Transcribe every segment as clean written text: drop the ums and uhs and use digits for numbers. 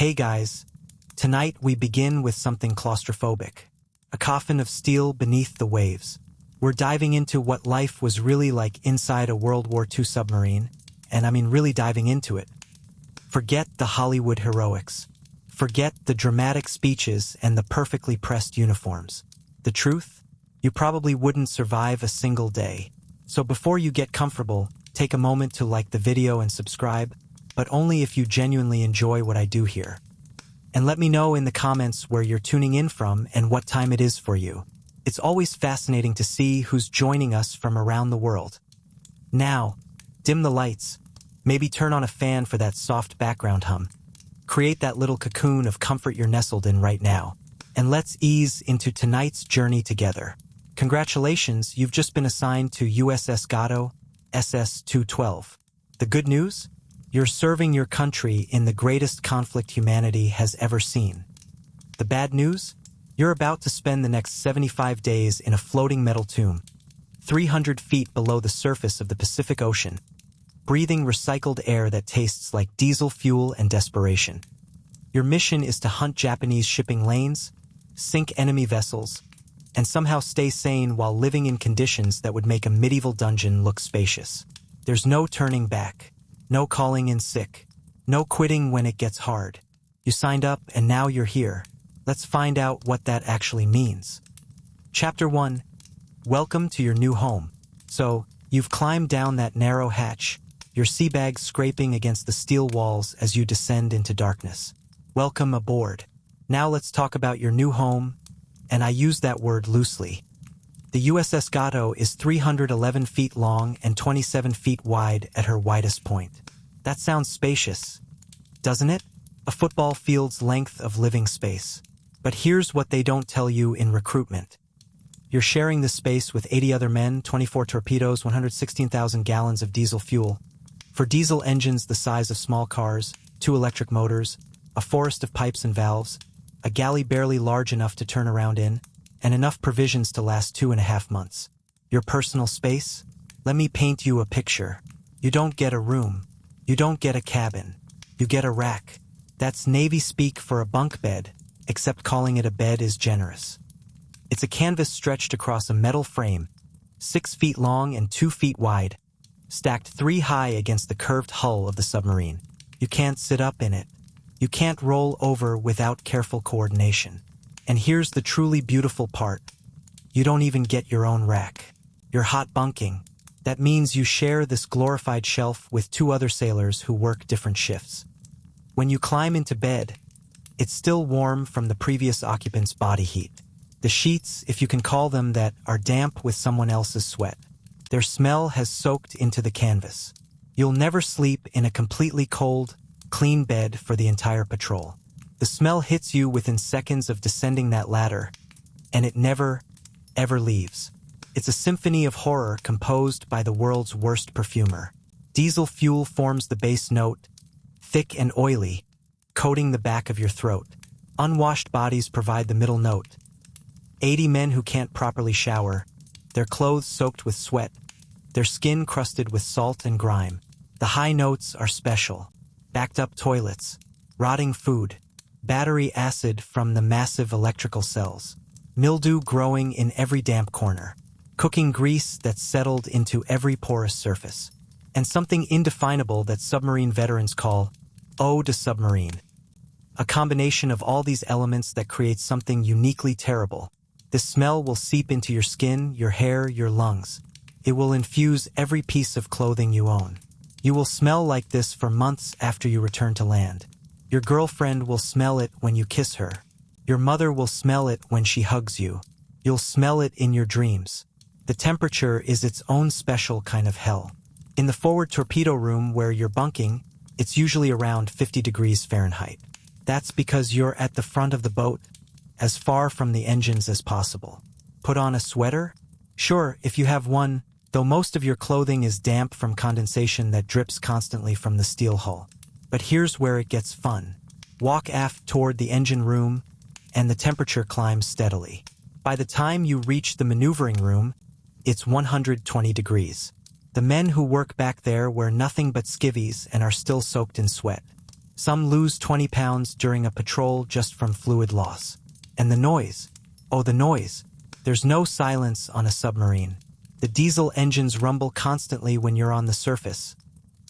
Hey guys, tonight we begin with something claustrophobic. A coffin of steel beneath the waves. We're diving into what life was really like inside a WW2 submarine, and I mean really diving into it. Forget the Hollywood heroics. Forget the dramatic speeches and the perfectly pressed uniforms. The truth? You probably wouldn't survive a single day. So before you get comfortable, take a moment to like the video and subscribe, but only if you genuinely enjoy what I do here. And let me know in the comments where you're tuning in from and what time it is for you. It's always fascinating to see who's joining us from around the world. Now, dim the lights. Maybe turn on a fan for that soft background hum. Create that little cocoon of comfort you're nestled in right now. And let's ease into tonight's journey together. Congratulations, you've just been assigned to USS Gato, SS-212. The good news? You're serving your country in the greatest conflict humanity has ever seen. The bad news? You're about to spend the next 75 days in a floating metal tomb, 300 feet below the surface of the Pacific Ocean, breathing recycled air that tastes like diesel fuel and desperation. Your mission is to hunt Japanese shipping lanes, sink enemy vessels, and somehow stay sane while living in conditions that would make a medieval dungeon look spacious. There's no turning back. No calling in sick. No quitting when it gets hard. You signed up and now you're here. Let's find out what that actually means. Chapter 1. Welcome to your new home. So, you've climbed down that narrow hatch, your sea bag scraping against the steel walls as you descend into darkness. Welcome aboard. Now let's talk about your new home, and I use that word loosely. The USS Gato is 311 feet long and 27 feet wide at her widest point. That sounds spacious, doesn't it? A football field's length of living space. But here's what they don't tell you in recruitment. You're sharing this space with 80 other men, 24 torpedoes, 116,000 gallons of diesel fuel. For diesel engines the size of small cars, 2 electric motors, a forest of pipes and valves, a galley barely large enough to turn around in, and enough provisions to last 2.5 months. Your personal space? Let me paint you a picture. You don't get a room. You don't get a cabin. You get a rack. That's Navy speak for a bunk bed, except calling it a bed is generous. It's a canvas stretched across a metal frame, 6 feet long and 2 feet wide, stacked 3 high against the curved hull of the submarine. You can't sit up in it. You can't roll over without careful coordination. And here's the truly beautiful part. You don't even get your own rack. You're hot bunking. That means you share this glorified shelf with 2 other sailors who work different shifts. When you climb into bed, it's still warm from the previous occupant's body heat. The sheets, if you can call them that, are damp with someone else's sweat. Their smell has soaked into the canvas. You'll never sleep in a completely cold, clean bed for the entire patrol. The smell hits you within seconds of descending that ladder, and it never, ever leaves. It's a symphony of horror composed by the world's worst perfumer. Diesel fuel forms the bass note, thick and oily, coating the back of your throat. Unwashed bodies provide the middle note. 80 men who can't properly shower, their clothes soaked with sweat, their skin crusted with salt and grime. The high notes are special. Backed up toilets, rotting food, battery acid from the massive electrical cells, mildew growing in every damp corner, cooking grease that's settled into every porous surface, and something indefinable that submarine veterans call eau de submarine. A combination of all these elements that creates something uniquely terrible. This smell will seep into your skin, your hair, your lungs. It will infuse every piece of clothing you own. You will smell like this for months after you return to land. Your girlfriend will smell it when you kiss her. Your mother will smell it when she hugs you. You'll smell it in your dreams. The temperature is its own special kind of hell. In the forward torpedo room where you're bunking, it's usually around 50 degrees Fahrenheit. That's because you're at the front of the boat, as far from the engines as possible. Put on a sweater? Sure, if you have one, though most of your clothing is damp from condensation that drips constantly from the steel hull. But here's where it gets fun. Walk aft toward the engine room, and the temperature climbs steadily. By the time you reach the maneuvering room, it's 120 degrees. The men who work back there wear nothing but skivvies and are still soaked in sweat. Some lose 20 pounds during a patrol just from fluid loss. And the noise. Oh, the noise. There's no silence on a submarine. The diesel engines rumble constantly when you're on the surface.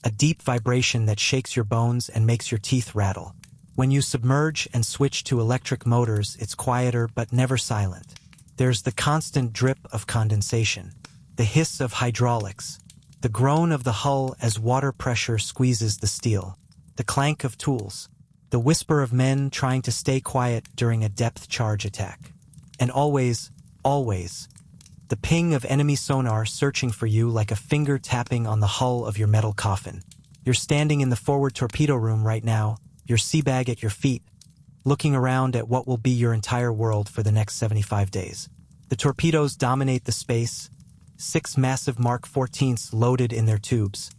A deep vibration that shakes your bones and makes your teeth rattle. When you submerge and switch to electric motors, it's quieter but never silent. There's the constant drip of condensation, the hiss of hydraulics, the groan of the hull as water pressure squeezes the steel, the clank of tools, the whisper of men trying to stay quiet during a depth charge attack. And always, the ping of enemy sonar searching for you like a finger tapping on the hull of your metal coffin. You're standing in the forward torpedo room right now, your sea bag at your feet, looking around at what will be your entire world for the next 75 days. The torpedoes dominate the space, 6 massive Mark 14s loaded in their tubes,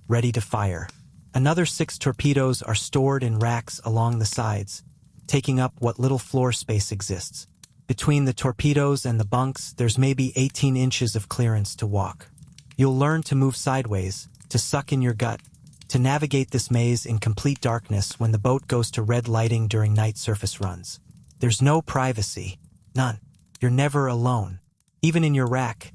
ready to fire. Another 6 torpedoes are stored in racks along the sides, taking up what little floor space exists. Between the torpedoes and the bunks, there's maybe 18 inches of clearance to walk. You'll learn to move sideways, to suck in your gut, to navigate this maze in complete darkness when the boat goes to red lighting during night surface runs. There's no privacy. None. You're never alone. Even in your rack,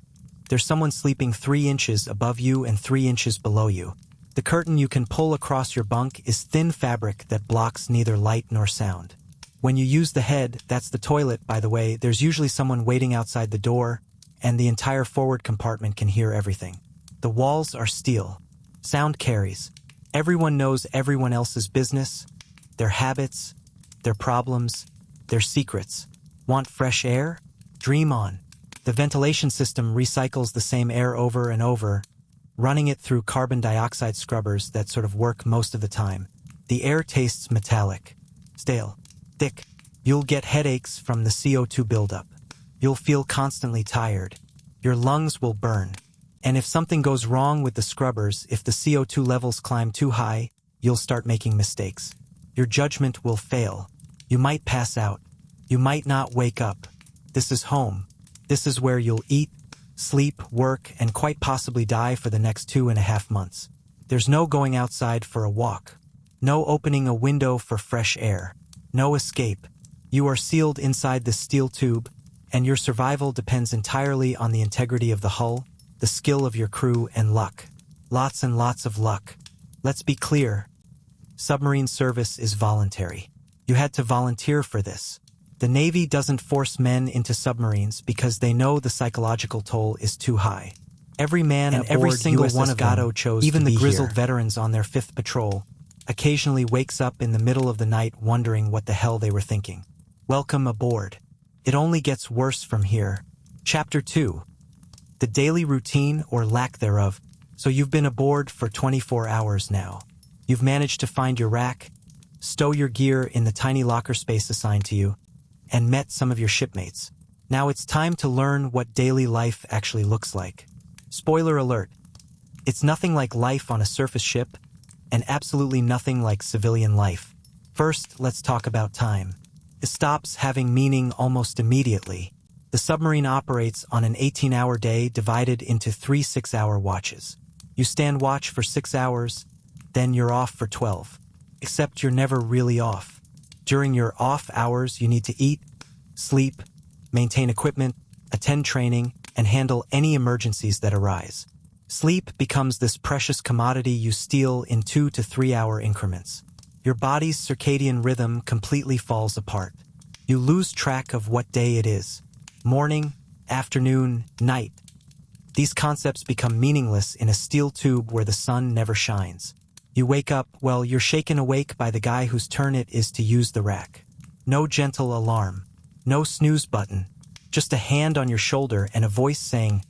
there's someone sleeping 3 inches above you and 3 inches below you. The curtain you can pull across your bunk is thin fabric that blocks neither light nor sound. When you use the head, that's the toilet, by the way, there's usually someone waiting outside the door, and the entire forward compartment can hear everything. The walls are steel. Sound carries. Everyone knows everyone else's business, their habits, their problems, their secrets. Want fresh air? Dream on. The ventilation system recycles the same air over and over, running it through carbon dioxide scrubbers that sort of work most of the time. The air tastes metallic, stale, thick. You'll get headaches from the CO2 buildup. You'll feel constantly tired. Your lungs will burn. And if something goes wrong with the scrubbers, if the CO2 levels climb too high, you'll start making mistakes. Your judgment will fail. You might pass out. You might not wake up. This is home. This is where you'll eat, sleep, work, and quite possibly die for the next 2.5 months. There's no going outside for a walk. No opening a window for fresh air. No escape. You are sealed inside this steel tube, and your survival depends entirely on the integrity of the hull, the skill of your crew, and luck. Lots and lots of luck. Let's be clear. Submarine service is voluntary. You had to volunteer for this. The Navy doesn't force men into submarines because they know the psychological toll is too high. Every man and every single one of them, chose even the grizzled veterans on their 5th patrol, occasionally wakes up in the middle of the night wondering what the hell they were thinking. Welcome aboard. It only gets worse from here. Chapter 2. The daily routine or lack thereof. So you've been aboard for 24 hours now. You've managed to find your rack, stow your gear in the tiny locker space assigned to you, and met some of your shipmates. Now it's time to learn what daily life actually looks like. Spoiler alert. It's nothing like life on a surface ship, and absolutely nothing like civilian life. First, let's talk about time. It stops having meaning almost immediately. The submarine operates on an 18-hour day divided into 3 6-hour watches. You stand watch for 6 hours, then you're off for 12. Except you're never really off. During your off hours, you need to eat, sleep, maintain equipment, attend training, and handle any emergencies that arise. Sleep becomes this precious commodity you steal in 2 to 3 hour increments. Your body's circadian rhythm completely falls apart. You lose track of what day it is. Morning, afternoon, night. These concepts become meaningless in a steel tube where the sun never shines. You wake up, well, you're shaken awake by the guy whose turn it is to use the rack. No gentle alarm. No snooze button. Just a hand on your shoulder and a voice saying,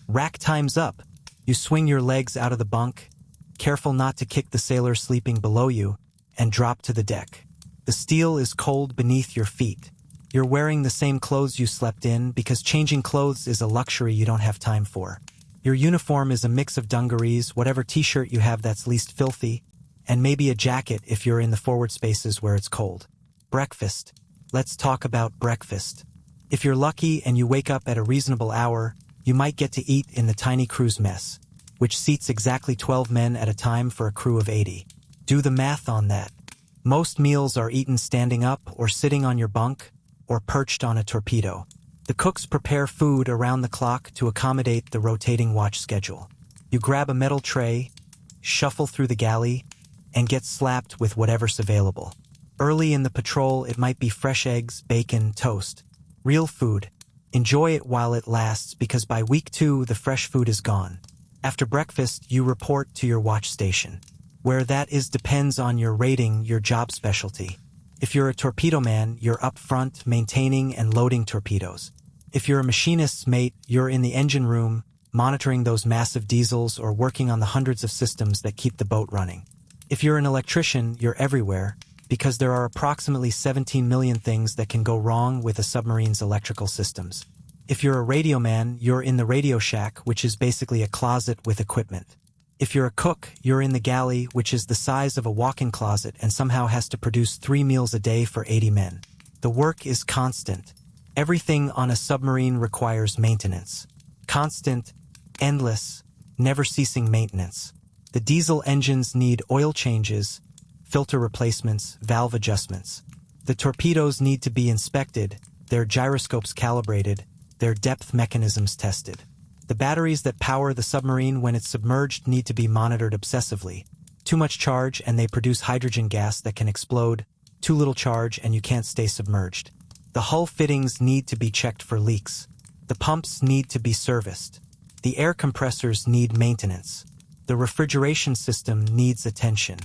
"Rack time's up." You swing your legs out of the bunk, careful not to kick the sailor sleeping below you, and drop to the deck. The steel is cold beneath your feet. You're wearing the same clothes you slept in because changing clothes is a luxury you don't have time for. Your uniform is a mix of dungarees, whatever t-shirt you have that's least filthy, and maybe a jacket if you're in the forward spaces where it's cold. Breakfast. Let's talk about breakfast. If you're lucky and you wake up at a reasonable hour, you might get to eat in the tiny crew's mess, which seats exactly 12 men at a time for a crew of 80. Do the math on that. Most meals are eaten standing up or sitting on your bunk or perched on a torpedo. The cooks prepare food around the clock to accommodate the rotating watch schedule. You grab a metal tray, shuffle through the galley, and get slapped with whatever's available. Early in the patrol, it might be fresh eggs, bacon, toast. Real food. Enjoy it while it lasts because by week 2, the fresh food is gone. After breakfast, you report to your watch station. Where that is depends on your rating, your job specialty. If you're a torpedo man, you're up front, maintaining and loading torpedoes. If you're a machinist's mate, you're in the engine room, monitoring those massive diesels or working on the hundreds of systems that keep the boat running. If you're an electrician, you're everywhere, because there are approximately 17 million things that can go wrong with a submarine's electrical systems. If you're a radio man, you're in the radio shack, which is basically a closet with equipment. If you're a cook, you're in the galley, which is the size of a walk-in closet and somehow has to produce 3 meals a day for 80 men. The work is constant. Everything on a submarine requires maintenance. Constant, endless, never-ceasing maintenance. The diesel engines need oil changes, filter replacements, valve adjustments. The torpedoes need to be inspected, their gyroscopes calibrated, their depth mechanisms tested. The batteries that power the submarine when it's submerged need to be monitored obsessively. Too much charge and they produce hydrogen gas that can explode. Too little charge and you can't stay submerged. The hull fittings need to be checked for leaks. The pumps need to be serviced. The air compressors need maintenance. The refrigeration system needs attention.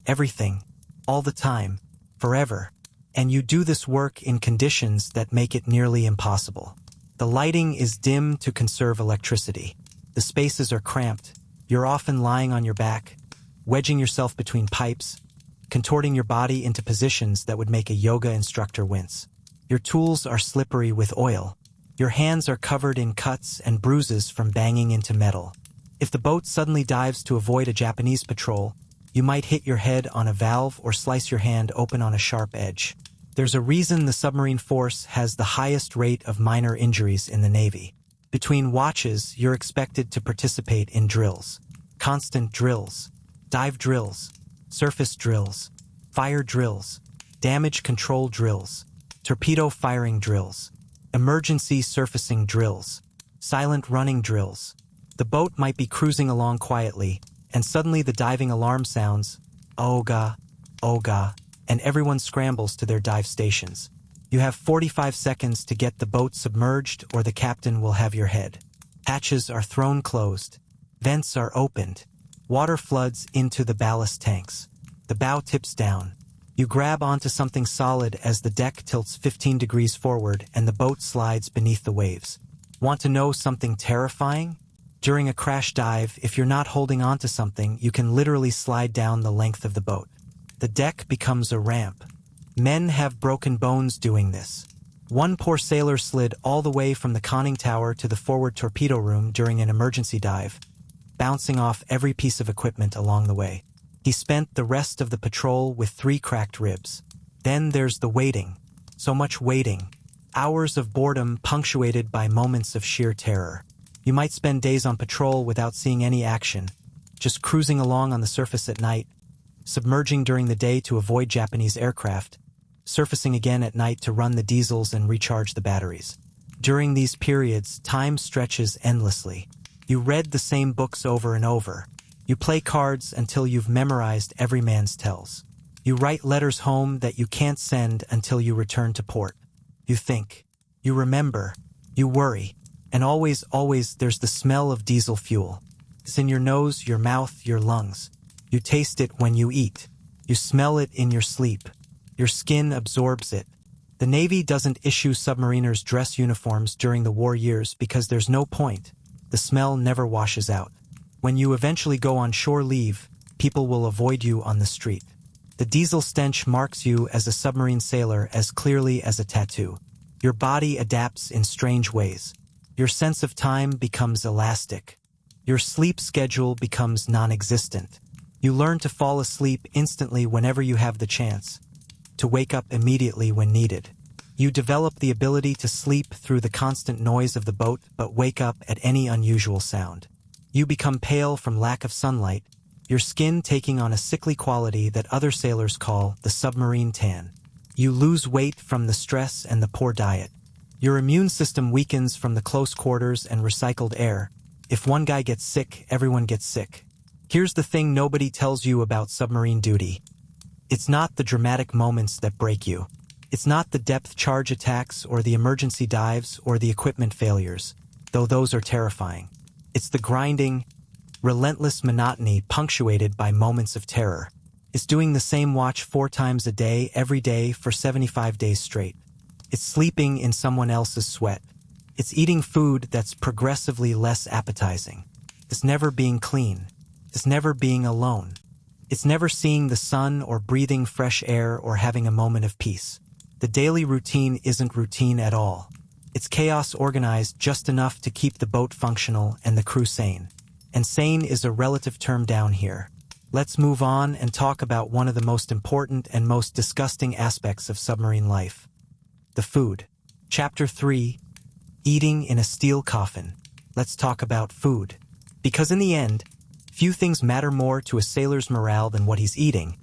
Everything, all the time, forever. And you do this work in conditions that make it nearly impossible. The lighting is dim to conserve electricity. The spaces are cramped. You're often lying on your back, wedging yourself between pipes, contorting your body into positions that would make a yoga instructor wince. Your tools are slippery with oil. Your hands are covered in cuts and bruises from banging into metal. If the boat suddenly dives to avoid a Japanese patrol, you might hit your head on a valve or slice your hand open on a sharp edge. There's a reason the submarine force has the highest rate of minor injuries in the Navy. Between watches, you're expected to participate in drills. Constant drills, dive drills, surface drills, fire drills, damage control drills, torpedo firing drills, emergency surfacing drills, silent running drills. The boat might be cruising along quietly, and suddenly the diving alarm sounds, "Oga, Oga," and everyone scrambles to their dive stations. You have 45 seconds to get the boat submerged or the captain will have your head. Hatches are thrown closed. Vents are opened. Water floods into the ballast tanks. The bow tips down. You grab onto something solid as the deck tilts 15 degrees forward and the boat slides beneath the waves. Want to know something terrifying? During a crash dive, if you're not holding onto something, you can literally slide down the length of the boat. The deck becomes a ramp. Men have broken bones doing this. One poor sailor slid all the way from the conning tower to the forward torpedo room during an emergency dive, bouncing off every piece of equipment along the way. He spent the rest of the patrol with 3 cracked ribs. Then there's the waiting. So much waiting. Hours of boredom punctuated by moments of sheer terror. You might spend days on patrol without seeing any action, just cruising along on the surface at night, submerging during the day to avoid Japanese aircraft, surfacing again at night to run the diesels and recharge the batteries. During these periods, time stretches endlessly. You read the same books over and over. You play cards until you've memorized every man's tells. You write letters home that you can't send until you return to port. You think. You remember. You worry. And always, there's the smell of diesel fuel. It's in your nose, your mouth, your lungs. You taste it when you eat. You smell it in your sleep. Your skin absorbs it. The Navy doesn't issue submariners dress uniforms during the war years because there's no point. The smell never washes out. When you eventually go on shore leave, people will avoid you on the street. The diesel stench marks you as a submarine sailor as clearly as a tattoo. Your body adapts in strange ways. Your sense of time becomes elastic. Your sleep schedule becomes non-existent. You learn to fall asleep instantly whenever you have the chance, to wake up immediately when needed. You develop the ability to sleep through the constant noise of the boat but wake up at any unusual sound. You become pale from lack of sunlight. your skin taking on a sickly quality that other sailors call the submarine tan. You lose weight from the stress and the poor diet. Your immune system weakens from the close quarters and recycled air. If one guy gets sick, everyone gets sick. Here's the thing nobody tells you about submarine duty. It's not the dramatic moments that break you. It's not the depth charge attacks or the emergency dives or the equipment failures, though those are terrifying. It's the grinding, relentless monotony punctuated by moments of terror. It's doing the same watch 4 times a day, every day, for 75 days straight. It's sleeping in someone else's sweat. It's eating food that's progressively less appetizing. It's never being clean. It's never being alone. It's never seeing the sun or breathing fresh air or having a moment of peace. The daily routine isn't routine at all. It's chaos organized just enough to keep the boat functional and the crew sane. And sane is a relative term down here. Let's move on and talk about one of the most important and most disgusting aspects of submarine life. The food. Chapter 3. Eating in a steel coffin. Let's talk about food. Because in the end, few things matter more to a sailor's morale than what he's eating.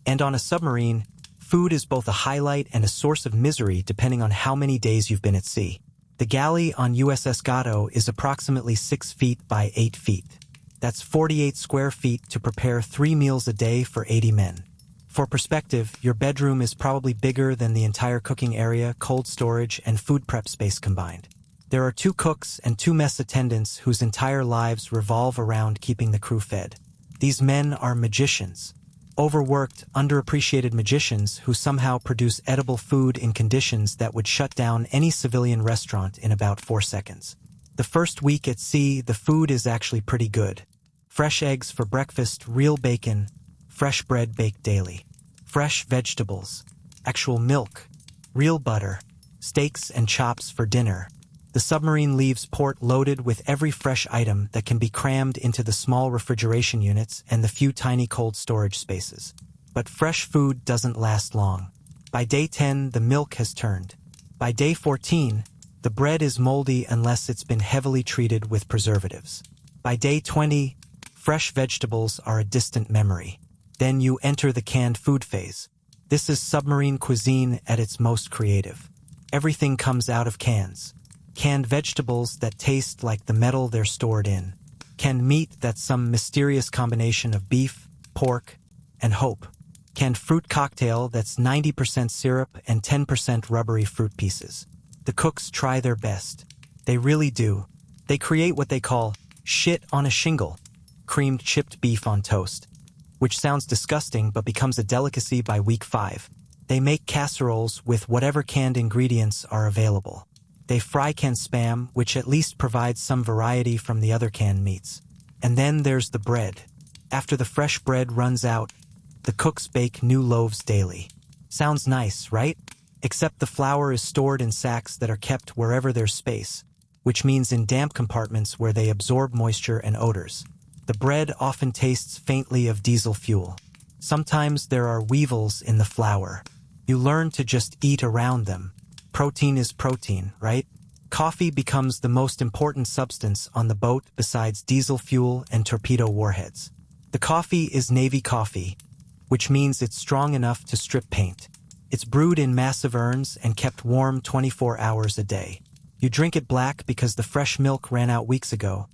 And on a submarine, food is both a highlight and a source of misery depending on how many days you've been at sea. The galley on USS Gato is approximately 6 feet by 8 feet. That's 48 square feet to prepare 3 meals a day for 80 men. For perspective, your bedroom is probably bigger than the entire cooking area, cold storage, and food prep space combined. There are 2 cooks and 2 mess attendants whose entire lives revolve around keeping the crew fed. These men are magicians. Overworked, underappreciated magicians who somehow produce edible food in conditions that would shut down any civilian restaurant in about 4 seconds. The first week at sea, the food is actually pretty good. Fresh eggs for breakfast, real bacon, fresh bread baked daily, fresh vegetables, actual milk, real butter, steaks and chops for dinner. The submarine leaves port loaded with every fresh item that can be crammed into the small refrigeration units and the few tiny cold storage spaces. But fresh food doesn't last long. By day 10, the milk has turned. By day 14, the bread is moldy unless it's been heavily treated with preservatives. By day 20, fresh vegetables are a distant memory. Then you enter the canned food phase. This is submarine cuisine at its most creative. Everything comes out of cans. Canned vegetables that taste like the metal they're stored in. Canned meat that's some mysterious combination of beef, pork, and hope. Canned fruit cocktail that's 90% syrup and 10% rubbery fruit pieces. The cooks try their best. They really do. They create what they call shit on a shingle, creamed chipped beef on toast, which sounds disgusting but becomes a delicacy by week 5. They make casseroles with whatever canned ingredients are available. They fry canned Spam, which at least provides some variety from the other canned meats. And then there's the bread. After the fresh bread runs out, the cooks bake new loaves daily. Sounds nice, right? Except the flour is stored in sacks that are kept wherever there's space, which means in damp compartments where they absorb moisture and odors. The bread often tastes faintly of diesel fuel. Sometimes there are weevils in the flour. You learn to just eat around them. Protein is protein, right? Coffee becomes the most important substance on the boat besides diesel fuel and torpedo warheads. The coffee is Navy coffee, which means it's strong enough to strip paint. It's brewed in massive urns and kept warm 24 hours a day. You drink it black because the fresh milk ran out weeks ago,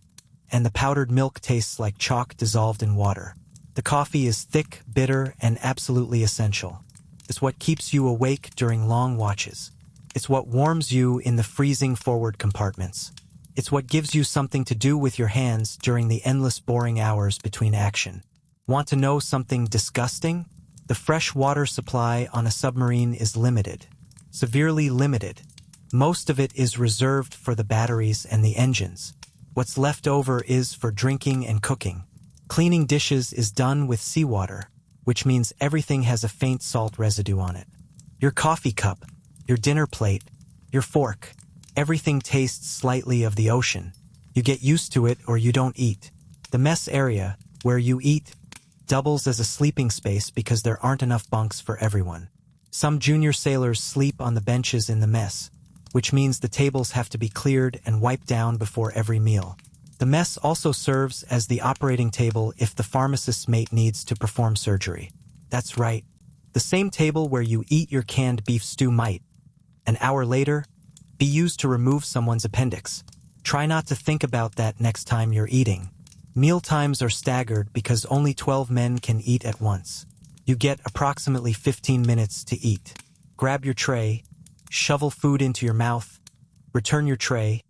and the powdered milk tastes like chalk dissolved in water. The coffee is thick, bitter, and absolutely essential. It's what keeps you awake during long watches. It's what warms you in the freezing forward compartments. It's what gives you something to do with your hands during the endless boring hours between action. Want to know something disgusting? The fresh water supply on a submarine is limited. Severely limited. Most of it is reserved for the batteries and the engines. What's left over is for drinking and cooking. Cleaning dishes is done with seawater, which means everything has a faint salt residue on it. Your coffee cup, your dinner plate, your fork, everything tastes slightly of the ocean. You get used to it or you don't eat. The mess area, where you eat, doubles as a sleeping space because there aren't enough bunks for everyone. Some junior sailors sleep on the benches in the mess, which means the tables have to be cleared and wiped down before every meal. The mess also serves as the operating table if the pharmacist's mate needs to perform surgery. That's right. The same table where you eat your canned beef stew might, an hour later, be used to remove someone's appendix. Try not to think about that next time you're eating. Meal times are staggered because only 12 men can eat at once. You get approximately 15 minutes to eat. Grab your tray, shovel food into your mouth, return your tray,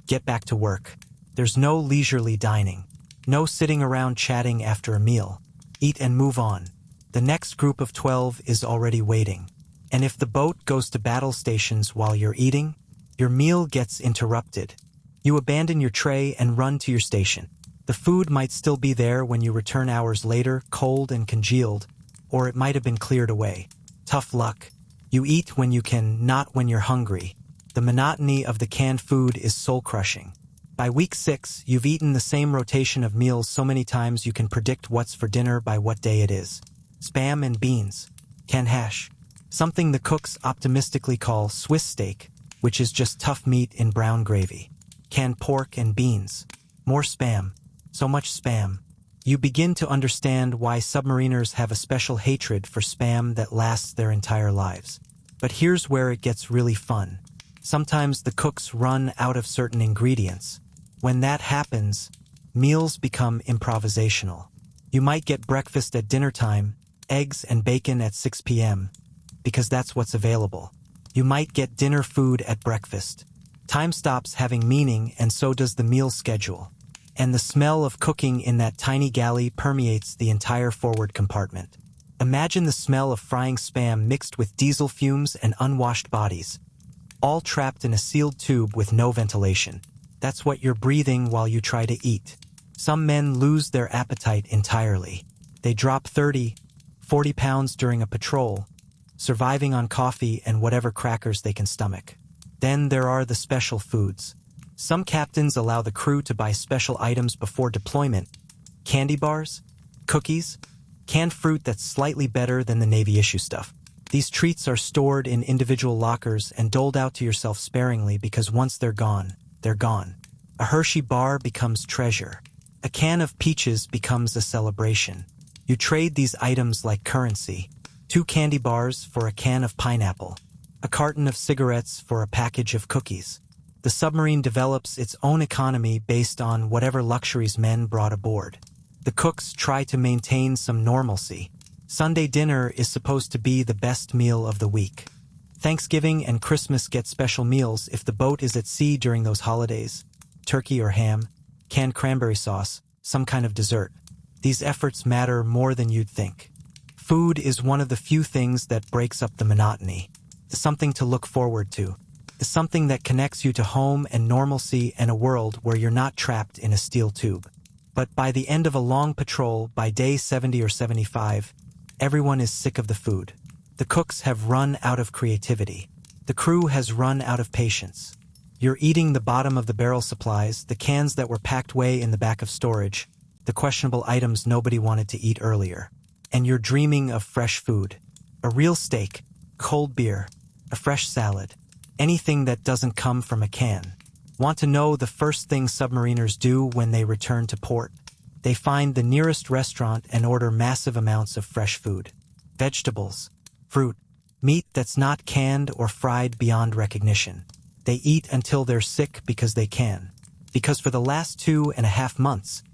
get back to work. There's no leisurely dining. No sitting around chatting after a meal. Eat and move on. The next group of 12 is already waiting. And if the boat goes to battle stations while you're eating, your meal gets interrupted. You abandon your tray and run to your station. The food might still be there when you return hours later, cold and congealed, or it might have been cleared away. Tough luck. You eat when you can, not when you're hungry. The monotony of the canned food is soul-crushing. By week 6, you've eaten the same rotation of meals so many times you can predict what's for dinner by what day it is. Spam and beans. Canned hash. Something the cooks optimistically call Swiss steak, which is just tough meat in brown gravy. Canned pork and beans. More spam. So much spam. You begin to understand why submariners have a special hatred for spam that lasts their entire lives. But here's where it gets really fun. Sometimes the cooks run out of certain ingredients. When that happens, meals become improvisational. You might get breakfast at dinner time, eggs and bacon at 6 p.m., because that's what's available. You might get dinner food at breakfast. Time stops having meaning, and so does the meal schedule. And the smell of cooking in that tiny galley permeates the entire forward compartment. Imagine the smell of frying spam mixed with diesel fumes and unwashed bodies, all trapped in a sealed tube with no ventilation. That's what you're breathing while you try to eat. Some men lose their appetite entirely. They drop 30, 40 pounds during a patrol, surviving on coffee and whatever crackers they can stomach. Then there are the special foods. Some captains allow the crew to buy special items before deployment. Candy bars, cookies, canned fruit that's slightly better than the Navy issue stuff. These treats are stored in individual lockers and doled out to yourself sparingly because once they're gone, they're gone. A Hershey bar becomes treasure. A can of peaches becomes a celebration. You trade these items like currency. 2 candy bars for a can of pineapple. A carton of cigarettes for a package of cookies. The submarine develops its own economy based on whatever luxuries men brought aboard. The cooks try to maintain some normalcy. Sunday dinner is supposed to be the best meal of the week. Thanksgiving and Christmas get special meals if the boat is at sea during those holidays. Turkey or ham, canned cranberry sauce, some kind of dessert. These efforts matter more than you'd think. Food is one of the few things that breaks up the monotony. It's something to look forward to. It's something that connects you to home and normalcy and a world where you're not trapped in a steel tube. But by the end of a long patrol, by day 70 or 75, everyone is sick of the food. The cooks have run out of creativity. The crew has run out of patience. You're eating the bottom of the barrel supplies, the cans that were packed way in the back of storage, the questionable items nobody wanted to eat earlier. And you're dreaming of fresh food. A real steak, cold beer, a fresh salad, anything that doesn't come from a can. Want to know the first thing submariners do when they return to port? They find the nearest restaurant and order massive amounts of fresh food. Vegetables, fruit, meat that's not canned or fried beyond recognition. They eat until they're sick because they can. Because for the last 2.5 months,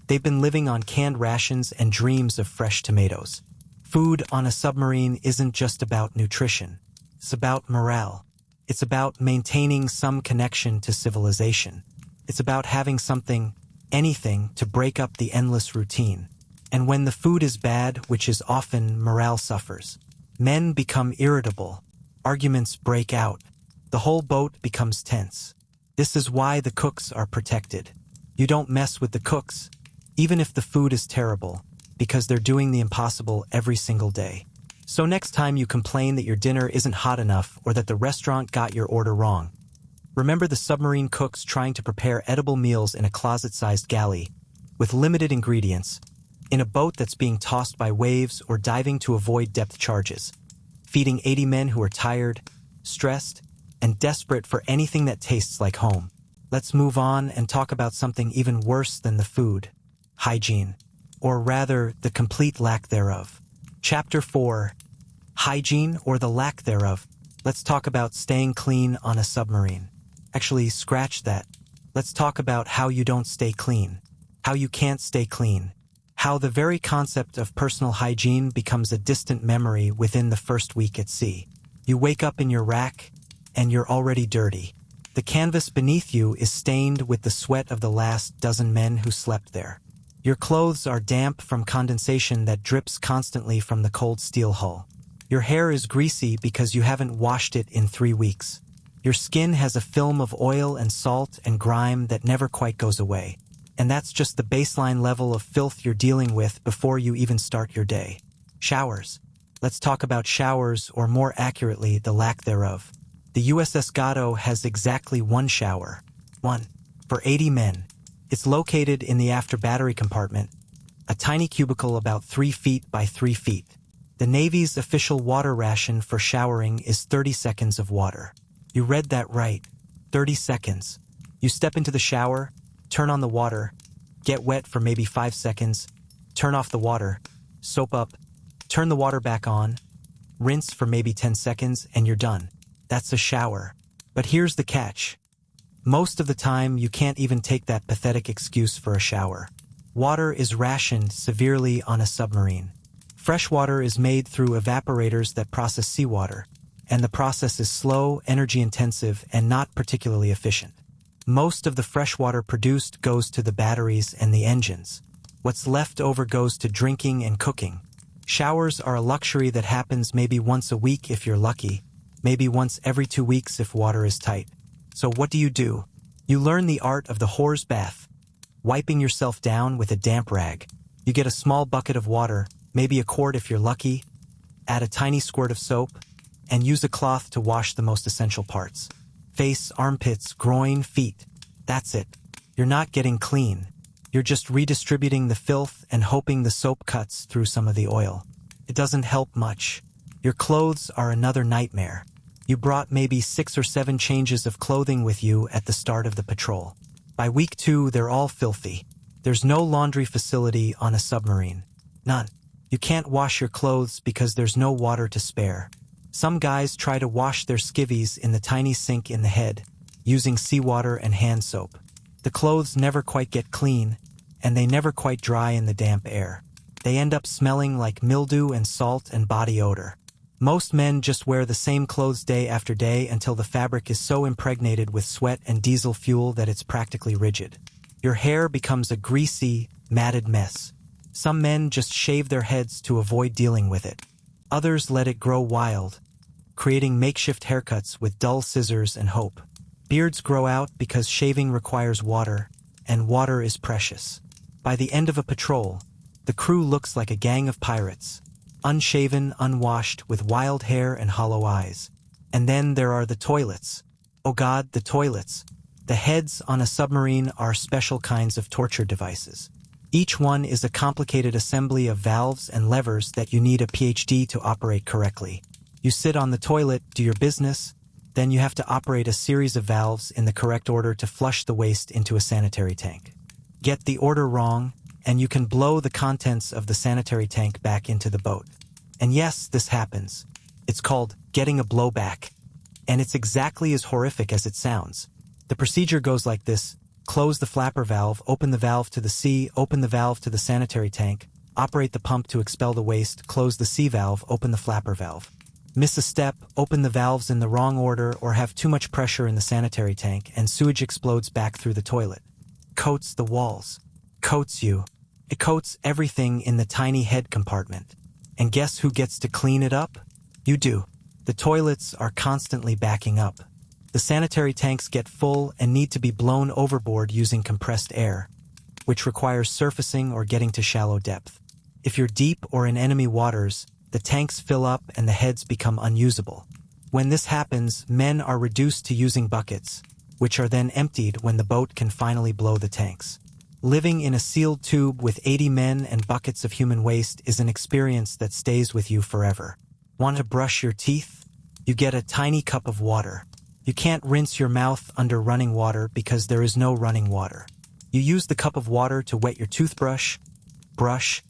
they've been living on canned rations and dreams of fresh tomatoes. Food on a submarine isn't just about nutrition. It's about morale. It's about maintaining some connection to civilization. It's about having something, anything, to break up the endless routine. And when the food is bad, which is often, morale suffers. Men become irritable. Arguments break out. The whole boat becomes tense. This is why the cooks are protected. You don't mess with the cooks, even if the food is terrible, because they're doing the impossible every single day. So next time you complain that your dinner isn't hot enough or that the restaurant got your order wrong, remember the submarine cooks trying to prepare edible meals in a closet-sized galley, with limited ingredients, in a boat that's being tossed by waves or diving to avoid depth charges, feeding 80 men who are tired, stressed, and desperate for anything that tastes like home. Let's move on and talk about something even worse than the food: hygiene, or rather, the complete lack thereof. Chapter 4: Hygiene or the lack thereof. Let's talk about staying clean on a submarine. Actually, scratch that. Let's talk about how you don't stay clean, how you can't stay clean, how the very concept of personal hygiene becomes a distant memory within the first week at sea. You wake up in your rack, and you're already dirty. The canvas beneath you is stained with the sweat of the last dozen men who slept there. Your clothes are damp from condensation that drips constantly from the cold steel hull. Your hair is greasy because you haven't washed it in 3 weeks. Your skin has a film of oil and salt and grime that never quite goes away. And that's just the baseline level of filth you're dealing with before you even start your day. Showers. Let's talk about showers, or more accurately, the lack thereof. The USS Gato has exactly one shower. One. For 80 men. It's located in the after battery compartment, a tiny cubicle about 3 feet by 3 feet. The Navy's official water ration for showering is 30 seconds of water. You read that right. 30 seconds. You step into the shower, turn on the water, get wet for maybe 5 seconds, turn off the water, soap up, turn the water back on, rinse for maybe 10 seconds, and you're done. That's a shower. But here's the catch. Most of the time, you can't even take that pathetic excuse for a shower. Water is rationed severely on a submarine. Fresh water is made through evaporators that process seawater, and the process is slow, energy-intensive, and not particularly efficient. Most of the fresh water produced goes to the batteries and the engines. What's left over goes to drinking and cooking. Showers are a luxury that happens maybe once a week if you're lucky, maybe once every 2 weeks if water is tight. So what do? You learn the art of the whore's bath, wiping yourself down with a damp rag. You get a small bucket of water, maybe a quart if you're lucky, add a tiny squirt of soap, and use a cloth to wash the most essential parts. Face, armpits, groin, feet. That's it. You're not getting clean. You're just redistributing the filth and hoping the soap cuts through some of the oil. It doesn't help much. Your clothes are another nightmare. You brought maybe 6 or 7 changes of clothing with you at the start of the patrol. By week 2, they're all filthy. There's no laundry facility on a submarine. None. You can't wash your clothes because there's no water to spare. Some guys try to wash their skivvies in the tiny sink in the head, using seawater and hand soap. The clothes never quite get clean, and they never quite dry in the damp air. They end up smelling like mildew and salt and body odor. Most men just wear the same clothes day after day until the fabric is so impregnated with sweat and diesel fuel that it's practically rigid. Your hair becomes a greasy, matted mess. Some men just shave their heads to avoid dealing with it. Others let it grow wild, creating makeshift haircuts with dull scissors and hope. Beards grow out because shaving requires water, and water is precious. By the end of a patrol, the crew looks like a gang of pirates, unshaven, unwashed, with wild hair and hollow eyes. And then there are the toilets. Oh God, the toilets. The heads on a submarine are special kinds of torture devices. Each one is a complicated assembly of valves and levers that you need a PhD to operate correctly. You sit on the toilet, do your business, then you have to operate a series of valves in the correct order to flush the waste into a sanitary tank. Get the order wrong, and you can blow the contents of the sanitary tank back into the boat. And yes, this happens. It's called getting a blowback. And it's exactly as horrific as it sounds. The procedure goes like this: close the flapper valve, open the valve to the sea, open the valve to the sanitary tank, operate the pump to expel the waste, close the sea valve, open the flapper valve. Miss a step, open the valves in the wrong order, or have too much pressure in the sanitary tank, and sewage explodes back through the toilet. Coats the walls. Coats you. It coats everything in the tiny head compartment. And guess who gets to clean it up? You do. The toilets are constantly backing up. The sanitary tanks get full and need to be blown overboard using compressed air, which requires surfacing or getting to shallow depth. If you're deep or in enemy waters, the tanks fill up and the heads become unusable. When this happens, men are reduced to using buckets, which are then emptied when the boat can finally blow the tanks. Living in a sealed tube with 80 men and buckets of human waste is an experience that stays with you forever. Want to brush your teeth? You get a tiny cup of water. You can't rinse your mouth under running water because there is no running water. You use the cup of water to wet your toothbrush, brush,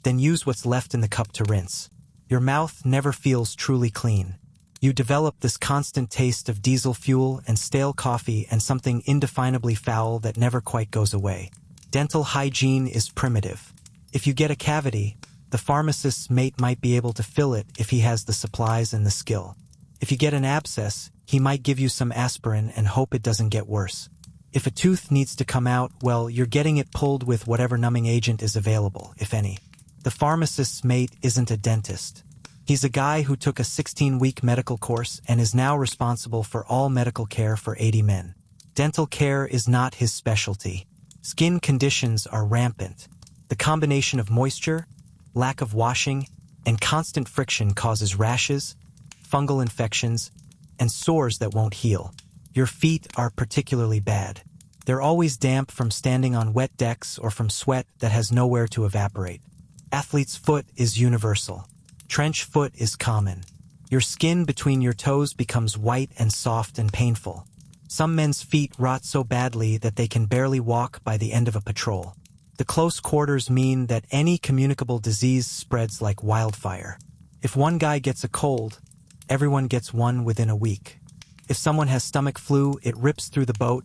then use what's left in the cup to rinse. Your mouth never feels truly clean. You develop this constant taste of diesel fuel and stale coffee and something indefinably foul that never quite goes away. Dental hygiene is primitive. If you get a cavity, the pharmacist's mate might be able to fill it if he has the supplies and the skill. If you get an abscess, he might give you some aspirin and hope it doesn't get worse. If a tooth needs to come out, well, you're getting it pulled with whatever numbing agent is available, if any. The pharmacist's mate isn't a dentist. He's a guy who took a 16-week medical course and is now responsible for all medical care for 80 men. Dental care is not his specialty. Skin conditions are rampant. The combination of moisture, lack of washing, and constant friction causes rashes, fungal infections, and sores that won't heal. Your feet are particularly bad. They're always damp from standing on wet decks or from sweat that has nowhere to evaporate. Athlete's foot is universal. Trench foot is common. Your skin between your toes becomes white and soft and painful. Some men's feet rot so badly that they can barely walk by the end of a patrol. The close quarters mean that any communicable disease spreads like wildfire. If one guy gets a cold, everyone gets one within a week. If someone has stomach flu, it rips through the boat,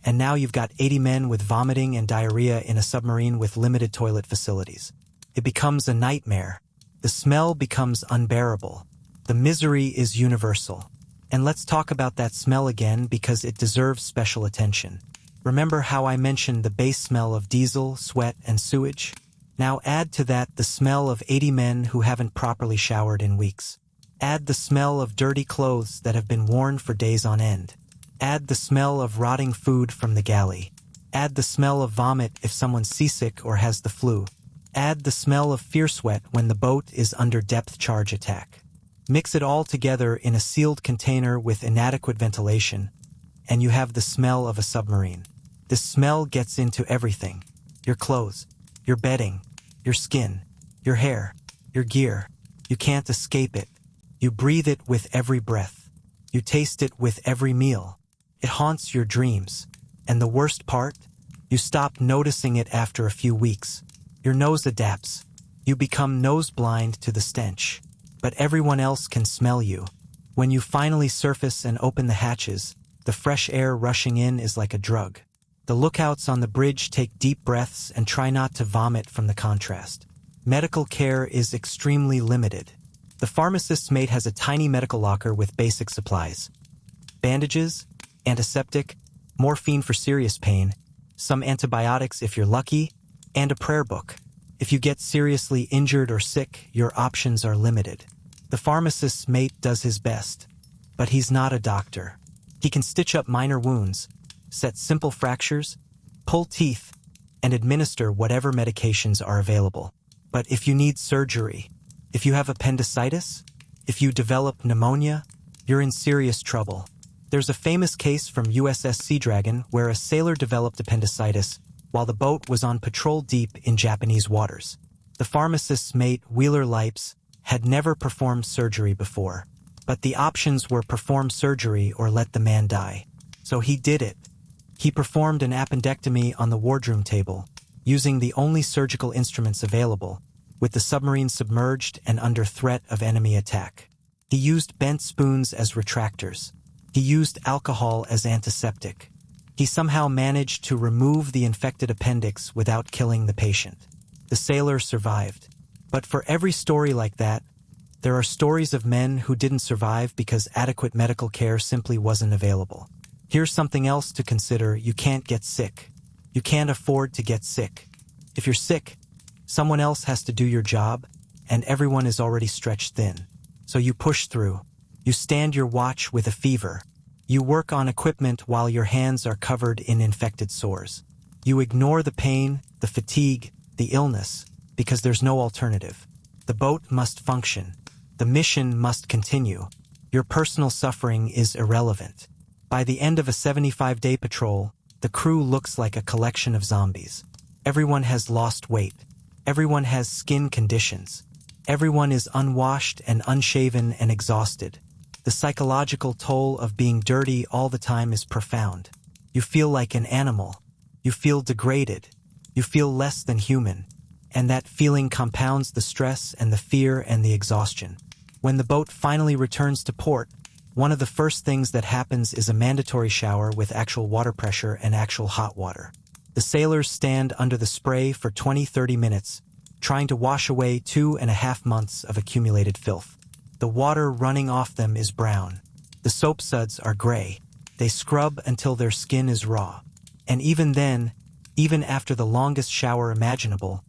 and now you've got 80 men with vomiting and diarrhea in a submarine with limited toilet facilities. It becomes a nightmare. The smell becomes unbearable. The misery is universal. And let's talk about that smell again because it deserves special attention. Remember how I mentioned the base smell of diesel, sweat, and sewage? Now add to that the smell of 80 men who haven't properly showered in weeks. Add the smell of dirty clothes that have been worn for days on end. Add the smell of rotting food from the galley. Add the smell of vomit if someone's seasick or has the flu. Add the smell of fear sweat when the boat is under depth charge attack. Mix it all together in a sealed container with inadequate ventilation, and you have the smell of a submarine. The smell gets into everything. Your clothes, your bedding, your skin, your hair, your gear. You can't escape it. You breathe it with every breath. You taste it with every meal. It haunts your dreams. And the worst part? You stop noticing it after a few weeks. Your nose adapts. You become nose blind to the stench. But everyone else can smell you. When you finally surface and open the hatches, the fresh air rushing in is like a drug. The lookouts on the bridge take deep breaths and try not to vomit from the contrast. Medical care is extremely limited. The pharmacist's mate has a tiny medical locker with basic supplies. Bandages, antiseptic, morphine for serious pain, some antibiotics if you're lucky, and a prayer book. If you get seriously injured or sick, your options are limited. The pharmacist's mate does his best, but he's not a doctor. He can stitch up minor wounds, set simple fractures, pull teeth, and administer whatever medications are available. But if you need surgery, if you have appendicitis, if you develop pneumonia, you're in serious trouble. There's a famous case from USS Sea Dragon where a sailor developed appendicitis while the boat was on patrol deep in Japanese waters. The pharmacist's mate, Wheeler Lipes, had never performed surgery before, but the options were perform surgery or let the man die. So he did it. He performed an appendectomy on the wardroom table, using the only surgical instruments available, with the submarine submerged and under threat of enemy attack. He used bent spoons as retractors. He used alcohol as antiseptic. He somehow managed to remove the infected appendix without killing the patient. The sailor survived. But for every story like that, there are stories of men who didn't survive because adequate medical care simply wasn't available. Here's something else to consider: you can't get sick. You can't afford to get sick. If you're sick, someone else has to do your job, and everyone is already stretched thin. So you push through. You stand your watch with a fever. You work on equipment while your hands are covered in infected sores. You ignore the pain, the fatigue, the illness, because there's no alternative. The boat must function. The mission must continue. Your personal suffering is irrelevant. By the end of a 75-day patrol, the crew looks like a collection of zombies. Everyone has lost weight. Everyone has skin conditions. Everyone is unwashed and unshaven and exhausted. The psychological toll of being dirty all the time is profound. You feel like an animal. You feel degraded. You feel less than human. And that feeling compounds the stress and the fear and the exhaustion. When the boat finally returns to port, one of the first things that happens is a mandatory shower with actual water pressure and actual hot water. The sailors stand under the spray for 20-30 minutes, trying to wash away 2.5 months of accumulated filth. The water running off them is brown. The soap suds are gray. They scrub until their skin is raw. And even then, even after the longest shower imaginable,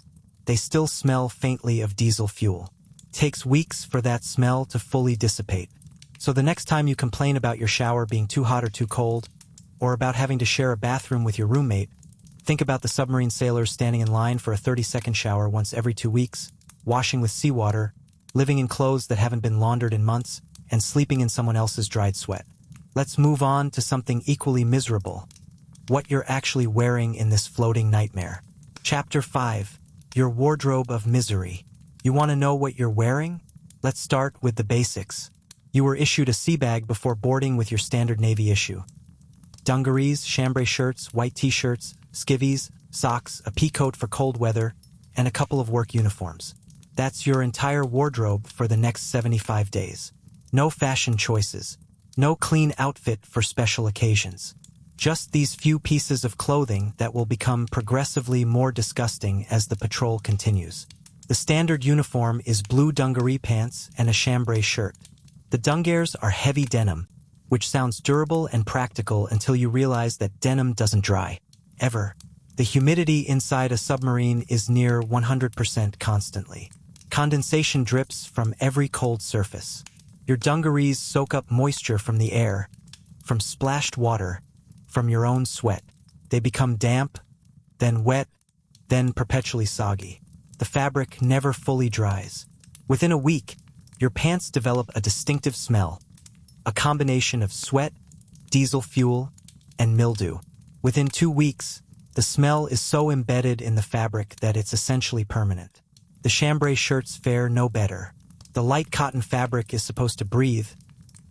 they still smell faintly of diesel fuel. It takes weeks for that smell to fully dissipate. So the next time you complain about your shower being too hot or too cold, or about having to share a bathroom with your roommate, think about the submarine sailors standing in line for a 30-second shower once every 2 weeks, washing with seawater, living in clothes that haven't been laundered in months, and sleeping in someone else's dried sweat. Let's move on to something equally miserable. What you're actually wearing in this floating nightmare. Chapter 5. Your wardrobe of misery. You want to know what you're wearing? Let's start with the basics. You were issued a sea bag before boarding with your standard Navy issue. Dungarees, chambray shirts, white t-shirts, skivvies, socks, a pea coat for cold weather, and a couple of work uniforms. That's your entire wardrobe for the next 75 days. No fashion choices. No clean outfit for special occasions. Just these few pieces of clothing that will become progressively more disgusting as the patrol continues. The standard uniform is blue dungaree pants and a chambray shirt. The dungares are heavy denim, which sounds durable and practical until you realize that denim doesn't dry. Ever. The humidity inside a submarine is near 100% constantly. Condensation drips from every cold surface. Your dungarees soak up moisture from the air, from splashed water, from your own sweat. They become damp, then wet, then perpetually soggy. The fabric never fully dries. Within a week, your pants develop a distinctive smell, a combination of sweat, diesel fuel, and mildew. Within 2 weeks, the smell is so embedded in the fabric that it's essentially permanent. The chambray shirts fare no better. The light cotton fabric is supposed to breathe,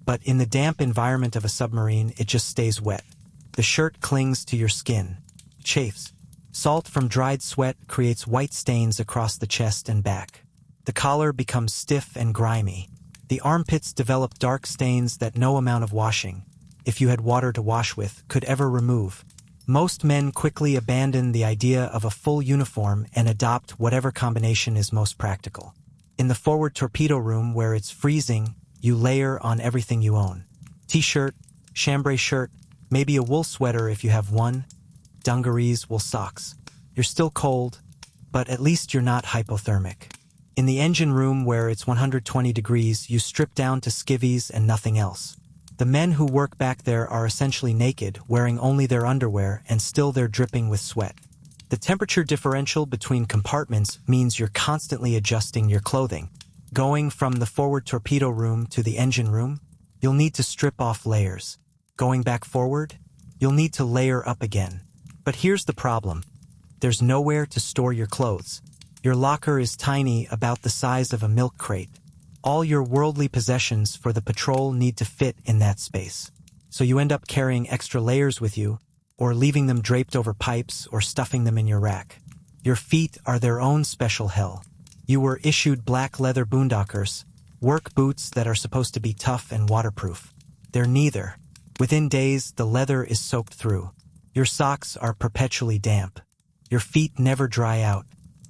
but in the damp environment of a submarine, it just stays wet. The shirt clings to your skin, chafes. Salt from dried sweat creates white stains across the chest and back. The collar becomes stiff and grimy. The armpits develop dark stains that no amount of washing, if you had water to wash with, could ever remove. Most men quickly abandon the idea of a full uniform and adopt whatever combination is most practical. In the forward torpedo room where it's freezing, you layer on everything you own. T-shirt, chambray shirt, maybe a wool sweater if you have one, dungarees, wool socks. You're still cold, but at least you're not hypothermic. In the engine room where it's 120 degrees, you strip down to skivvies and nothing else. The men who work back there are essentially naked, wearing only their underwear, and still they're dripping with sweat. The temperature differential between compartments means you're constantly adjusting your clothing. Going from the forward torpedo room to the engine room, you'll need to strip off layers. Going back forward, you'll need to layer up again. But here's the problem. There's nowhere to store your clothes. Your locker is tiny, about the size of a milk crate. All your worldly possessions for the patrol need to fit in that space. So you end up carrying extra layers with you, or leaving them draped over pipes or stuffing them in your rack. Your feet are their own special hell. You were issued black leather boondockers, work boots that are supposed to be tough and waterproof. They're neither. Within days, the leather is soaked through. Your socks are perpetually damp. Your feet never dry out.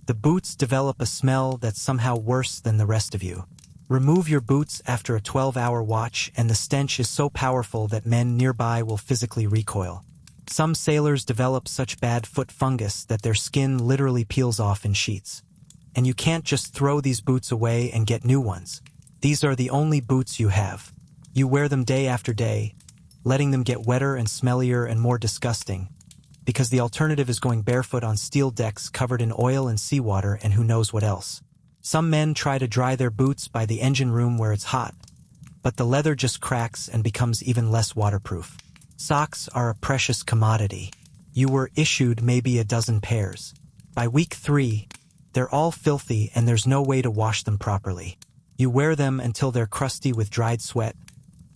The boots develop a smell that's somehow worse than the rest of you. Remove your boots after a 12-hour watch, and the stench is so powerful that men nearby will physically recoil. Some sailors develop such bad foot fungus that their skin literally peels off in sheets. And you can't just throw these boots away and get new ones. These are the only boots you have. You wear them day after day, letting them get wetter and smellier and more disgusting, because the alternative is going barefoot on steel decks covered in oil and seawater and who knows what else. Some men try to dry their boots by the engine room where it's hot, but the leather just cracks and becomes even less waterproof. Socks are a precious commodity. You were issued maybe a dozen pairs. By week 3, they're all filthy and there's no way to wash them properly. You wear them until they're crusty with dried sweat,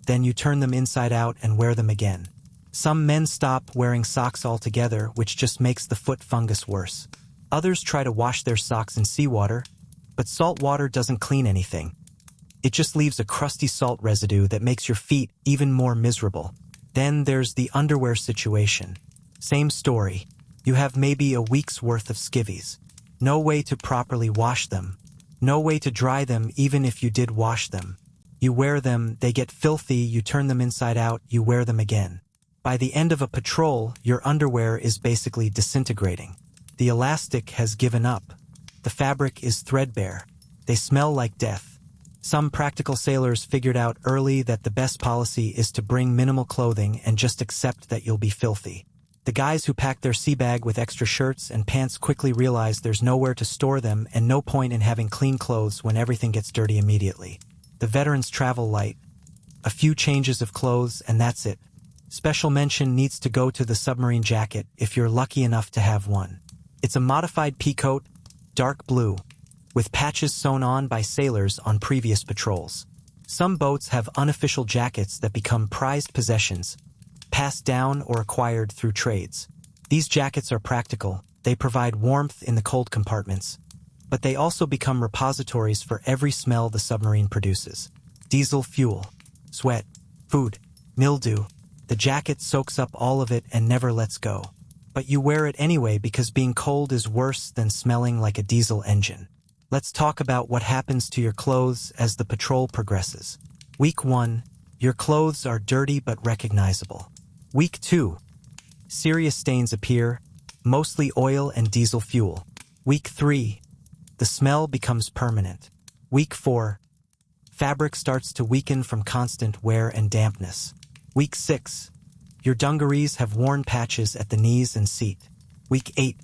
Then you turn them inside out and wear them again. Some men stop wearing socks altogether, which just makes the foot fungus worse. Others try to wash their socks in seawater, but salt water doesn't clean anything. It just leaves a crusty salt residue that makes your feet even more miserable. Then there's the underwear situation. Same story. You have maybe a week's worth of skivvies. No way to properly wash them. No way to dry them even if you did wash them. You wear them, they get filthy, you turn them inside out, you wear them again. By the end of a patrol, your underwear is basically disintegrating. The elastic has given up. The fabric is threadbare. They smell like death. Some practical sailors figured out early that the best policy is to bring minimal clothing and just accept that you'll be filthy. The guys who pack their sea bag with extra shirts and pants quickly realize there's nowhere to store them and no point in having clean clothes when everything gets dirty immediately. The veterans travel light. A few changes of clothes and that's it. Special mention needs to go to the submarine jacket if you're lucky enough to have one. It's a modified peacoat, dark blue, with patches sewn on by sailors on previous patrols. Some boats have unofficial jackets that become prized possessions, passed down or acquired through trades. These jackets are practical, they provide warmth in the cold compartments, but they also become repositories for every smell the submarine produces. Diesel fuel, sweat, food, mildew. The jacket soaks up all of it and never lets go. But you wear it anyway because being cold is worse than smelling like a diesel engine. Let's talk about what happens to your clothes as the patrol progresses. Week 1, your clothes are dirty but recognizable. Week 2, serious stains appear, mostly oil and diesel fuel. Week 3, the smell becomes permanent. Week 4, fabric starts to weaken from constant wear and dampness. Week 6, your dungarees have worn patches at the knees and seat. Week 8,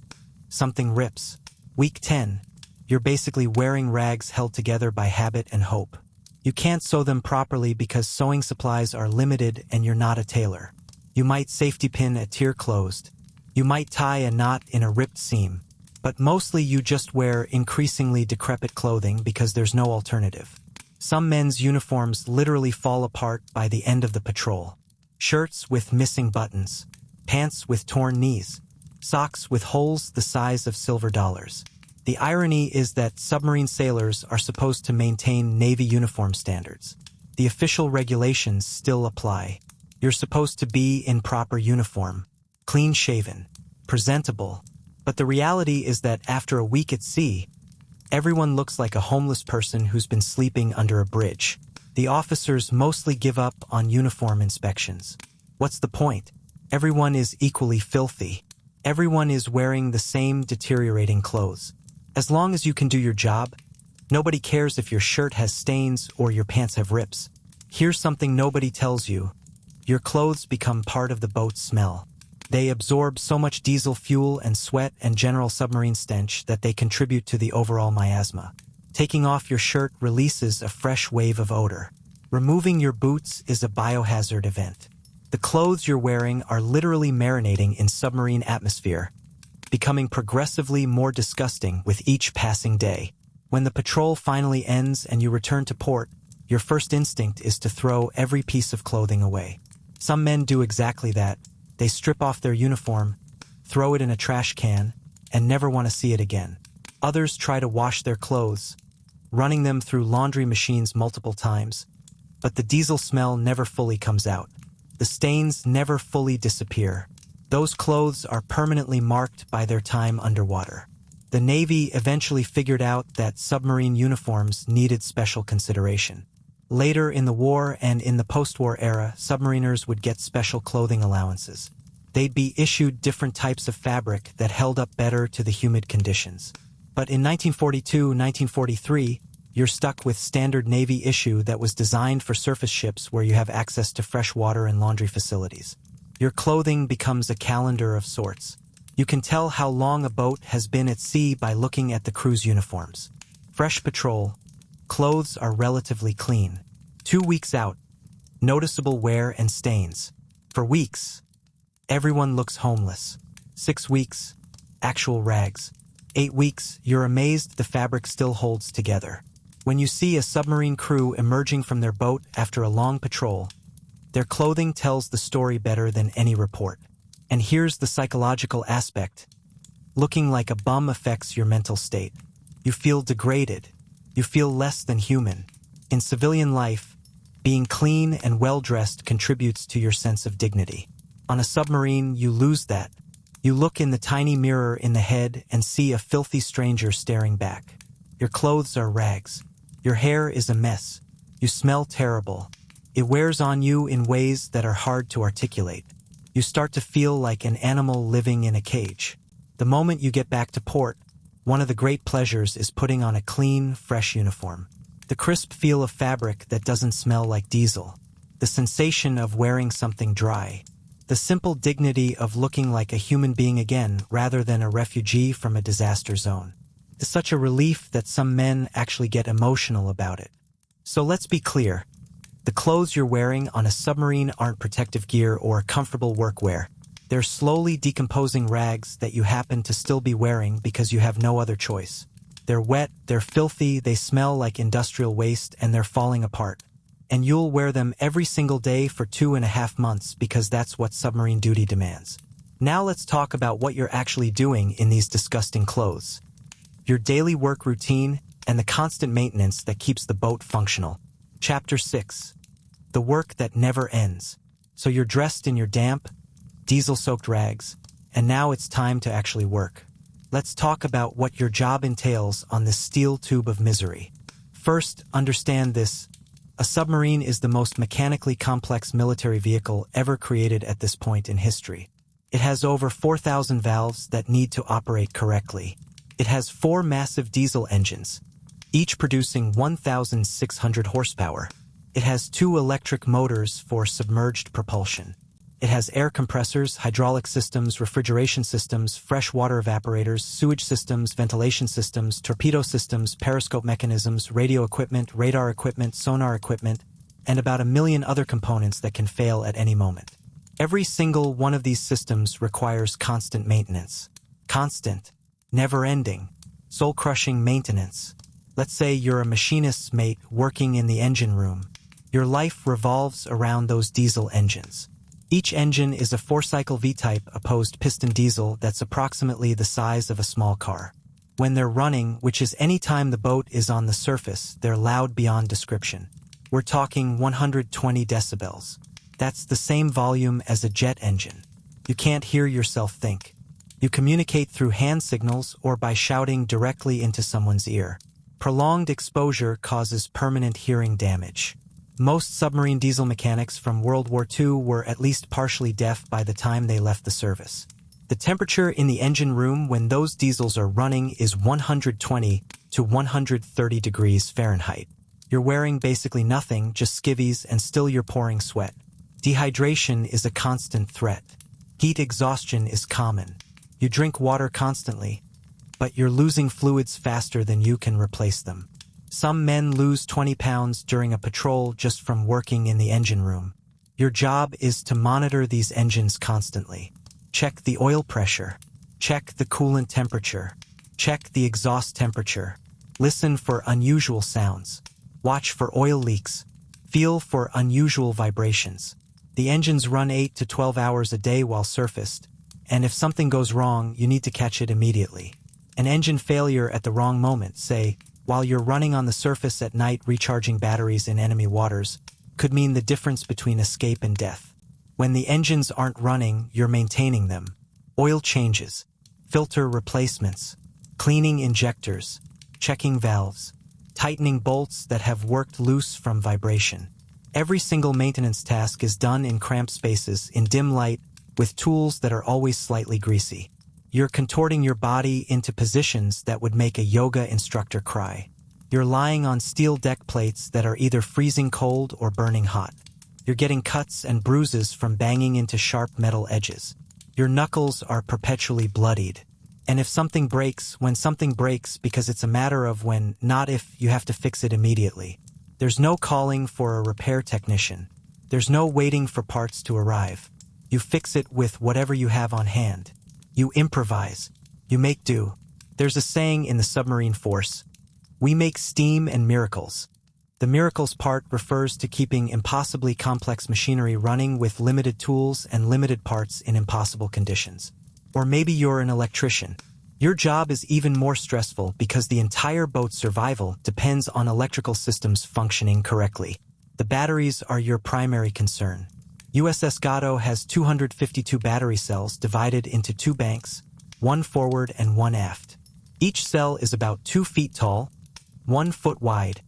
something rips. Week 10, you're basically wearing rags held together by habit and hope. You can't sew them properly because sewing supplies are limited and you're not a tailor. You might safety pin a tear closed. You might tie a knot in a ripped seam. But mostly you just wear increasingly decrepit clothing because there's no alternative. Some men's uniforms literally fall apart by the end of the patrol. Shirts with missing buttons, pants with torn knees, socks with holes the size of silver dollars. The irony is that submarine sailors are supposed to maintain Navy uniform standards. The official regulations still apply. You're supposed to be in proper uniform, clean-shaven, presentable, but the reality is that after a week at sea, everyone looks like a homeless person who's been sleeping under a bridge. The officers mostly give up on uniform inspections. What's the point? Everyone is equally filthy. Everyone is wearing the same deteriorating clothes. As long as you can do your job, nobody cares if your shirt has stains or your pants have rips. Here's something nobody tells you. Your clothes become part of the boat's smell. They absorb so much diesel fuel and sweat and general submarine stench that they contribute to the overall miasma. Taking off your shirt releases a fresh wave of odor. Removing your boots is a biohazard event. The clothes you're wearing are literally marinating in submarine atmosphere, becoming progressively more disgusting with each passing day. When the patrol finally ends and you return to port, your first instinct is to throw every piece of clothing away. Some men do exactly that. They strip off their uniform, throw it in a trash can, and never want to see it again. Others try to wash their clothes, running them through laundry machines multiple times, but the diesel smell never fully comes out. The stains never fully disappear. Those clothes are permanently marked by their time underwater. The Navy eventually figured out that submarine uniforms needed special consideration. Later in the war and in the post-war era, submariners would get special clothing allowances. They'd be issued different types of fabric that held up better to the humid conditions. But in 1942-1943, you're stuck with standard Navy issue that was designed for surface ships where you have access to fresh water and laundry facilities. Your clothing becomes a calendar of sorts. You can tell how long a boat has been at sea by looking at the crew's uniforms. Fresh patrol, clothes are relatively clean. 2 weeks out, noticeable wear and stains. For weeks, everyone looks homeless. 6 weeks, actual rags. 8 weeks, you're amazed the fabric still holds together. When you see a submarine crew emerging from their boat after a long patrol, Their clothing tells the story better than any report. And here's the psychological aspect. Looking like a bum affects your mental state. You feel degraded. You feel less than human. In civilian life, being clean and well-dressed contributes to your sense of dignity. On a submarine, you lose that. You look in the tiny mirror in the head and see a filthy stranger staring back. Your clothes are rags. Your hair is a mess. You smell terrible. It wears on you in ways that are hard to articulate. You start to feel like an animal living in a cage. The moment you get back to port, one of the great pleasures is putting on a clean, fresh uniform. The crisp feel of fabric that doesn't smell like diesel. The sensation of wearing something dry. The simple dignity of looking like a human being again rather than a refugee from a disaster zone. It's such a relief that some men actually get emotional about it. So let's be clear. The clothes you're wearing on a submarine aren't protective gear or comfortable workwear. They're slowly decomposing rags that you happen to still be wearing because you have no other choice. They're wet, they're filthy, they smell like industrial waste, and they're falling apart. And you'll wear them every single day for 2.5 months because that's what submarine duty demands. Now let's talk about what you're actually doing in these disgusting clothes. Your daily work routine and the constant maintenance that keeps the boat functional. Chapter 6. The work that never ends. So you're dressed in your damp, diesel-soaked rags, and now it's time to actually work. Let's talk about what your job entails on this steel tube of misery. First, understand this. A submarine is the most mechanically complex military vehicle ever created at this point in history. It has over 4,000 valves that need to operate correctly. It has 4 massive diesel engines, each producing 1,600 horsepower. It has 2 electric motors for submerged propulsion. It has air compressors, hydraulic systems, refrigeration systems, freshwater evaporators, sewage systems, ventilation systems, torpedo systems, periscope mechanisms, radio equipment, radar equipment, sonar equipment, and about 1 million other components that can fail at any moment. Every single one of these systems requires constant maintenance. Constant, never-ending, soul-crushing maintenance. Let's say you're a machinist's mate working in the engine room. Your life revolves around those diesel engines. Each engine is a 4-cycle V-type opposed piston diesel that's approximately the size of a small car. When they're running, which is any time the boat is on the surface, they're loud beyond description. We're talking 120 decibels. That's the same volume as a jet engine. You can't hear yourself think. You communicate through hand signals or by shouting directly into someone's ear. Prolonged exposure causes permanent hearing damage. Most submarine diesel mechanics from World War II were at least partially deaf by the time they left the service. The temperature in the engine room when those diesels are running is 120 to 130 degrees Fahrenheit. You're wearing basically nothing, just skivvies, and still you're pouring sweat. Dehydration is a constant threat. Heat exhaustion is common. You drink water constantly, but you're losing fluids faster than you can replace them. Some men lose 20 pounds during a patrol just from working in the engine room. Your job is to monitor these engines constantly. Check the oil pressure. Check the coolant temperature. Check the exhaust temperature. Listen for unusual sounds. Watch for oil leaks. Feel for unusual vibrations. The engines run 8 to 12 hours a day while surfaced, and if something goes wrong, you need to catch it immediately. An engine failure at the wrong moment, say, while you're running on the surface at night recharging batteries in enemy waters, could mean the difference between escape and death. When the engines aren't running, you're maintaining them. Oil changes, filter replacements, cleaning injectors, checking valves, tightening bolts that have worked loose from vibration. Every single maintenance task is done in cramped spaces, in dim light, with tools that are always slightly greasy. You're contorting your body into positions that would make a yoga instructor cry. You're lying on steel deck plates that are either freezing cold or burning hot. You're getting cuts and bruises from banging into sharp metal edges. Your knuckles are perpetually bloodied. And if something breaks, when something breaks, because it's a matter of when, not if, you have to fix it immediately. There's no calling for a repair technician. There's no waiting for parts to arrive. You fix it with whatever you have on hand. You improvise. You make do. There's a saying in the submarine force, we make steam and miracles. The miracles part refers to keeping impossibly complex machinery running with limited tools and limited parts in impossible conditions. Or maybe you're an electrician. Your job is even more stressful because the entire boat's survival depends on electrical systems functioning correctly. The batteries are your primary concern. USS Gato has 252 battery cells divided into 2 banks, one forward and one aft. Each cell is about 2 feet tall, 1 foot wide,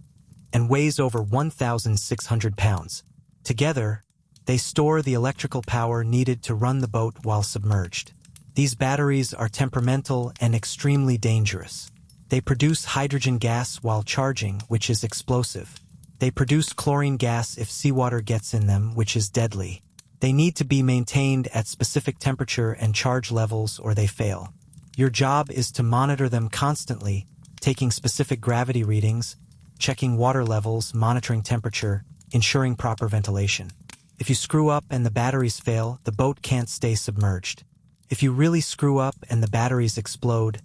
and weighs over 1,600 pounds. Together, they store the electrical power needed to run the boat while submerged. These batteries are temperamental and extremely dangerous. They produce hydrogen gas while charging, which is explosive. They produce chlorine gas if seawater gets in them, which is deadly. They need to be maintained at specific temperature and charge levels or they fail. Your job is to monitor them constantly, taking specific gravity readings, checking water levels, monitoring temperature, ensuring proper ventilation. If you screw up and the batteries fail, the boat can't stay submerged. If you really screw up and the batteries explode,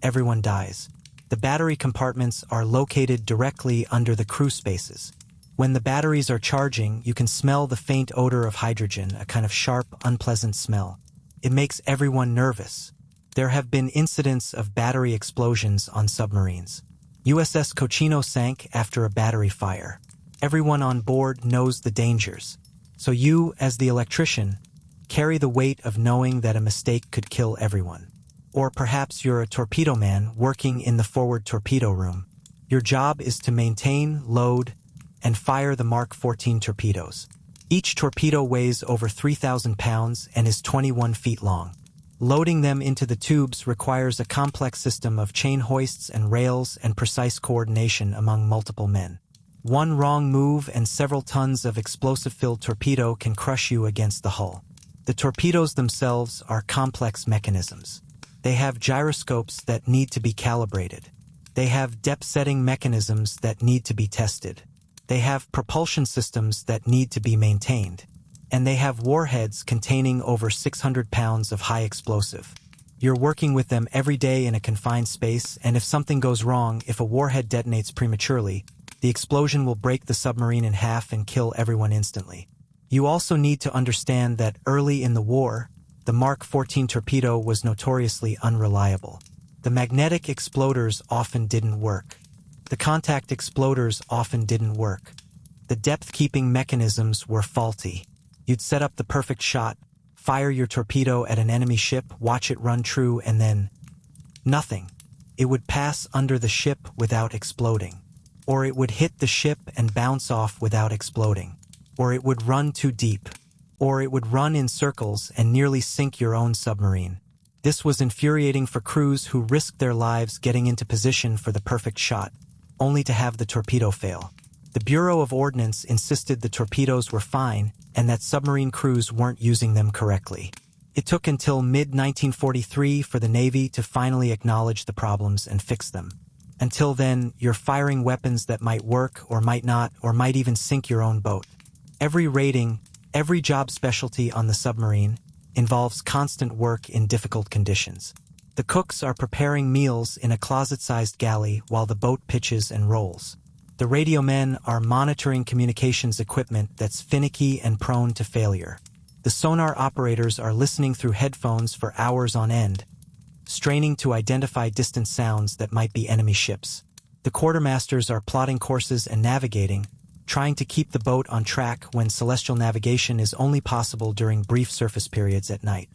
everyone dies. The battery compartments are located directly under the crew spaces. When the batteries are charging, you can smell the faint odor of hydrogen, a kind of sharp, unpleasant smell. It makes everyone nervous. There have been incidents of battery explosions on submarines. USS Cochino sank after a battery fire. Everyone on board knows the dangers. So you, as the electrician, carry the weight of knowing that a mistake could kill everyone. Or perhaps you're a torpedo man working in the forward torpedo room. Your job is to maintain, load, and fire the Mark 14 torpedoes. Each torpedo weighs over 3,000 pounds and is 21 feet long. Loading them into the tubes requires a complex system of chain hoists and rails and precise coordination among multiple men. One wrong move and several tons of explosive-filled torpedo can crush you against the hull. The torpedoes themselves are complex mechanisms. They have gyroscopes that need to be calibrated. They have depth-setting mechanisms that need to be tested. They have propulsion systems that need to be maintained. And they have warheads containing over 600 pounds of high explosive. You're working with them every day in a confined space, and if something goes wrong, if a warhead detonates prematurely, the explosion will break the submarine in half and kill everyone instantly. You also need to understand that early in the war, the Mark 14 torpedo was notoriously unreliable. The magnetic exploders often didn't work. The contact exploders often didn't work. The depth-keeping mechanisms were faulty. You'd set up the perfect shot, fire your torpedo at an enemy ship, watch it run true, and then nothing. It would pass under the ship without exploding. Or it would hit the ship and bounce off without exploding. Or it would run too deep. Or it would run in circles and nearly sink your own submarine. This was infuriating for crews who risked their lives getting into position for the perfect shot, only to have the torpedo fail. The Bureau of Ordnance insisted the torpedoes were fine and that submarine crews weren't using them correctly. It took until mid-1943 for the Navy to finally acknowledge the problems and fix them. Until then, you're firing weapons that might work or might not, or might even sink your own boat. Every rating, every job specialty on the submarine involves constant work in difficult conditions. The cooks are preparing meals in a closet-sized galley while the boat pitches and rolls. The radio men are monitoring communications equipment that's finicky and prone to failure. The sonar operators are listening through headphones for hours on end, straining to identify distant sounds that might be enemy ships. The quartermasters are plotting courses and navigating, trying to keep the boat on track when celestial navigation is only possible during brief surface periods at night.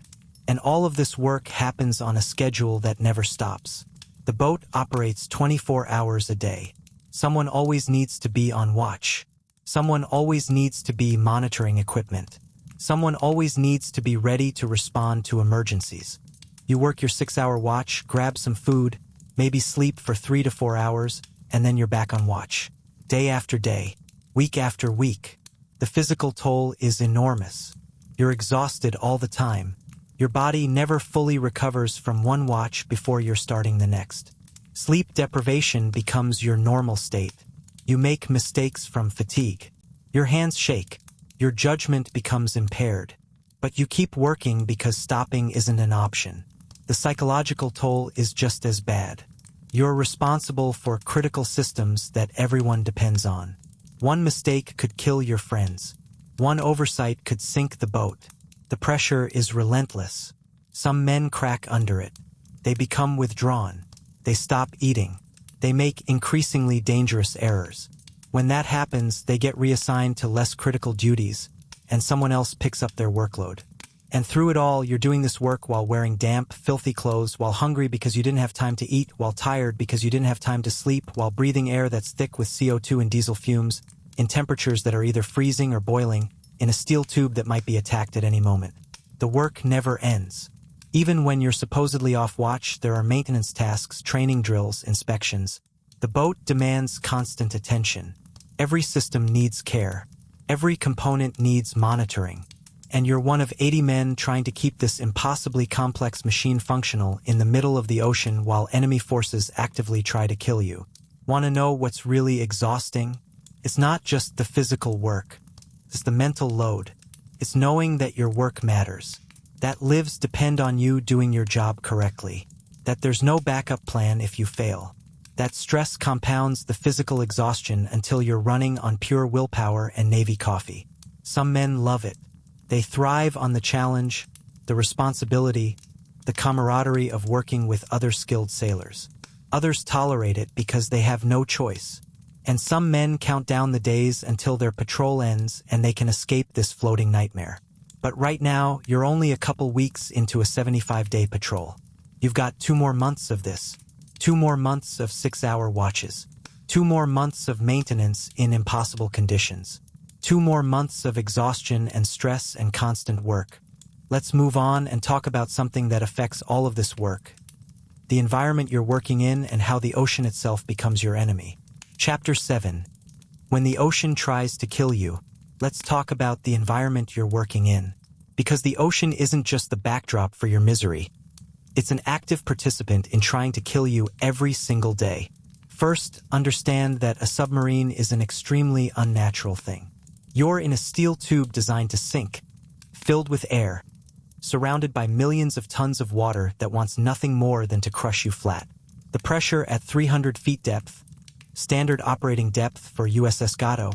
And all of this work happens on a schedule that never stops. The boat operates 24 hours a day. Someone always needs to be on watch. Someone always needs to be monitoring equipment. Someone always needs to be ready to respond to emergencies. You work your 6-hour watch, grab some food, maybe sleep for 3 to 4 hours, and then you're back on watch. Day after day, week after week. The physical toll is enormous. You're exhausted all the time. Your body never fully recovers from one watch before you're starting the next. Sleep deprivation becomes your normal state. You make mistakes from fatigue. Your hands shake. Your judgment becomes impaired. But you keep working because stopping isn't an option. The psychological toll is just as bad. You're responsible for critical systems that everyone depends on. One mistake could kill your friends. One oversight could sink the boat. The pressure is relentless. Some men crack under it. They become withdrawn. They stop eating. They make increasingly dangerous errors. When that happens, they get reassigned to less critical duties, and someone else picks up their workload. And through it all, you're doing this work while wearing damp, filthy clothes, while hungry because you didn't have time to eat, while tired because you didn't have time to sleep, while breathing air that's thick with CO2 and diesel fumes, in temperatures that are either freezing or boiling, in a steel tube that might be attacked at any moment. The work never ends. Even when you're supposedly off watch, there are maintenance tasks, training drills, inspections. The boat demands constant attention. Every system needs care. Every component needs monitoring. And you're one of 80 men trying to keep this impossibly complex machine functional in the middle of the ocean while enemy forces actively try to kill you. Want to know what's really exhausting? It's not just the physical work. It's the mental load. It's knowing that your work matters. That lives depend on you doing your job correctly. That there's no backup plan if you fail. That stress compounds the physical exhaustion until you're running on pure willpower and Navy coffee. Some men love it. They thrive on the challenge, the responsibility, the camaraderie of working with other skilled sailors. Others tolerate it because they have no choice. And some men count down the days until their patrol ends and they can escape this floating nightmare. But right now, you're only a couple weeks into a 75-day patrol. You've got 2 more months of this. 2 more months of 6-hour watches. 2 more months of maintenance in impossible conditions. 2 more months of exhaustion and stress and constant work. Let's move on and talk about something that affects all of this work. The environment you're working in and how the ocean itself becomes your enemy. Chapter 7. When the ocean tries to kill you, let's talk about the environment you're working in. Because the ocean isn't just the backdrop for your misery. It's an active participant in trying to kill you every single day. First, understand that a submarine is an extremely unnatural thing. You're in a steel tube designed to sink, filled with air, surrounded by millions of tons of water that wants nothing more than to crush you flat. The pressure at 300 feet depth, standard operating depth for USS Gato,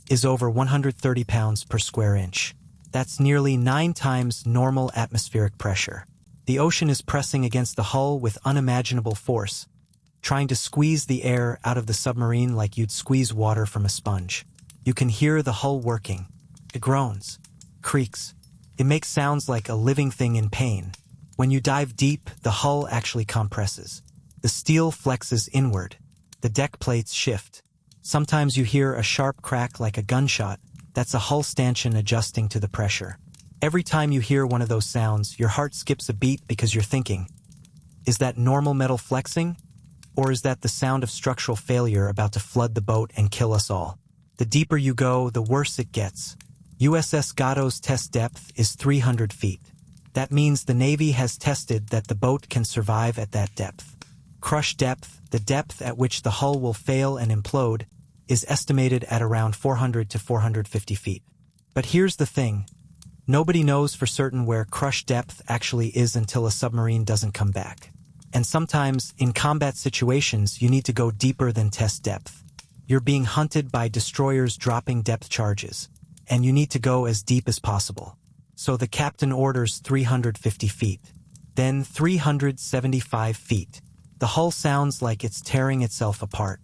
is over 130 pounds per square inch. That's nearly 9 times normal atmospheric pressure. The ocean is pressing against the hull with unimaginable force, trying to squeeze the air out of the submarine like you'd squeeze water from a sponge. You can hear the hull working. It groans, creaks. It makes sounds like a living thing in pain. When you dive deep, the hull actually compresses. The steel flexes inward. The deck plates shift. Sometimes you hear a sharp crack like a gunshot. That's a hull stanchion adjusting to the pressure. Every time you hear one of those sounds, your heart skips a beat because you're thinking, is that normal metal flexing? Or is that the sound of structural failure about to flood the boat and kill us all? The deeper you go, the worse it gets. USS Gato's test depth is 300 feet. That means the Navy has tested that the boat can survive at that depth. Crush depth, the depth at which the hull will fail and implode, is estimated at around 400 to 450 feet. But here's the thing. Nobody knows for certain where crush depth actually is until a submarine doesn't come back. And sometimes, in combat situations, you need to go deeper than test depth. You're being hunted by destroyers dropping depth charges, and you need to go as deep as possible. So the captain orders 350 feet, then 375 feet. The hull sounds like it's tearing itself apart.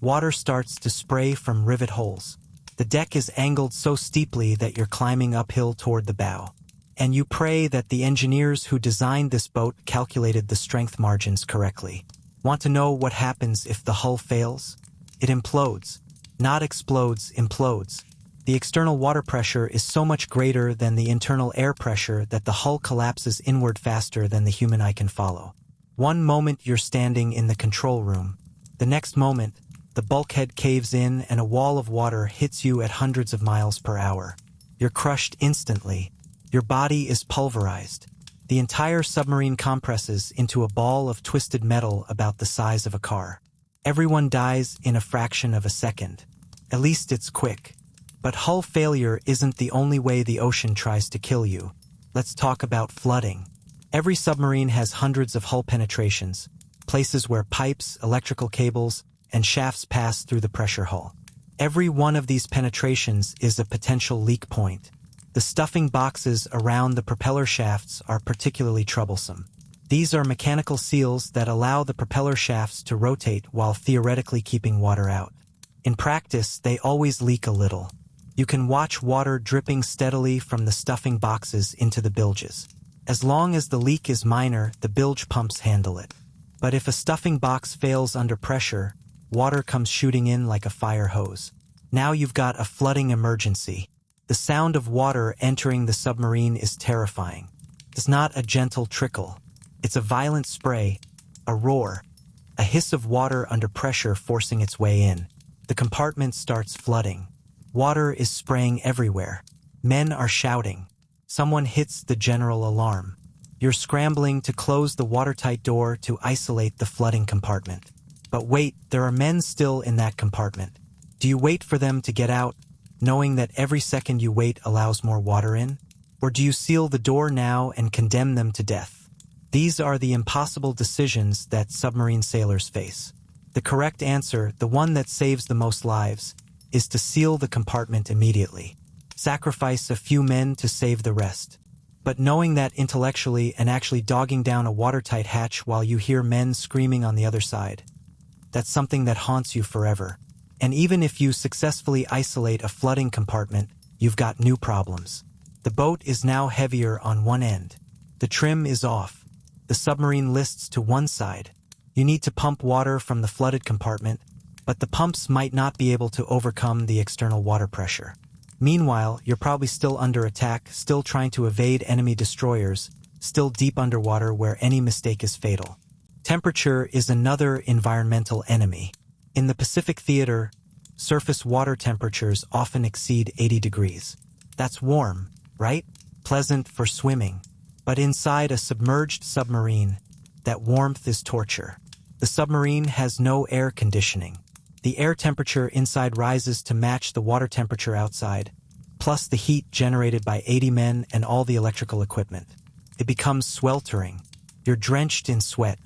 Water starts to spray from rivet holes. The deck is angled so steeply that you're climbing uphill toward the bow. And you pray that the engineers who designed this boat calculated the strength margins correctly. Want to know what happens if the hull fails? It implodes. Not explodes, implodes. The external water pressure is so much greater than the internal air pressure that the hull collapses inward faster than the human eye can follow. One moment you're standing in the control room. The next moment, the bulkhead caves in and a wall of water hits you at hundreds of miles per hour. You're crushed instantly. Your body is pulverized. The entire submarine compresses into a ball of twisted metal about the size of a car. Everyone dies in a fraction of a second. At least it's quick. But hull failure isn't the only way the ocean tries to kill you. Let's talk about flooding. Every submarine has hundreds of hull penetrations, places where pipes, electrical cables, and shafts pass through the pressure hull. Every one of these penetrations is a potential leak point. The stuffing boxes around the propeller shafts are particularly troublesome. These are mechanical seals that allow the propeller shafts to rotate while theoretically keeping water out. In practice, they always leak a little. You can watch water dripping steadily from the stuffing boxes into the bilges. As long as the leak is minor, the bilge pumps handle it. But if a stuffing box fails under pressure, water comes shooting in like a fire hose. Now you've got a flooding emergency. The sound of water entering the submarine is terrifying. It's not a gentle trickle. It's a violent spray, a roar, a hiss of water under pressure forcing its way in. The compartment starts flooding. Water is spraying everywhere. Men are shouting. Someone hits the general alarm. You're scrambling to close the watertight door to isolate the flooding compartment. But wait, there are men still in that compartment. Do you wait for them to get out, knowing that every second you wait allows more water in? Or do you seal the door now and condemn them to death? These are the impossible decisions that submarine sailors face. The correct answer, the one that saves the most lives, is to seal the compartment immediately. Sacrifice a few men to save the rest. But knowing that intellectually and actually dogging down a watertight hatch while you hear men screaming on the other side, that's something that haunts you forever. And even if you successfully isolate a flooding compartment, you've got new problems. The boat is now heavier on one end. The trim is off. The submarine lists to one side. You need to pump water from the flooded compartment, but the pumps might not be able to overcome the external water pressure. Meanwhile, you're probably still under attack, still trying to evade enemy destroyers, still deep underwater where any mistake is fatal. Temperature is another environmental enemy. In the Pacific Theater, surface water temperatures often exceed 80 degrees. That's warm, right? Pleasant for swimming. But inside a submerged submarine, that warmth is torture. The submarine has no air conditioning. The air temperature inside rises to match the water temperature outside, plus the heat generated by 80 men and all the electrical equipment. It becomes sweltering. You're drenched in sweat.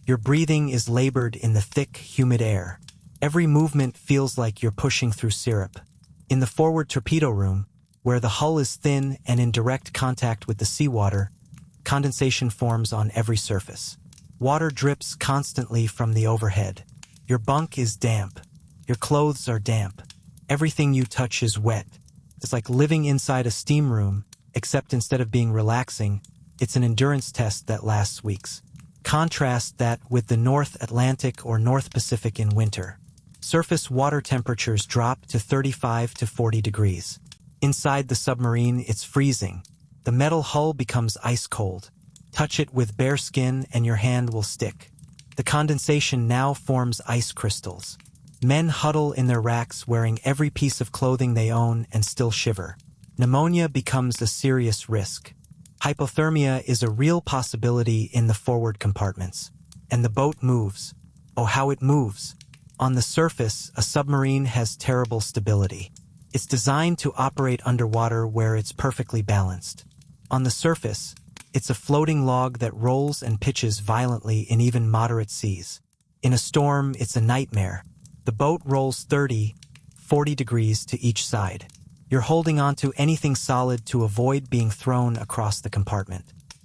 Your breathing is labored in the thick, humid air. Every movement feels like you're pushing through syrup. In the forward torpedo room, where the hull is thin and in direct contact with the seawater, condensation forms on every surface. Water drips constantly from the overhead. Your bunk is damp. Your clothes are damp. Everything you touch is wet. It's like living inside a steam room, except instead of being relaxing, it's an endurance test that lasts weeks. Contrast that with the North Atlantic or North Pacific in winter. Surface water temperatures drop to 35 to 40 degrees. Inside the submarine, it's freezing. The metal hull becomes ice cold. Touch it with bare skin and your hand will stick. The condensation now forms ice crystals. Men huddle in their racks wearing every piece of clothing they own and still shiver. Pneumonia becomes a serious risk. Hypothermia is a real possibility in the forward compartments. And the boat moves. Oh, how it moves. On the surface, a submarine has terrible stability. It's designed to operate underwater where it's perfectly balanced. On the surface, it's a floating log that rolls and pitches violently in even moderate seas. In a storm, it's a nightmare. The boat rolls 30, 40 degrees to each side. You're holding onto anything solid to avoid being thrown across the compartment.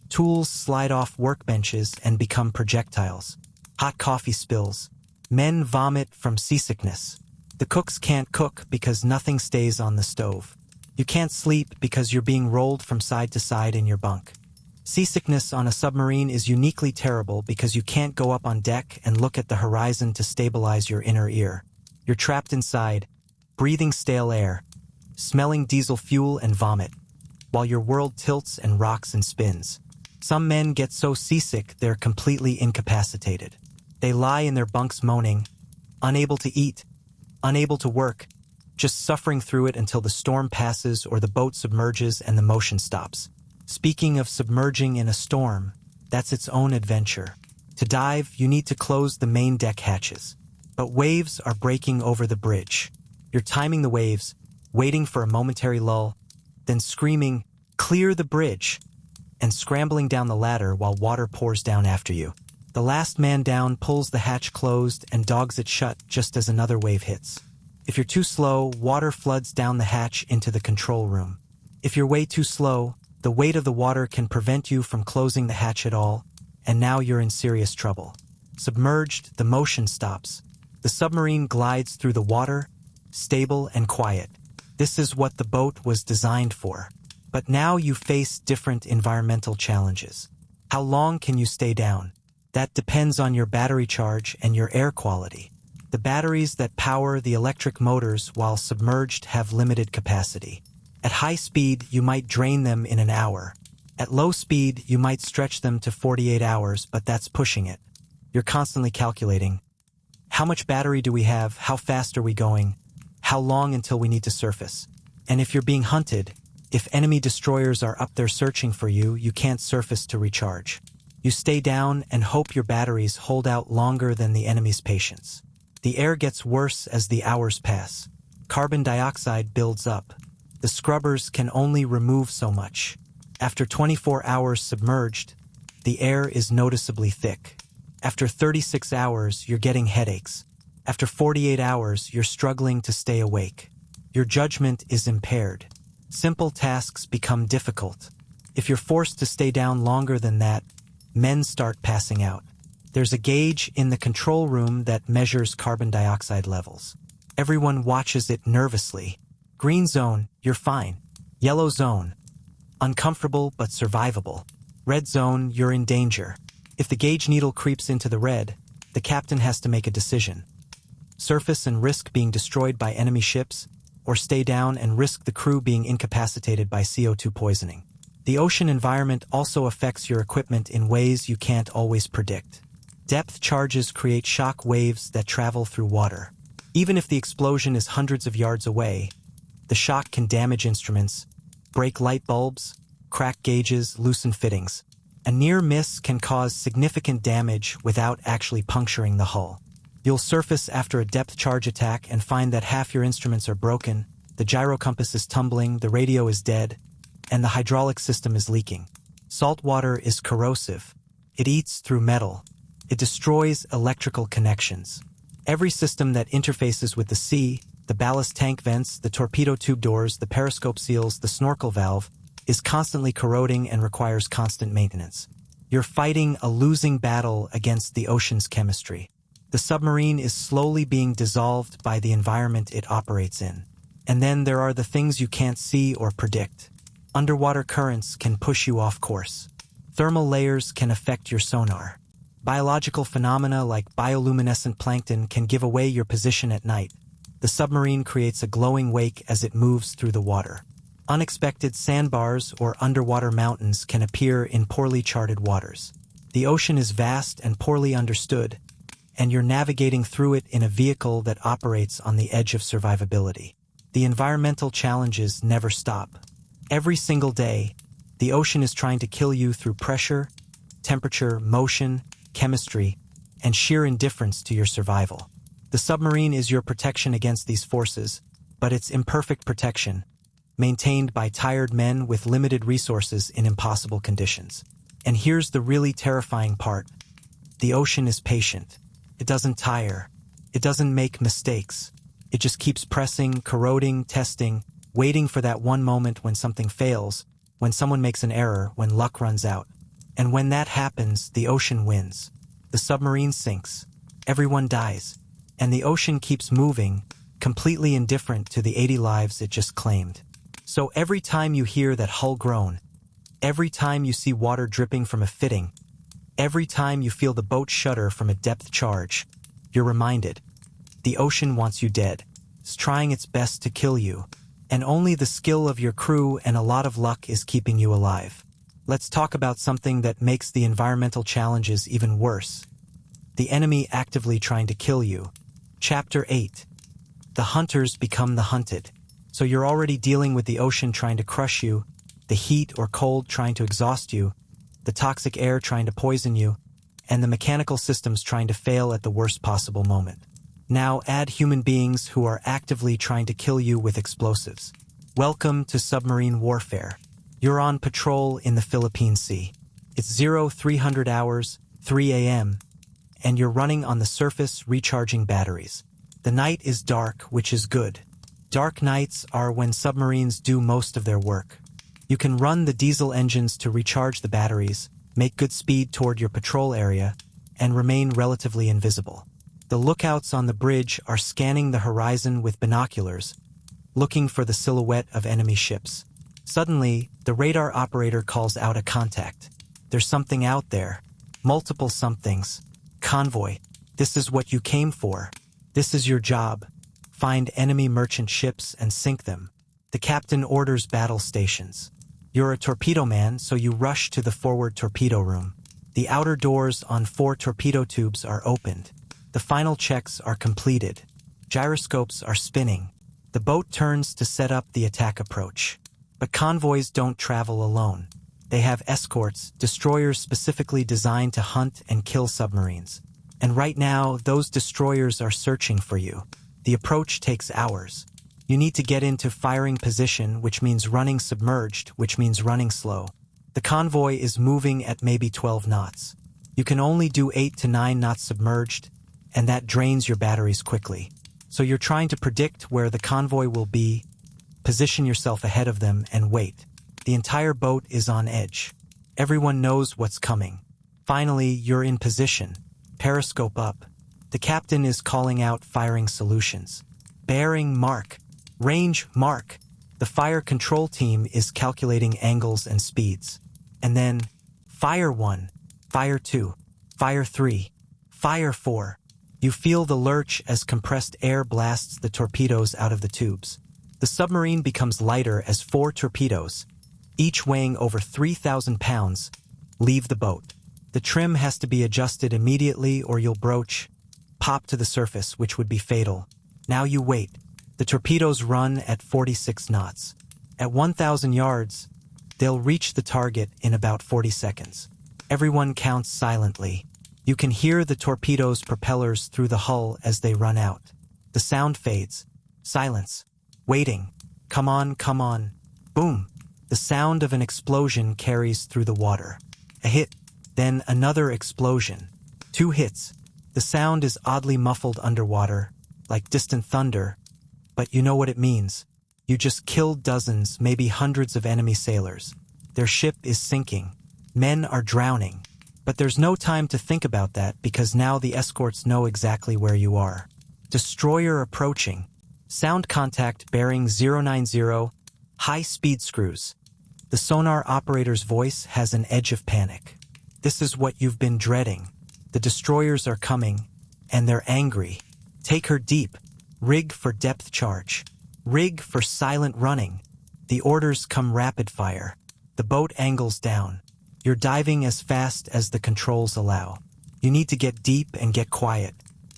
Tools slide off workbenches and become projectiles. Hot coffee spills. Men vomit from seasickness. The cooks can't cook because nothing stays on the stove. You can't sleep because you're being rolled from side to side in your bunk. Seasickness on a submarine is uniquely terrible because you can't go up on deck and look at the horizon to stabilize your inner ear. You're trapped inside, breathing stale air, smelling diesel fuel and vomit, while your world tilts and rocks and spins. Some men get so seasick they're completely incapacitated. They lie in their bunks moaning, unable to eat, unable to work, just suffering through it until the storm passes or the boat submerges and the motion stops. Speaking of submerging in a storm, that's its own adventure. To dive, you need to close the main deck hatches. But waves are breaking over the bridge. You're timing the waves, waiting for a momentary lull, then screaming, "Clear the bridge!" and scrambling down the ladder while water pours down after you. The last man down pulls the hatch closed and dogs it shut just as another wave hits. If you're too slow, water floods down the hatch into the control room. If you're way too slow, the weight of the water can prevent you from closing the hatch at all, and now you're in serious trouble. Submerged, the motion stops. The submarine glides through the water, stable and quiet. This is what the boat was designed for. But now you face different environmental challenges. How long can you stay down? That depends on your battery charge and your air quality. The batteries that power the electric motors while submerged have limited capacity. At high speed, you might drain them in an hour. At low speed, you might stretch them to 48 hours, but that's pushing it. You're constantly calculating. How much battery do we have? How fast are we going? How long until we need to surface? And if you're being hunted, if enemy destroyers are up there searching for you, you can't surface to recharge. You stay down and hope your batteries hold out longer than the enemy's patience. The air gets worse as the hours pass. Carbon dioxide builds up. The scrubbers can only remove so much. After 24 hours submerged, the air is noticeably thick. After 36 hours, you're getting headaches. After 48 hours, you're struggling to stay awake. Your judgment is impaired. Simple tasks become difficult. If you're forced to stay down longer than that, men start passing out. There's a gauge in the control room that measures carbon dioxide levels. Everyone watches it nervously. Green zone, you're fine. Yellow zone, uncomfortable but survivable. Red zone, you're in danger. If the gauge needle creeps into the red, the captain has to make a decision. Surface and risk being destroyed by enemy ships, or stay down and risk the crew being incapacitated by CO2 poisoning. The ocean environment also affects your equipment in ways you can't always predict. Depth charges create shock waves that travel through water. Even if the explosion is hundreds of yards away, the shock can damage instruments, break light bulbs, crack gauges, loosen fittings. A near miss can cause significant damage without actually puncturing the hull. You'll surface after a depth charge attack and find that half your instruments are broken, the gyro compass is tumbling, the radio is dead, and the hydraulic system is leaking. Salt water is corrosive. It eats through metal. It destroys electrical connections. Every system that interfaces with the sea, the ballast tank vents, the torpedo tube doors, the periscope seals, the snorkel valve, is constantly corroding and requires constant maintenance. You're fighting a losing battle against the ocean's chemistry. The submarine is slowly being dissolved by the environment it operates in. And then there are the things you can't see or predict. Underwater currents can push you off course. Thermal layers can affect your sonar. Biological phenomena like bioluminescent plankton can give away your position at night. The submarine creates a glowing wake as it moves through the water. Unexpected sandbars or underwater mountains can appear in poorly charted waters. The ocean is vast and poorly understood, and you're navigating through it in a vehicle that operates on the edge of survivability. The environmental challenges never stop. Every single day, the ocean is trying to kill you through pressure, temperature, motion, chemistry, and sheer indifference to your survival. The submarine is your protection against these forces, but it's imperfect protection, maintained by tired men with limited resources in impossible conditions. And here's the really terrifying part. The ocean is patient. It doesn't tire. It doesn't make mistakes. It just keeps pressing, corroding, testing, waiting for that one moment when something fails, when someone makes an error, when luck runs out. And when that happens, the ocean wins. The submarine sinks. Everyone dies. And the ocean keeps moving, completely indifferent to the 80 lives it just claimed. So every time you hear that hull groan, every time you see water dripping from a fitting, every time you feel the boat shudder from a depth charge, you're reminded, the ocean wants you dead. It's trying its best to kill you, and only the skill of your crew and a lot of luck is keeping you alive. Let's talk about something that makes the environmental challenges even worse. The enemy actively trying to kill you. Chapter 8. The hunters become the hunted. So you're already dealing with the ocean trying to crush you, the heat or cold trying to exhaust you, the toxic air trying to poison you, and the mechanical systems trying to fail at the worst possible moment. Now add human beings who are actively trying to kill you with explosives. Welcome to submarine warfare. You're on patrol in the Philippine Sea. It's 0300 hours, 3 a.m., and you're running on the surface recharging batteries. The night is dark, which is good. Dark nights are when submarines do most of their work. You can run the diesel engines to recharge the batteries, make good speed toward your patrol area, and remain relatively invisible. The lookouts on the bridge are scanning the horizon with binoculars, looking for the silhouette of enemy ships. Suddenly, the radar operator calls out a contact. There's something out there. Multiple somethings. Convoy. This is what you came for. This is your job. Find enemy merchant ships and sink them. The captain orders battle stations. You're a torpedo man, so you rush to the forward torpedo room. The outer doors on 4 torpedo tubes are opened. The final checks are completed. Gyroscopes are spinning. The boat turns to set up the attack approach. But convoys don't travel alone. They have escorts, destroyers specifically designed to hunt and kill submarines. And right now, those destroyers are searching for you. The approach takes hours. You need to get into firing position, which means running submerged, which means running slow. The convoy is moving at maybe 12 knots. You can only do 8 to 9 knots submerged, and that drains your batteries quickly. So you're trying to predict where the convoy will be, position yourself ahead of them, and wait. The entire boat is on edge. Everyone knows what's coming. Finally, you're in position. Periscope up. The captain is calling out firing solutions. Bearing mark. Range mark. The fire control team is calculating angles and speeds. And then, fire 1, fire 2, fire 3, fire 4. You feel the lurch as compressed air blasts the torpedoes out of the tubes. The submarine becomes lighter as 4 torpedoes, each weighing over 3,000 pounds, leave the boat. The trim has to be adjusted immediately or you'll pop to the surface, which would be fatal. Now you wait. The torpedoes run at 46 knots. At 1,000 yards, they'll reach the target in about 40 seconds. Everyone counts silently. You can hear the torpedoes' propellers through the hull as they run out. The sound fades. Silence. Waiting. Come on, come on. Boom. The sound of an explosion carries through the water. A hit. Then another explosion. 2 hits. The sound is oddly muffled underwater, like distant thunder, but you know what it means. You just killed dozens, maybe hundreds of enemy sailors. Their ship is sinking. Men are drowning. But there's no time to think about that because now the escorts know exactly where you are. Destroyer approaching. Sound contact bearing 090, high-speed screws. The sonar operator's voice has an edge of panic. This is what you've been dreading. The destroyers are coming, and they're angry. Take her deep. Rig for depth charge. Rig for silent running. The orders come rapid fire. The boat angles down. You're diving as fast as the controls allow. You need to get deep and get quiet.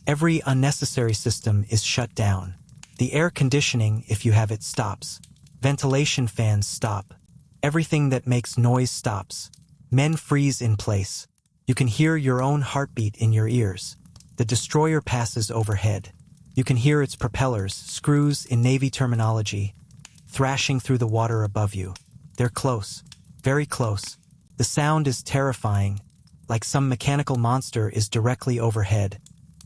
Every unnecessary system is shut down. The air conditioning, if you have it, stops. Ventilation fans stop. Everything that makes noise stops. Men freeze in place. You can hear your own heartbeat in your ears. The destroyer passes overhead. You can hear its propellers, screws in Navy terminology, thrashing through the water above you. They're close. Very close. The sound is terrifying, like some mechanical monster is directly overhead,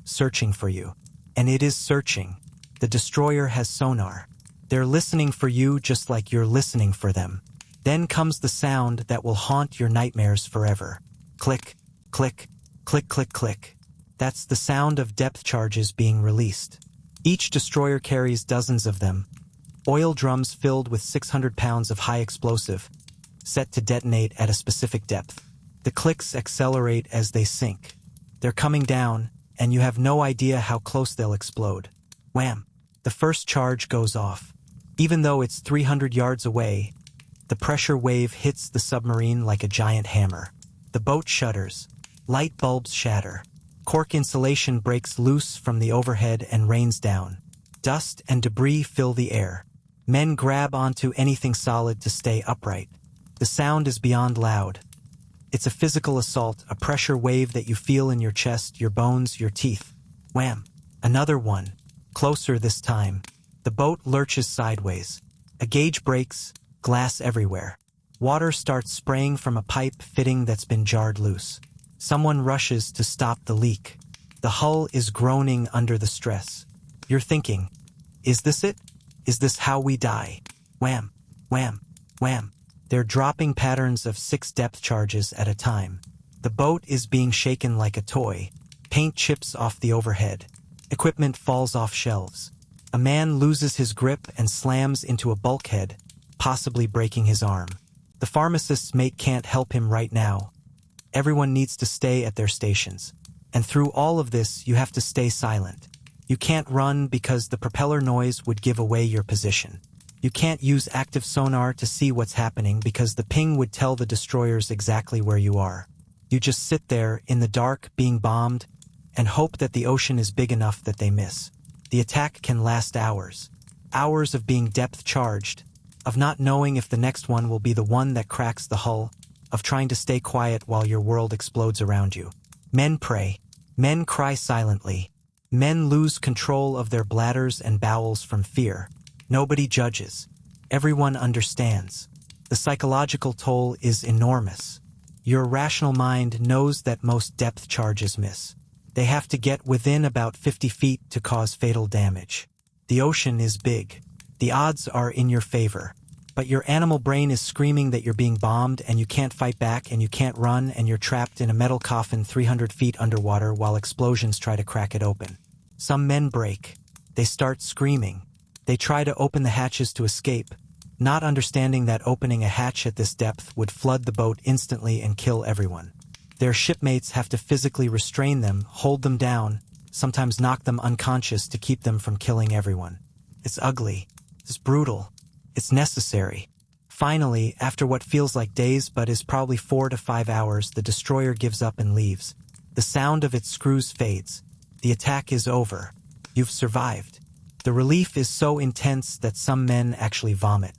searching for you. And it is searching. The destroyer has sonar. They're listening for you just like you're listening for them. Then comes the sound that will haunt your nightmares forever. Click, click, click, click, click. That's the sound of depth charges being released. Each destroyer carries dozens of them. Oil drums filled with 600 pounds of high explosive, set to detonate at a specific depth. The clicks accelerate as they sink. They're coming down, and you have no idea how close they'll explode. Wham! The first charge goes off. Even though it's 300 yards away, the pressure wave hits the submarine like a giant hammer. The boat shudders. Light bulbs shatter. Cork insulation breaks loose from the overhead and rains down. Dust and debris fill the air. Men grab onto anything solid to stay upright. The sound is beyond loud. It's a physical assault, a pressure wave that you feel in your chest, your bones, your teeth. Wham! Another one. Closer this time. The boat lurches sideways. A gauge breaks, glass everywhere. Water starts spraying from a pipe fitting that's been jarred loose. Someone rushes to stop the leak. The hull is groaning under the stress. You're thinking, is this it? Is this how we die? Wham, wham, wham. They're dropping patterns of 6 depth charges at a time. The boat is being shaken like a toy. Paint chips off the overhead. Equipment falls off shelves. A man loses his grip and slams into a bulkhead, possibly breaking his arm. The pharmacist's mate can't help him right now. Everyone needs to stay at their stations. And through all of this, you have to stay silent. You can't run because the propeller noise would give away your position. You can't use active sonar to see what's happening because the ping would tell the destroyers exactly where you are. You just sit there in the dark being bombed and hope that the ocean is big enough that they miss. The attack can last hours. Hours of being depth charged, of not knowing if the next one will be the one that cracks the hull, of trying to stay quiet while your world explodes around you. Men pray. Men cry silently. Men lose control of their bladders and bowels from fear. Nobody judges. Everyone understands. The psychological toll is enormous. Your rational mind knows that most depth charges miss. They have to get within about 50 feet to cause fatal damage. The ocean is big. The odds are in your favor. But your animal brain is screaming that you're being bombed and you can't fight back and you can't run and you're trapped in a metal coffin 300 feet underwater while explosions try to crack it open. Some men break. They start screaming. They try to open the hatches to escape, not understanding that opening a hatch at this depth would flood the boat instantly and kill everyone. Their shipmates have to physically restrain them, hold them down, sometimes knock them unconscious to keep them from killing everyone. It's ugly. It's brutal. It's necessary. Finally, after what feels like days but is probably 4 to 5 hours, the destroyer gives up and leaves. The sound of its screws fades. The attack is over. You've survived. The relief is so intense that some men actually vomit.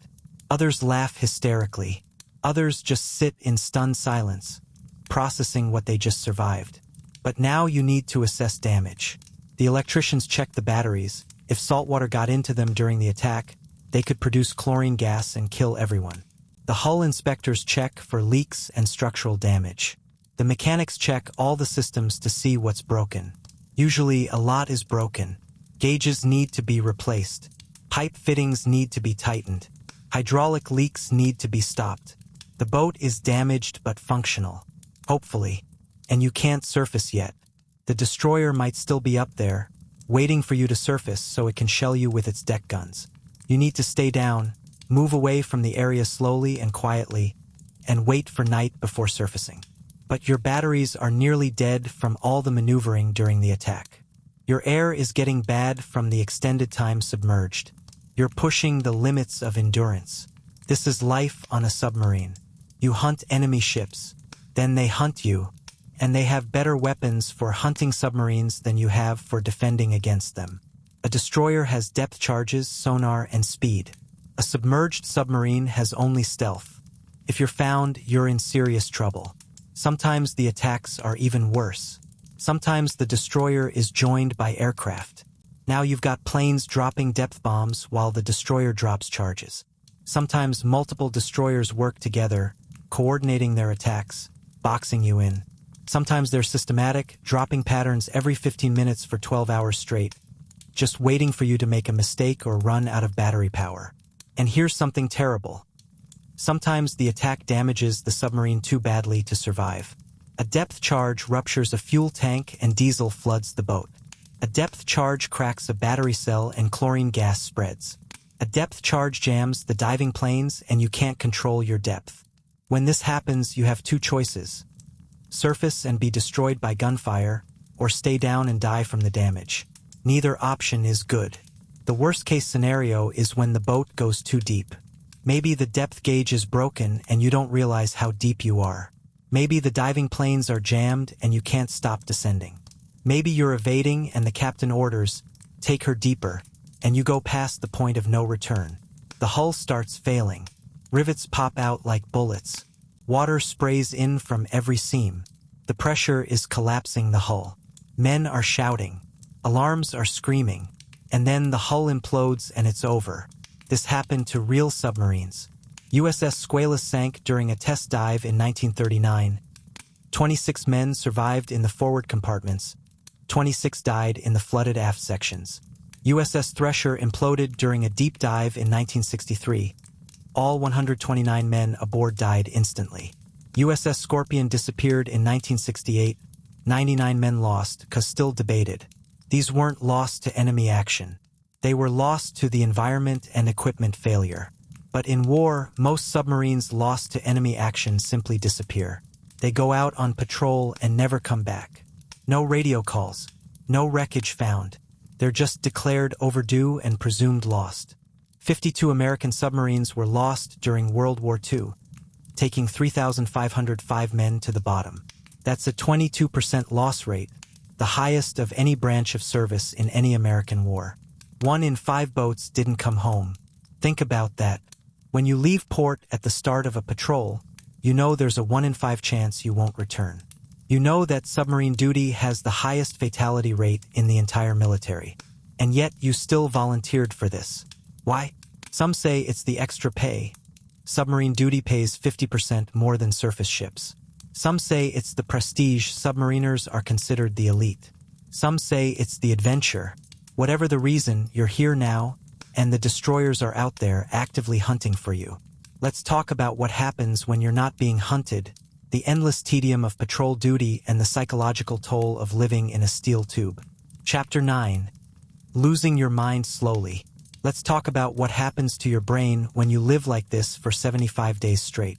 Others laugh hysterically. Others just sit in stunned silence, processing what they just survived. But now you need to assess damage. The electricians check the batteries. If saltwater got into them during the attack, they could produce chlorine gas and kill everyone. The hull inspectors check for leaks and structural damage. The mechanics check all the systems to see what's broken. Usually, a lot is broken. Gauges need to be replaced. Pipe fittings need to be tightened. Hydraulic leaks need to be stopped. The boat is damaged but functional. Hopefully. And you can't surface yet. The destroyer might still be up there, waiting for you to surface so it can shell you with its deck guns. You need to stay down, move away from the area slowly and quietly, and wait for night before surfacing. But your batteries are nearly dead from all the maneuvering during the attack. Your air is getting bad from the extended time submerged. You're pushing the limits of endurance. This is life on a submarine. You hunt enemy ships, then they hunt you, and they have better weapons for hunting submarines than you have for defending against them. A destroyer has depth charges, sonar, and speed. A submerged submarine has only stealth. If you're found, you're in serious trouble. Sometimes the attacks are even worse. Sometimes the destroyer is joined by aircraft. Now you've got planes dropping depth bombs while the destroyer drops charges. Sometimes multiple destroyers work together, coordinating their attacks, boxing you in. Sometimes they're systematic, dropping patterns every 15 minutes for 12 hours straight, just waiting for you to make a mistake or run out of battery power. And here's something terrible. Sometimes the attack damages the submarine too badly to survive. A depth charge ruptures a fuel tank and diesel floods the boat. A depth charge cracks a battery cell and chlorine gas spreads. A depth charge jams the diving planes and you can't control your depth. When this happens, you have two choices: surface and be destroyed by gunfire, or stay down and die from the damage. Neither option is good. The worst-case scenario is when the boat goes too deep. Maybe the depth gauge is broken and you don't realize how deep you are. Maybe the diving planes are jammed and you can't stop descending. Maybe you're evading and the captain orders, "Take her deeper," and you go past the point of no return. The hull starts failing. Rivets pop out like bullets. Water sprays in from every seam. The pressure is collapsing the hull. Men are shouting. Alarms are screaming. And then the hull implodes and it's over. This happened to real submarines. USS Squalus sank during a test dive in 1939. 26 men survived in the forward compartments. 26 died in the flooded aft sections. USS Thresher imploded during a deep dive in 1963. All 129 men aboard died instantly. USS Scorpion disappeared in 1968. 99 men lost, still debated. These weren't lost to enemy action. They were lost to the environment and equipment failure. But in war, most submarines lost to enemy action simply disappear. They go out on patrol and never come back. No radio calls. No wreckage found. They're just declared overdue and presumed lost. 52 American submarines were lost during World War II, taking 3,505 men to the bottom. That's a 22% loss rate, the highest of any branch of service in any American war. 1 in 5 boats didn't come home. Think about that. When you leave port at the start of a patrol, you know there's a 1 in 5 chance you won't return. You know that submarine duty has the highest fatality rate in the entire military. And yet you still volunteered for this. Why? Some say it's the extra pay. Submarine duty pays 50% more than surface ships. Some say it's the prestige. Submariners are considered the elite. Some say it's the adventure. Whatever the reason, you're here now, and the destroyers are out there actively hunting for you. Let's talk about what happens when you're not being hunted, the endless tedium of patrol duty, and the psychological toll of living in a steel tube. Chapter 9. Losing your mind slowly. Let's talk about what happens to your brain when you live like this for 75 days straight.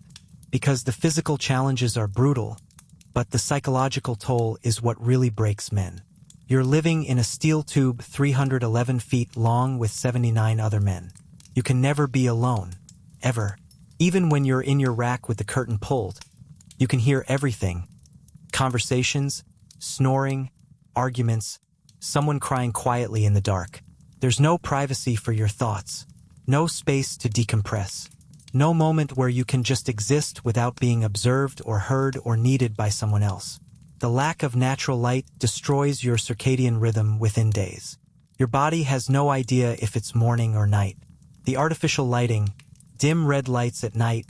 Because the physical challenges are brutal, but the psychological toll is what really breaks men. You're living in a steel tube 311 feet long with 79 other men. You can never be alone. Ever. Even when you're in your rack with the curtain pulled, you can hear everything. Conversations, snoring, arguments, someone crying quietly in the dark. There's no privacy for your thoughts. No space to decompress. No moment where you can just exist without being observed or heard or needed by someone else. The lack of natural light destroys your circadian rhythm within days. Your body has no idea if it's morning or night. The artificial lighting, dim red lights at night,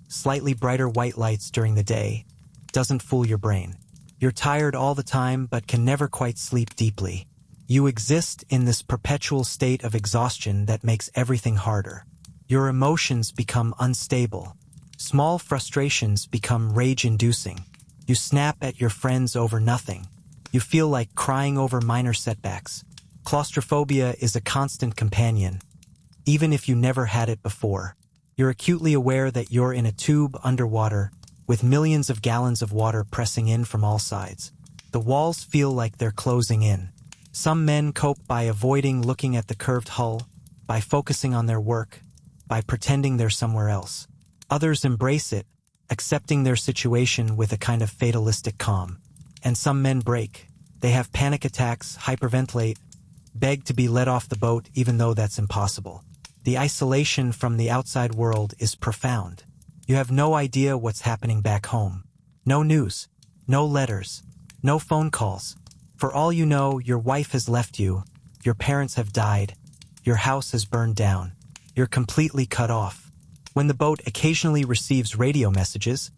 slightly brighter white lights during the day, doesn't fool your brain. You're tired all the time but can never quite sleep deeply. You exist in this perpetual state of exhaustion that makes everything harder. Your emotions become unstable. Small frustrations become rage-inducing. You snap at your friends over nothing. You feel like crying over minor setbacks. Claustrophobia is a constant companion, even if you never had it before. You're acutely aware that you're in a tube underwater, with millions of gallons of water pressing in from all sides. The walls feel like they're closing in. Some men cope by avoiding looking at the curved hull, by focusing on their work, by pretending they're somewhere else. Others embrace it, accepting their situation with a kind of fatalistic calm. And some men break. They have panic attacks, hyperventilate, beg to be let off the boat even though that's impossible. The isolation from the outside world is profound. You have no idea what's happening back home. No news, no letters, no phone calls. For all you know, your wife has left you, your parents have died, your house has burned down. You're completely cut off. When the boat occasionally receives radio messages,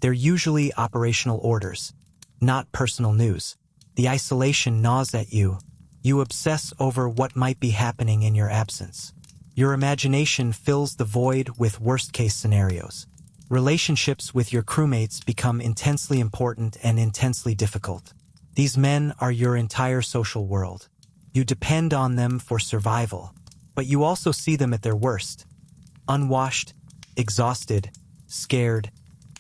they're usually operational orders, not personal news. The isolation gnaws at you. You obsess over what might be happening in your absence. Your imagination fills the void with worst-case scenarios. Relationships with your crewmates become intensely important and intensely difficult. These men are your entire social world. You depend on them for survival, but you also see them at their worst. Unwashed, exhausted, scared,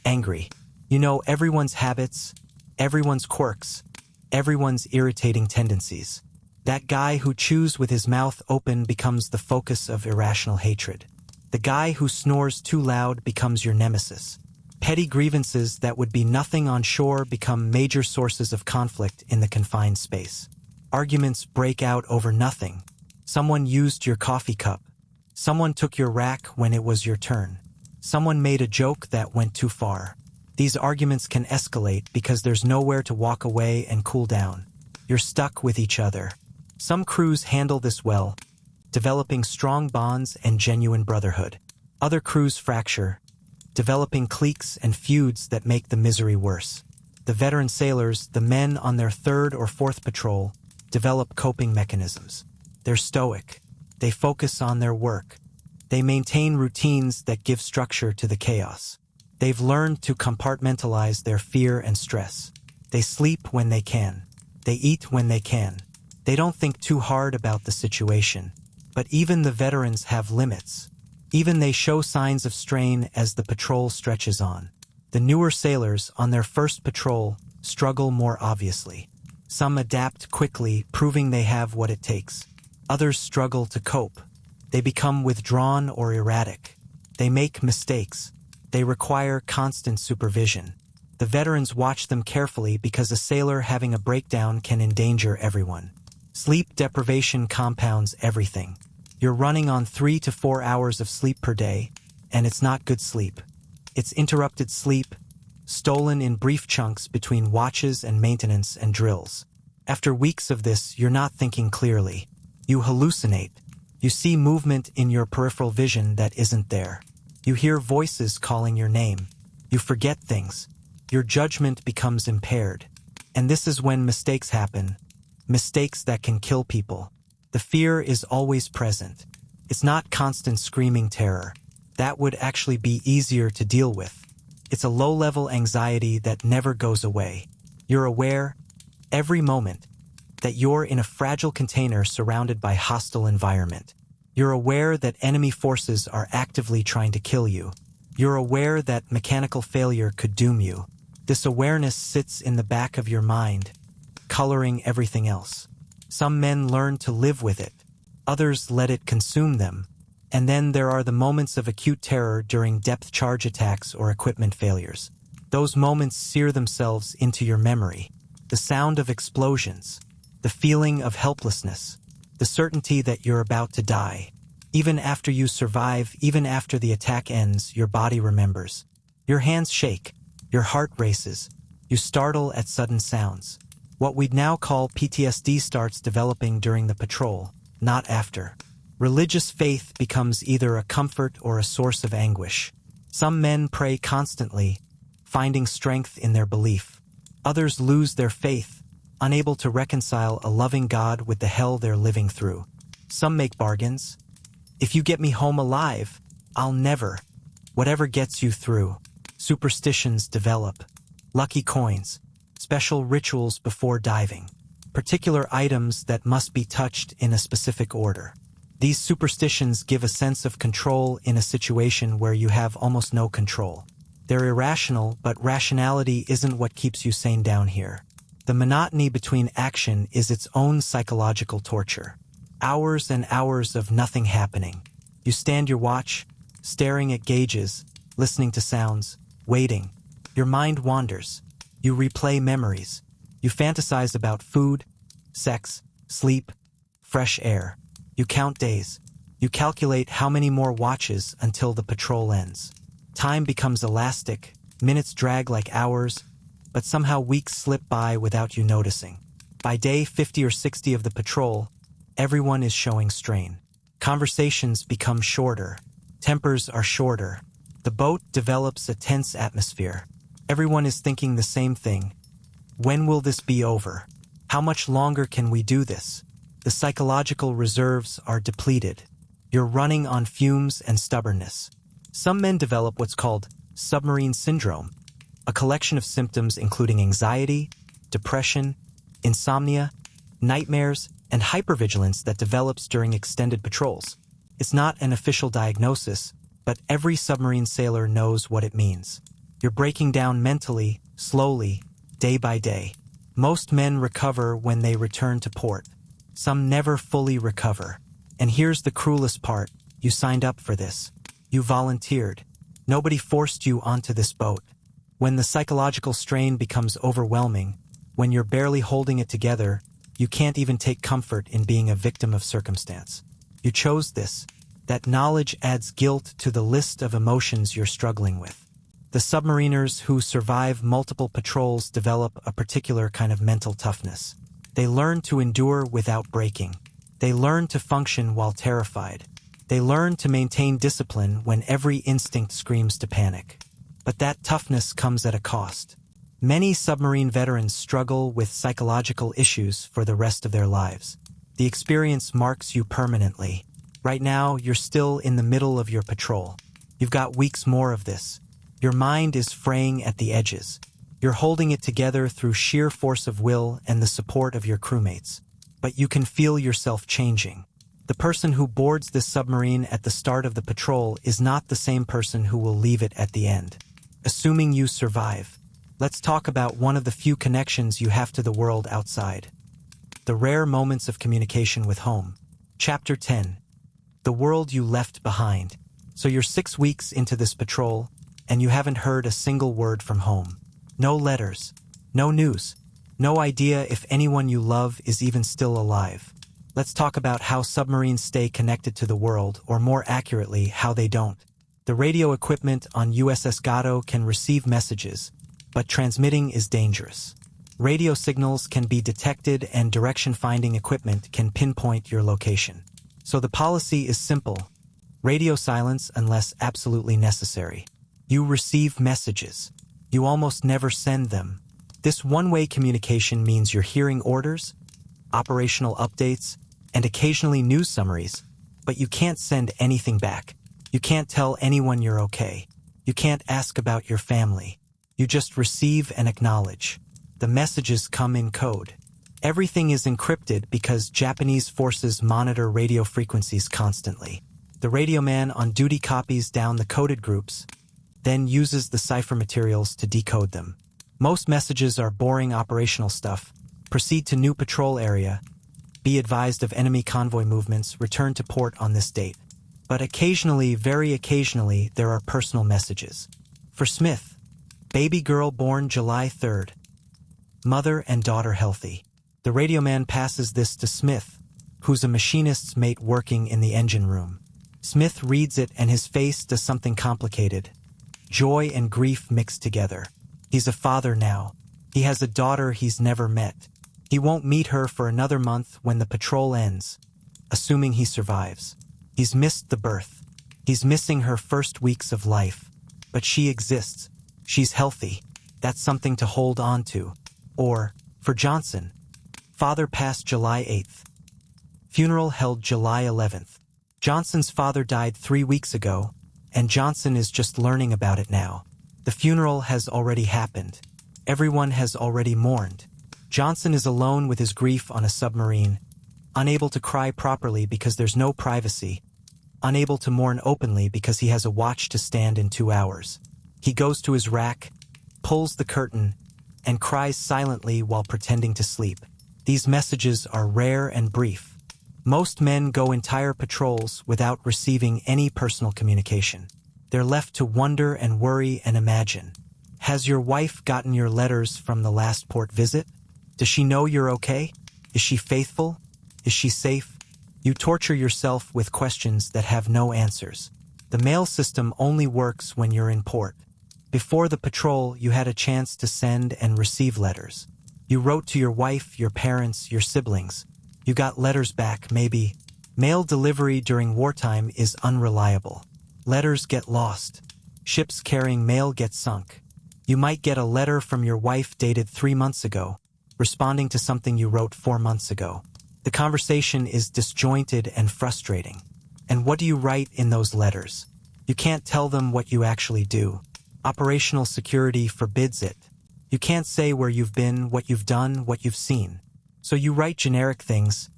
angry. You know everyone's habits, everyone's quirks, everyone's irritating tendencies. That guy who chews with his mouth open becomes the focus of irrational hatred. The guy who snores too loud becomes your nemesis. Petty grievances that would be nothing on shore become major sources of conflict in the confined space. Arguments break out over nothing. Someone used your coffee cup. Someone took your rack when it was your turn. Someone made a joke that went too far. These arguments can escalate because there's nowhere to walk away and cool down. You're stuck with each other. Some crews handle this well, developing strong bonds and genuine brotherhood. Other crews fracture, developing cliques and feuds that make the misery worse. The veteran sailors, the men on their 3rd or 4th patrol, develop coping mechanisms. They're stoic. They focus on their work. They maintain routines that give structure to the chaos. They've learned to compartmentalize their fear and stress. They sleep when they can. They eat when they can. They don't think too hard about the situation. But even the veterans have limits. Even they show signs of strain as the patrol stretches on. The newer sailors, on their first patrol, struggle more obviously. Some adapt quickly, proving they have what it takes. Others struggle to cope. They become withdrawn or erratic. They make mistakes. They require constant supervision. The veterans watch them carefully because a sailor having a breakdown can endanger everyone. Sleep deprivation compounds everything. You're running on 3 to 4 hours of sleep per day, and it's not good sleep. It's interrupted sleep, stolen in brief chunks between watches and maintenance and drills. After weeks of this, you're not thinking clearly. You hallucinate. You see movement in your peripheral vision that isn't there. You hear voices calling your name. You forget things. Your judgment becomes impaired. And this is when mistakes happen. Mistakes that can kill people. The fear is always present. It's not constant screaming terror. That would actually be easier to deal with. It's a low-level anxiety that never goes away. You're aware, every moment, that you're in a fragile container surrounded by hostile environment. You're aware that enemy forces are actively trying to kill you. You're aware that mechanical failure could doom you. This awareness sits in the back of your mind, coloring everything else. Some men learn to live with it. Others let it consume them. And then there are the moments of acute terror during depth charge attacks or equipment failures. Those moments sear themselves into your memory. The sound of explosions, the feeling of helplessness, the certainty that you're about to die. Even after you survive, even after the attack ends, your body remembers. Your hands shake, your heart races, you startle at sudden sounds. What we'd now call PTSD starts developing during the patrol, not after. Religious faith becomes either a comfort or a source of anguish. Some men pray constantly, finding strength in their belief. Others lose their faith, unable to reconcile a loving God with the hell they're living through. Some make bargains. If you get me home alive, I'll never. Whatever gets you through. Superstitions develop. Lucky coins. Special rituals before diving. Particular items that must be touched in a specific order. These superstitions give a sense of control in a situation where you have almost no control. They're irrational, but rationality isn't what keeps you sane down here. The monotony between action is its own psychological torture. Hours and hours of nothing happening. You stand your watch, staring at gauges, listening to sounds, waiting. Your mind wanders. You replay memories. You fantasize about food, sex, sleep, fresh air. You count days. You calculate how many more watches until the patrol ends. Time becomes elastic, minutes drag like hours, but somehow weeks slip by without you noticing. By day 50 or 60 of the patrol, everyone is showing strain. Conversations become shorter. Tempers are shorter. The boat develops a tense atmosphere. Everyone is thinking the same thing. When will this be over? How much longer can we do this? The psychological reserves are depleted. You're running on fumes and stubbornness. Some men develop what's called submarine syndrome, a collection of symptoms including anxiety, depression, insomnia, nightmares, and hypervigilance that develops during extended patrols. It's not an official diagnosis, but every submarine sailor knows what it means. You're breaking down mentally, slowly, day by day. Most men recover when they return to port. Some never fully recover. And here's the cruelest part. You signed up for this. You volunteered. Nobody forced you onto this boat. When the psychological strain becomes overwhelming, when you're barely holding it together, you can't even take comfort in being a victim of circumstance. You chose this. That knowledge adds guilt to the list of emotions you're struggling with. The submariners who survive multiple patrols develop a particular kind of mental toughness. They learn to endure without breaking. They learn to function while terrified. They learn to maintain discipline when every instinct screams to panic. But that toughness comes at a cost. Many submarine veterans struggle with psychological issues for the rest of their lives. The experience marks you permanently. Right now, you're still in the middle of your patrol. You've got weeks more of this. Your mind is fraying at the edges. You're holding it together through sheer force of will and the support of your crewmates. But you can feel yourself changing. The person who boards this submarine at the start of the patrol is not the same person who will leave it at the end. Assuming you survive, let's talk about one of the few connections you have to the world outside. The rare moments of communication with home. Chapter 10. The world you left behind. So you're 6 weeks into this patrol, and you haven't heard a single word from home. No letters, no news, no idea if anyone you love is even still alive. Let's talk about how submarines stay connected to the world, or more accurately, how they don't. The radio equipment on USS Gato can receive messages, but transmitting is dangerous. Radio signals can be detected and direction-finding equipment can pinpoint your location. So the policy is simple. Radio silence unless absolutely necessary. You receive messages. You almost never send them. This one-way communication means you're hearing orders, operational updates, and occasionally news summaries, but you can't send anything back. You can't tell anyone you're okay. You can't ask about your family. You just receive and acknowledge. The messages come in code. Everything is encrypted because Japanese forces monitor radio frequencies constantly. The radio man on duty copies down the coded groups, then uses the cipher materials to decode them. Most messages are boring operational stuff. Proceed to new patrol area. Be advised of enemy convoy movements. Return to port on this date. But occasionally, very occasionally, there are personal messages. For Smith, baby girl born July 3rd. Mother and daughter healthy. The radio man passes this to Smith, who's a machinist's mate working in the engine room. Smith reads it and his face does something complicated. Joy and grief mixed together. He's a father now. He has a daughter he's never met. He won't meet her for another month when the patrol ends, assuming he survives. He's missed the birth. He's missing her first weeks of life. But she exists. She's healthy. That's something to hold on to. Or, for Johnson, father passed July 8th. Funeral held July 11th. Johnson's father died 3 weeks ago, and Johnson is just learning about it now. The funeral has already happened. Everyone has already mourned. Johnson is alone with his grief on a submarine, unable to cry properly because there's no privacy, unable to mourn openly because he has a watch to stand in 2 hours. He goes to his rack, pulls the curtain, and cries silently while pretending to sleep. These messages are rare and brief. Most men go entire patrols without receiving any personal communication. They're left to wonder and worry and imagine. Has your wife gotten your letters from the last port visit? Does she know you're okay? Is she faithful? Is she safe? You torture yourself with questions that have no answers. The mail system only works when you're in port. Before the patrol, you had a chance to send and receive letters. You wrote to your wife, your parents, your siblings. You got letters back, maybe. Mail delivery during wartime is unreliable. Letters get lost. Ships carrying mail get sunk. You might get a letter from your wife dated 3 months ago, responding to something you wrote 4 months ago. The conversation is disjointed and frustrating. And what do you write in those letters? You can't tell them what you actually do. Operational security forbids it. You can't say where you've been, what you've done, what you've seen. So you write generic things.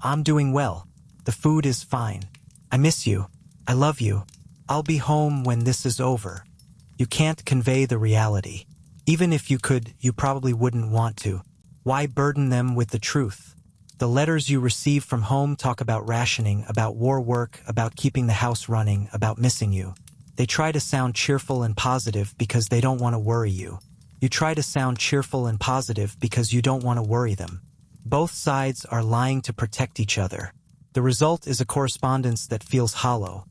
I'm doing well. The food is fine. I miss you. I love you. I'll be home when this is over. You can't convey the reality. Even if you could, you probably wouldn't want to. Why burden them with the truth? The letters you receive from home talk about rationing, about war work, about keeping the house running, about missing you. They try to sound cheerful and positive because they don't want to worry you. You try to sound cheerful and positive because you don't want to worry them. Both sides are lying to protect each other. The result is a correspondence that feels hollow,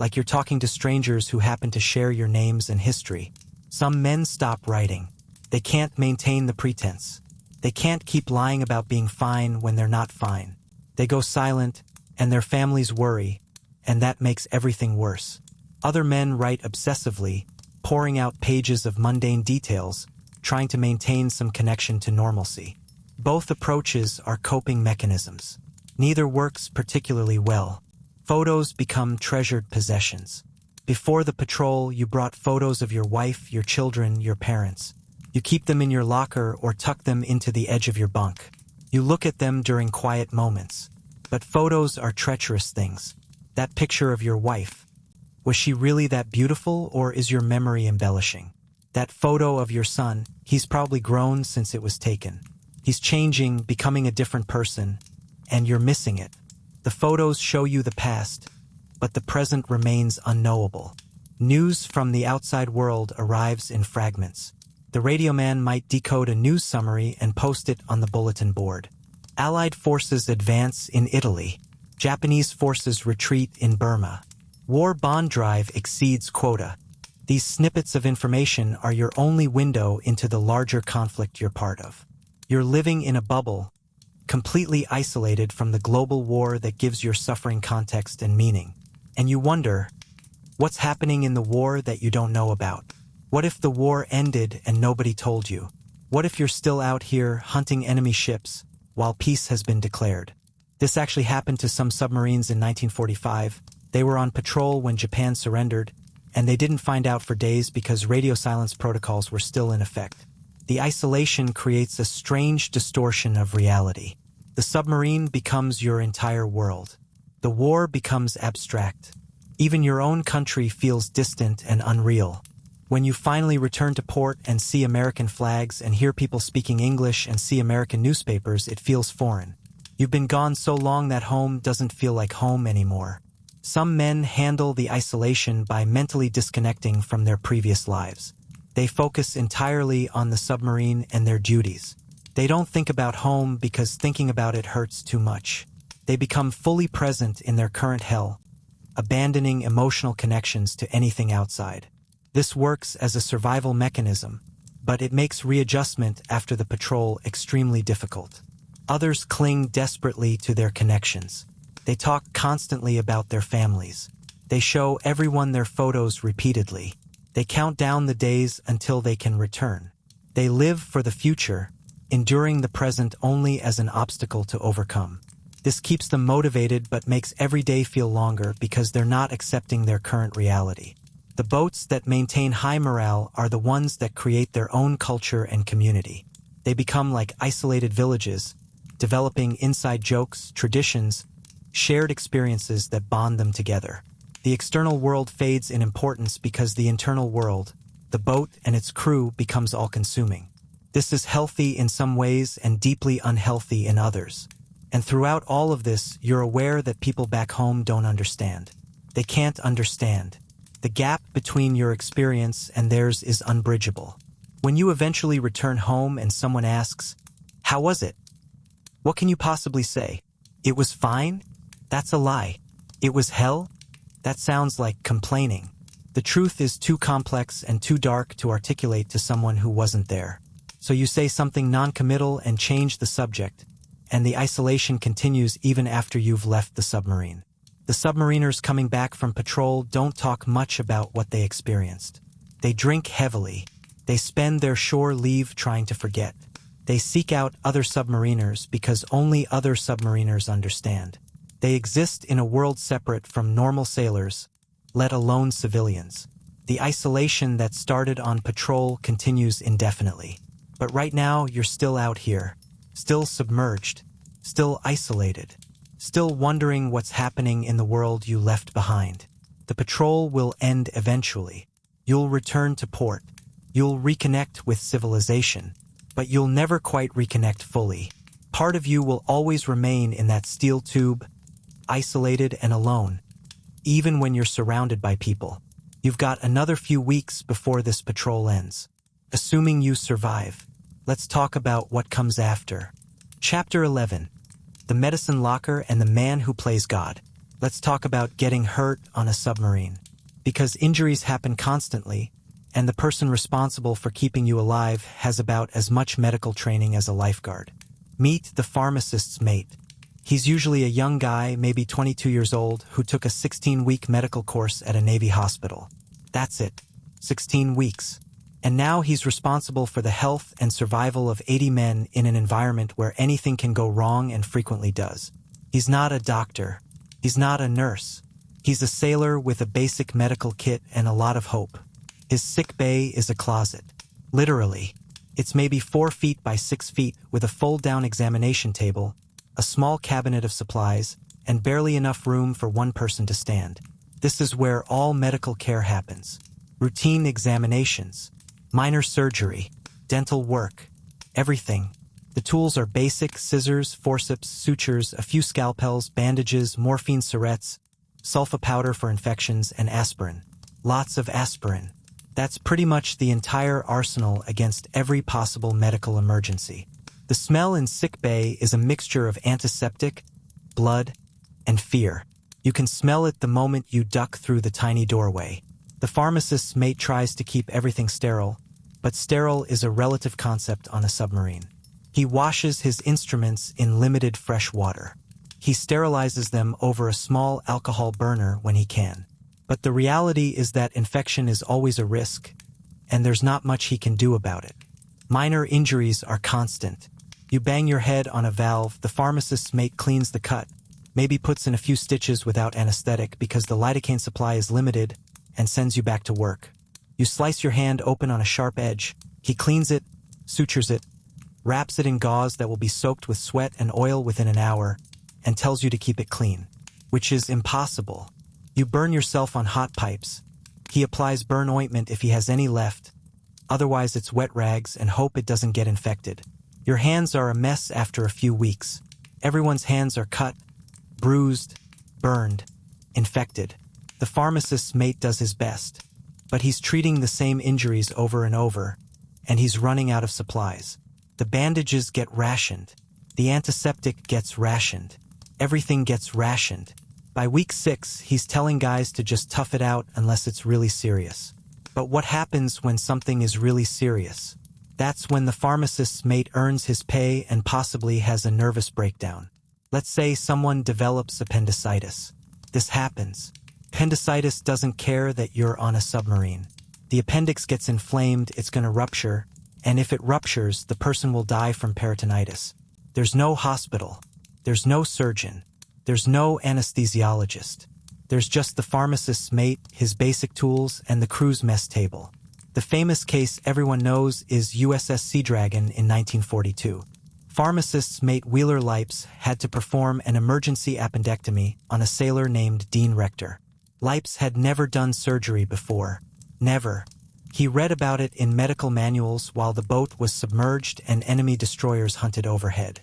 like you're talking to strangers who happen to share your names and history. Some men stop writing. They can't maintain the pretense. They can't keep lying about being fine when they're not fine. They go silent, and their families worry, and that makes everything worse. Other men write obsessively, pouring out pages of mundane details, trying to maintain some connection to normalcy. Both approaches are coping mechanisms. Neither works particularly well. Photos become treasured possessions. Before the patrol, you brought photos of your wife, your children, your parents. You keep them in your locker or tuck them into the edge of your bunk. You look at them during quiet moments. But photos are treacherous things. That picture of your wife. Was she really that beautiful, or is your memory embellishing? That photo of your son, he's probably grown since it was taken. He's changing, becoming a different person, and you're missing it. The photos show you the past, but the present remains unknowable. News from the outside world arrives in fragments. The radio man might decode a news summary and post it on the bulletin board. Allied forces advance in Italy. Japanese forces retreat in Burma. War bond drive exceeds quota. These snippets of information are your only window into the larger conflict you're part of. You're living in a bubble, completely isolated from the global war that gives your suffering context and meaning. And you wonder, what's happening in the war that you don't know about? What if the war ended and nobody told you? What if you're still out here hunting enemy ships while peace has been declared? This actually happened to some submarines in 1945. They were on patrol when Japan surrendered, and they didn't find out for days because radio silence protocols were still in effect. The isolation creates a strange distortion of reality. The submarine becomes your entire world. The war becomes abstract. Even your own country feels distant and unreal. When you finally return to port and see American flags and hear people speaking English and see American newspapers, it feels foreign. You've been gone so long that home doesn't feel like home anymore. Some men handle the isolation by mentally disconnecting from their previous lives. They focus entirely on the submarine and their duties. They don't think about home because thinking about it hurts too much. They become fully present in their current hell, abandoning emotional connections to anything outside. This works as a survival mechanism, but it makes readjustment after the patrol extremely difficult. Others cling desperately to their connections. They talk constantly about their families. They show everyone their photos repeatedly. They count down the days until they can return. They live for the future, enduring the present only as an obstacle to overcome. This keeps them motivated but makes every day feel longer because they're not accepting their current reality. The boats that maintain high morale are the ones that create their own culture and community. They become like isolated villages, developing inside jokes, traditions, shared experiences that bond them together. The external world fades in importance because the internal world, the boat and its crew, becomes all-consuming. This is healthy in some ways and deeply unhealthy in others. And throughout all of this, you're aware that people back home don't understand. They can't understand. The gap between your experience and theirs is unbridgeable. When you eventually return home and someone asks, "How was it?" What can you possibly say? "It was fine?" That's a lie. "It was hell?" That sounds like complaining. The truth is too complex and too dark to articulate to someone who wasn't there. So you say something non-committal and change the subject, and the isolation continues even after you've left the submarine. The submariners coming back from patrol don't talk much about what they experienced. They drink heavily. They spend their shore leave trying to forget. They seek out other submariners because only other submariners understand. They exist in a world separate from normal sailors, let alone civilians. The isolation that started on patrol continues indefinitely. But right now, you're still out here, still submerged, still isolated, still wondering what's happening in the world you left behind. The patrol will end eventually. You'll return to port. You'll reconnect with civilization, but you'll never quite reconnect fully. Part of you will always remain in that steel tube, isolated and alone, even when you're surrounded by people. You've got another few weeks before this patrol ends. Assuming you survive, let's talk about what comes after. Chapter 11. The Medicine Locker and the Man Who Plays God. Let's talk about getting hurt on a submarine. Because injuries happen constantly, and the person responsible for keeping you alive has about as much medical training as a lifeguard. Meet the pharmacist's mate. He's usually a young guy, maybe 22 years old, who took a 16-week medical course at a Navy hospital. That's it. 16 weeks. And now he's responsible for the health and survival of 80 men in an environment where anything can go wrong and frequently does. He's not a doctor. He's not a nurse. He's a sailor with a basic medical kit and a lot of hope. His sick bay is a closet. Literally. It's maybe 4 feet by 6 feet with a fold-down examination table, a small cabinet of supplies, and barely enough room for one person to stand. This is where all medical care happens. Routine examinations, minor surgery, dental work, everything. The tools are basic: scissors, forceps, sutures, a few scalpels, bandages, morphine syringes, sulfa powder for infections, and aspirin. Lots of aspirin. That's pretty much the entire arsenal against every possible medical emergency. The smell in sick bay is a mixture of antiseptic, blood, and fear. You can smell it the moment you duck through the tiny doorway. The pharmacist's mate tries to keep everything sterile, but sterile is a relative concept on a submarine. He washes his instruments in limited fresh water. He sterilizes them over a small alcohol burner when he can. But the reality is that infection is always a risk, and there's not much he can do about it. Minor injuries are constant. You bang your head on a valve, the pharmacist's mate cleans the cut, maybe puts in a few stitches without anesthetic because the lidocaine supply is limited, and sends you back to work. You slice your hand open on a sharp edge. He cleans it, sutures it, wraps it in gauze that will be soaked with sweat and oil within an hour, and tells you to keep it clean, which is impossible. You burn yourself on hot pipes. He applies burn ointment if he has any left. Otherwise it's wet rags and hope it doesn't get infected. Your hands are a mess after a few weeks. Everyone's hands are cut, bruised, burned, infected. The pharmacist's mate does his best, but he's treating the same injuries over and over, and he's running out of supplies. The bandages get rationed. The antiseptic gets rationed. Everything gets rationed. By week 6, he's telling guys to just tough it out unless it's really serious. But what happens when something is really serious? That's when the pharmacist's mate earns his pay and possibly has a nervous breakdown. Let's say someone develops appendicitis. This happens. Appendicitis doesn't care that you're on a submarine. The appendix gets inflamed, it's going to rupture, and if it ruptures, the person will die from peritonitis. There's no hospital. There's no surgeon. There's no anesthesiologist. There's just the pharmacist's mate, his basic tools, and the crew's mess table. The famous case everyone knows is USS Sea Dragon in 1942. Pharmacist's mate Wheeler Lipes had to perform an emergency appendectomy on a sailor named Dean Rector. Lipes had never done surgery before. Never. He read about it in medical manuals while the boat was submerged and enemy destroyers hunted overhead.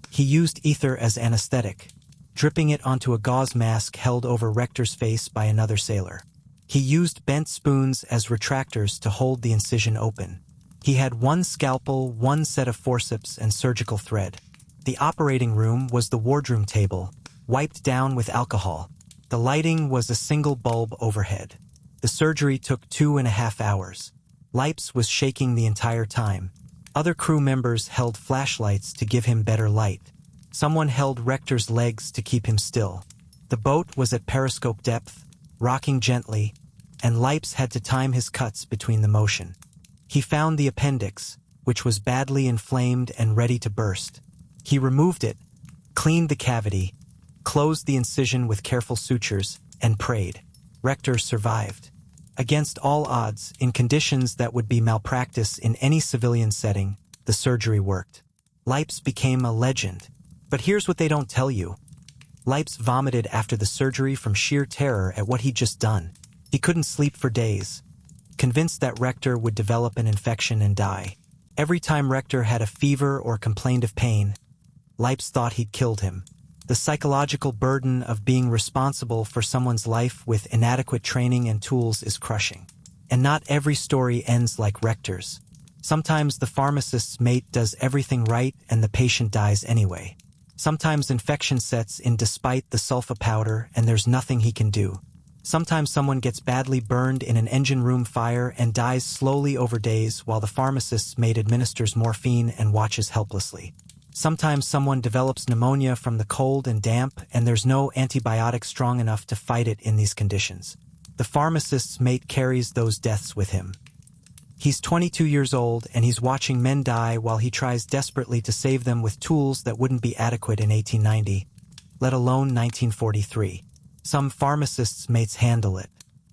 He used ether as anesthetic, dripping it onto a gauze mask held over Rector's face by another sailor. He used bent spoons as retractors to hold the incision open. He had one scalpel, one set of forceps, and surgical thread. The operating room was the wardroom table, wiped down with alcohol. The lighting was a single bulb overhead. The surgery took 2.5 hours. Lipes was shaking the entire time. Other crew members held flashlights to give him better light. Someone held Rector's legs to keep him still. The boat was at periscope depth, rocking gently, and Lipes had to time his cuts between the motion. He found the appendix, which was badly inflamed and ready to burst. He removed it, cleaned the cavity, closed the incision with careful sutures, and prayed. Rector survived. Against all odds, in conditions that would be malpractice in any civilian setting, the surgery worked. Lipes became a legend. But here's what they don't tell you. Lipes vomited after the surgery from sheer terror at what he'd just done. He couldn't sleep for days, convinced that Rector would develop an infection and die. Every time Rector had a fever or complained of pain, Lipes thought he'd killed him. The psychological burden of being responsible for someone's life with inadequate training and tools is crushing. And not every story ends like Rector's. Sometimes the pharmacist's mate does everything right and the patient dies anyway. Sometimes infection sets in despite the sulfa powder and there's nothing he can do. Sometimes someone gets badly burned in an engine room fire and dies slowly over days while the pharmacist's mate administers morphine and watches helplessly. Sometimes someone develops pneumonia from the cold and damp and there's no antibiotic strong enough to fight it in these conditions. The pharmacist's mate carries those deaths with him. He's 22 years old and he's watching men die while he tries desperately to save them with tools that wouldn't be adequate in 1890. let alone 1943. Some pharmacists' mates handle it.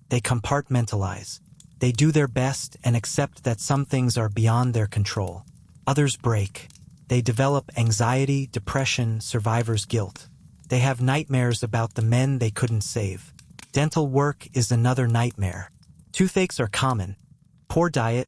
They compartmentalize. They do their best and accept that some things are beyond their control. Others break. They develop anxiety, depression, survivor's guilt. They have nightmares about the men they couldn't save. Dental work is another nightmare. Toothaches are common. Poor diet,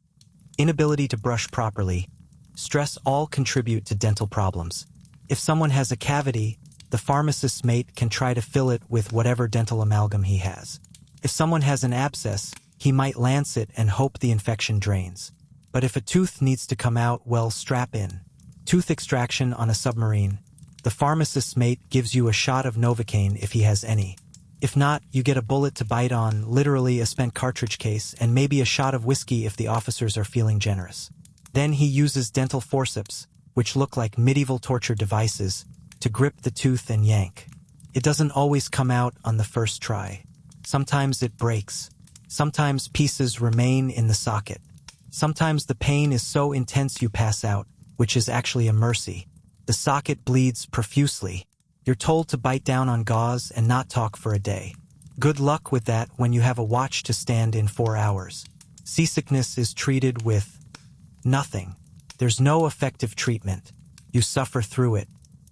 inability to brush properly, stress all contribute to dental problems. If someone has a cavity, the pharmacist's mate can try to fill it with whatever dental amalgam he has. If someone has an abscess, he might lance it and hope the infection drains. But if a tooth needs to come out, well, strap in. Tooth extraction on a submarine. The pharmacist's mate gives you a shot of Novocaine if he has any. If not, you get a bullet to bite on, literally a spent cartridge case, and maybe a shot of whiskey if the officers are feeling generous. Then he uses dental forceps, which look like medieval torture devices, to grip the tooth and yank. It doesn't always come out on the first try. Sometimes it breaks. Sometimes pieces remain in the socket. Sometimes the pain is so intense you pass out, which is actually a mercy. The socket bleeds profusely. You're told to bite down on gauze and not talk for a day. Good luck with that when you have a watch to stand in 4 hours. Seasickness is treated with nothing. There's no effective treatment. You suffer through it.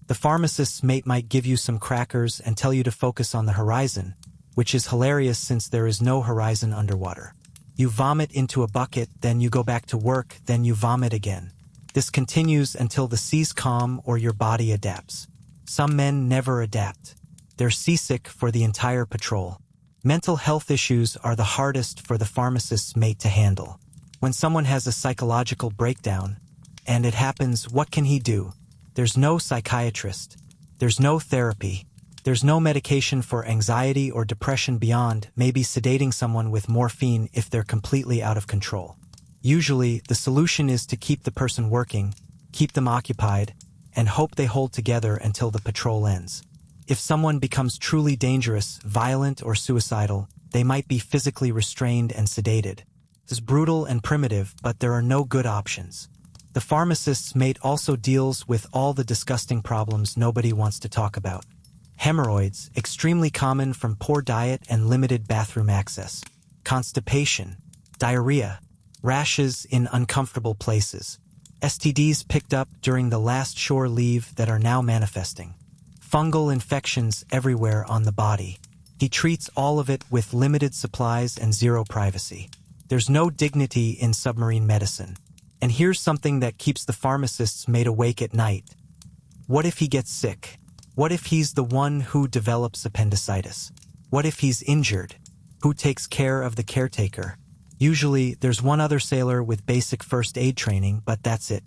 The pharmacist's mate might give you some crackers and tell you to focus on the horizon, which is hilarious since there is no horizon underwater. You vomit into a bucket, then you go back to work, then you vomit again. This continues until the seas calm or your body adapts. Some men never adapt. They're seasick for the entire patrol. Mental health issues are the hardest for the pharmacist's mate to handle. When someone has a psychological breakdown, and it happens, what can he do? There's no psychiatrist. There's no therapy. There's no medication for anxiety or depression beyond maybe sedating someone with morphine if they're completely out of control. Usually, the solution is to keep the person working, keep them occupied, and hope they hold together until the patrol ends. If someone becomes truly dangerous, violent, or suicidal, they might be physically restrained and sedated. It's brutal and primitive, but there are no good options. The pharmacist's mate also deals with all the disgusting problems nobody wants to talk about. Hemorrhoids, extremely common from poor diet and limited bathroom access. Constipation, diarrhea, rashes in uncomfortable places. STDs picked up during the last shore leave that are now manifesting. Fungal infections everywhere on the body. He treats all of it with limited supplies and zero privacy. There's no dignity in submarine medicine. And here's something that keeps the pharmacist's mate awake at night. What if he gets sick? What if he's the one who develops appendicitis? What if he's injured? Who takes care of the caretaker? Usually, there's one other sailor with basic first aid training, but that's it.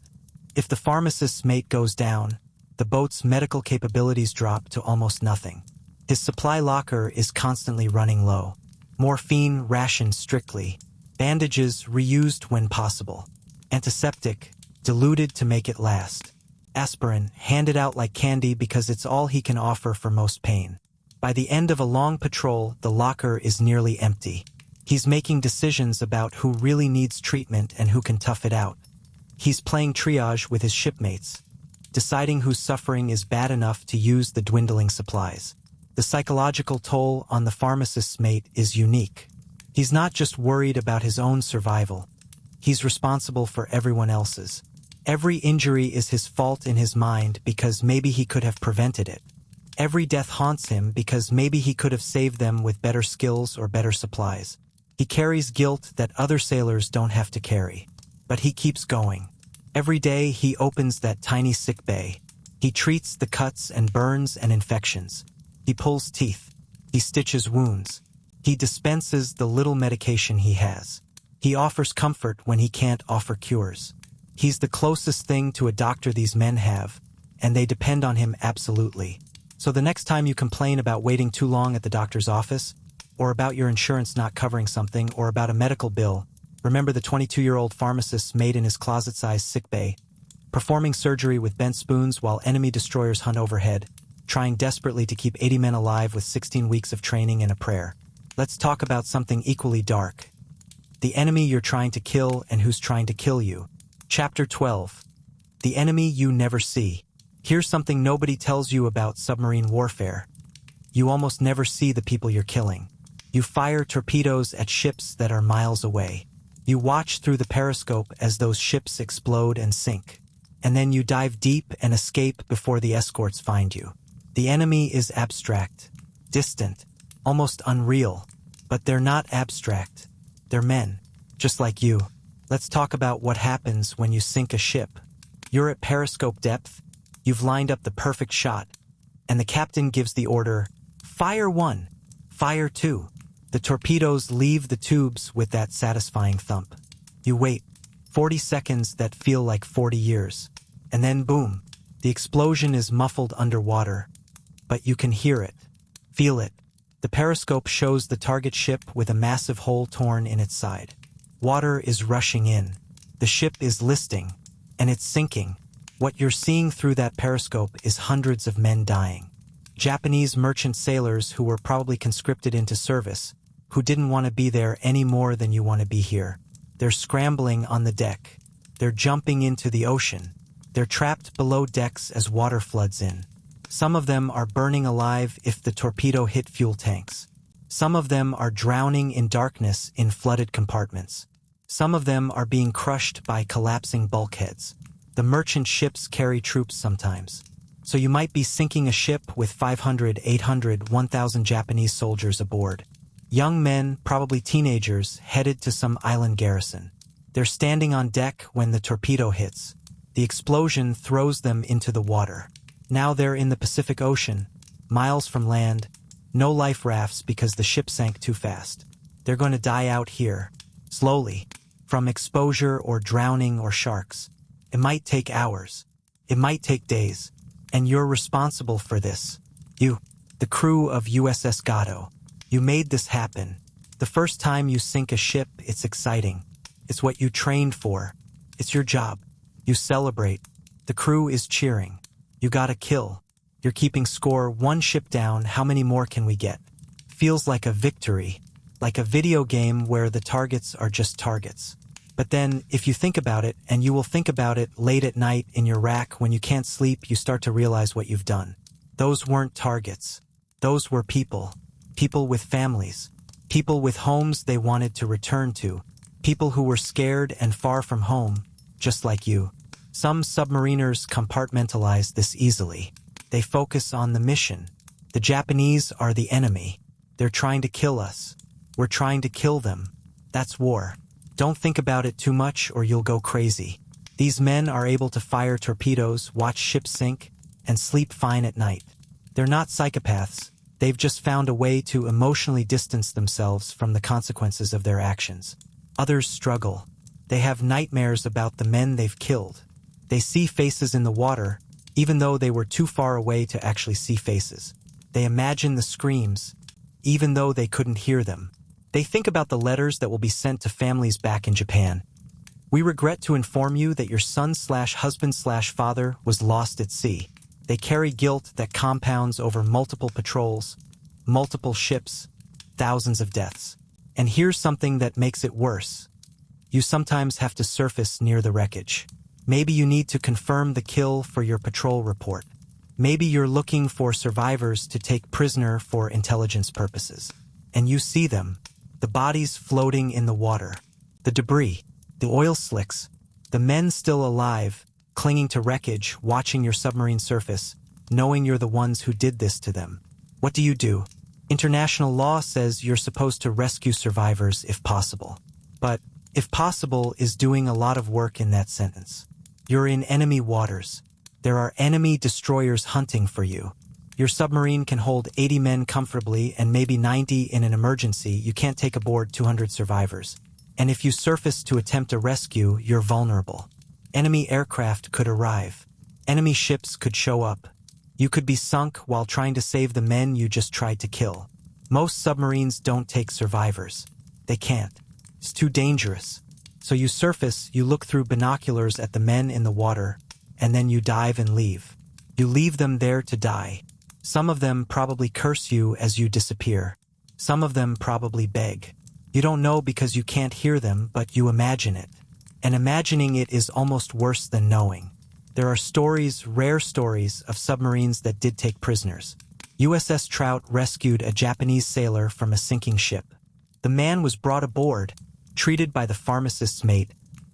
If the pharmacist's mate goes down, the boat's medical capabilities drop to almost nothing. His supply locker is constantly running low. Morphine rationed strictly. Bandages reused when possible. Antiseptic diluted to make it last. Aspirin handed out like candy because it's all he can offer for most pain. By the end of a long patrol, the locker is nearly empty. He's making decisions about who really needs treatment and who can tough it out. He's playing triage with his shipmates, deciding whose suffering is bad enough to use the dwindling supplies. The psychological toll on the pharmacist's mate is unique. He's not just worried about his own survival. He's responsible for everyone else's. Every injury is his fault in his mind because maybe he could have prevented it. Every death haunts him because maybe he could have saved them with better skills or better supplies. He carries guilt that other sailors don't have to carry. But he keeps going. Every day he opens that tiny sick bay. He treats the cuts and burns and infections. He pulls teeth. He stitches wounds. He dispenses the little medication he has. He offers comfort when he can't offer cures. He's the closest thing to a doctor these men have, and they depend on him absolutely. So the next time you complain about waiting too long at the doctor's office, or about your insurance not covering something, or about a medical bill, remember the 22-year-old pharmacist's mate in his closet-sized sickbay, performing surgery with bent spoons while enemy destroyers hunt overhead, trying desperately to keep 80 men alive with 16 weeks of training and a prayer. Let's talk about something equally dark. The enemy you're trying to kill and who's trying to kill you. Chapter 12. The enemy you never see. Here's something nobody tells you about submarine warfare. You almost never see the people you're killing. You fire torpedoes at ships that are miles away. You watch through the periscope as those ships explode and sink. And then you dive deep and escape before the escorts find you. The enemy is abstract, distant, almost unreal. But they're not abstract. They're men, just like you. Let's talk about what happens when you sink a ship. You're at periscope depth, you've lined up the perfect shot, and the captain gives the order, "Fire 1, fire 2. The torpedoes leave the tubes with that satisfying thump. You wait, 40 seconds that feel like 40 years. And then boom, the explosion is muffled underwater. But you can hear it, feel it. The periscope shows the target ship with a massive hole torn in its side. Water is rushing in. The ship is listing, and it's sinking. What you're seeing through that periscope is hundreds of men dying. Japanese merchant sailors who were probably conscripted into service, who didn't want to be there any more than you want to be here. They're scrambling on the deck. They're jumping into the ocean. They're trapped below decks as water floods in. Some of them are burning alive if the torpedo hit fuel tanks. Some of them are drowning in darkness in flooded compartments. Some of them are being crushed by collapsing bulkheads. The merchant ships carry troops sometimes. So you might be sinking a ship with 500, 800, 1,000 Japanese soldiers aboard. Young men, probably teenagers, headed to some island garrison. They're standing on deck when the torpedo hits. The explosion throws them into the water. Now they're in the Pacific Ocean, miles from land, no life rafts because the ship sank too fast. They're going to die out here, slowly, from exposure or drowning or sharks. It might take hours. It might take days. And you're responsible for this. You, the crew of USS Gato. You made this happen. The first time you sink a ship, it's exciting. It's what you trained for. It's your job. You celebrate. The crew is cheering. You got a kill. You're keeping score, one ship down, how many more can we get? Feels like a victory, like a video game where the targets are just targets. But then, if you think about it, and you will think about it late at night in your rack when you can't sleep, you start to realize what you've done. Those weren't targets. Those were people. People with families. People with homes they wanted to return to. People who were scared and far from home, just like you. Some submariners compartmentalize this easily. They focus on the mission. The Japanese are the enemy. They're trying to kill us. We're trying to kill them. That's war. Don't think about it too much or you'll go crazy. These men are able to fire torpedoes, watch ships sink, and sleep fine at night. They're not psychopaths. They've just found a way to emotionally distance themselves from the consequences of their actions. Others struggle. They have nightmares about the men they've killed. They see faces in the water, even though they were too far away to actually see faces. They imagine the screams, even though they couldn't hear them. They think about the letters that will be sent to families back in Japan. We regret to inform you that your son/husband/father was lost at sea. They carry guilt that compounds over multiple patrols, multiple ships, thousands of deaths. And here's something that makes it worse. You sometimes have to surface near the wreckage. Maybe you need to confirm the kill for your patrol report. Maybe you're looking for survivors to take prisoner for intelligence purposes. And you see them, the bodies floating in the water, the debris, the oil slicks, the men still alive, clinging to wreckage, watching your submarine surface, knowing you're the ones who did this to them. What do? International law says you're supposed to rescue survivors if possible. But if possible is doing a lot of work in that sentence. You're in enemy waters. There are enemy destroyers hunting for you. Your submarine can hold 80 men comfortably and maybe 90 in an emergency. You can't take aboard 200 survivors. And if you surface to attempt a rescue, you're vulnerable. Enemy aircraft could arrive. Enemy ships could show up. You could be sunk while trying to save the men you just tried to kill. Most submarines don't take survivors. They can't. It's too dangerous. So you surface, you look through binoculars at the men in the water, and then you dive and leave. You leave them there to die. Some of them probably curse you as you disappear. Some of them probably beg. You don't know because you can't hear them, but you imagine it. And imagining it is almost worse than knowing. There are stories, rare stories, of submarines that did take prisoners. USS Trout rescued a Japanese sailor from a sinking ship. The man was brought aboard, treated by the pharmacist's mate,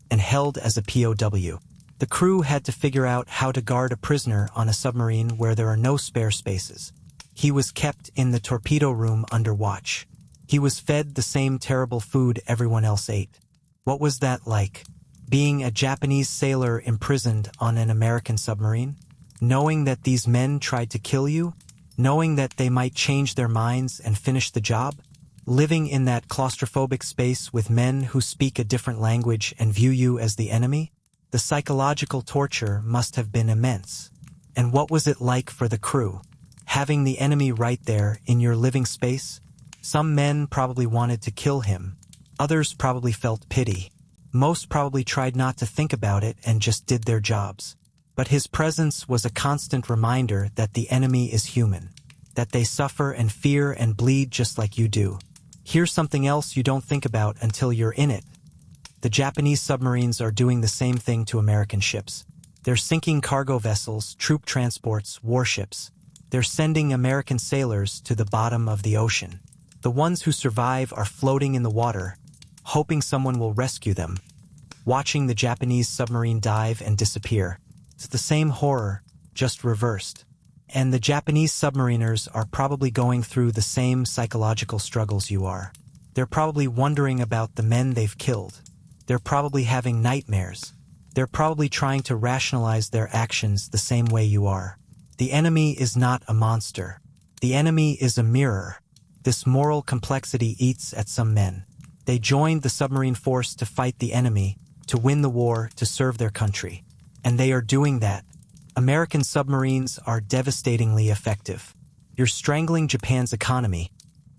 and held as a POW. The crew had to figure out how to guard a prisoner on a submarine where there are no spare spaces. He was kept in the torpedo room under watch. He was fed the same terrible food everyone else ate. What was that like? Being a Japanese sailor imprisoned on an American submarine? Knowing that these men tried to kill you? Knowing that they might change their minds and finish the job? Living in that claustrophobic space with men who speak a different language and view you as the enemy? The psychological torture must have been immense. And what was it like for the crew? Having the enemy right there in your living space? Some men probably wanted to kill him. Others probably felt pity. Most probably tried not to think about it and just did their jobs. But his presence was a constant reminder that the enemy is human, that they suffer and fear and bleed just like you do. Here's something else you don't think about until you're in it. The Japanese submarines are doing the same thing to American ships. They're sinking cargo vessels, troop transports, warships. They're sending American sailors to the bottom of the ocean. The ones who survive are floating in the water, hoping someone will rescue them, watching the Japanese submarine dive and disappear. It's the same horror, just reversed. And the Japanese submariners are probably going through the same psychological struggles you are. They're probably wondering about the men they've killed. They're probably having nightmares. They're probably trying to rationalize their actions the same way you are. The enemy is not a monster. The enemy is a mirror. This moral complexity eats at some men. They joined the submarine force to fight the enemy, to win the war, to serve their country. And they are doing that. American submarines are devastatingly effective. You're strangling Japan's economy,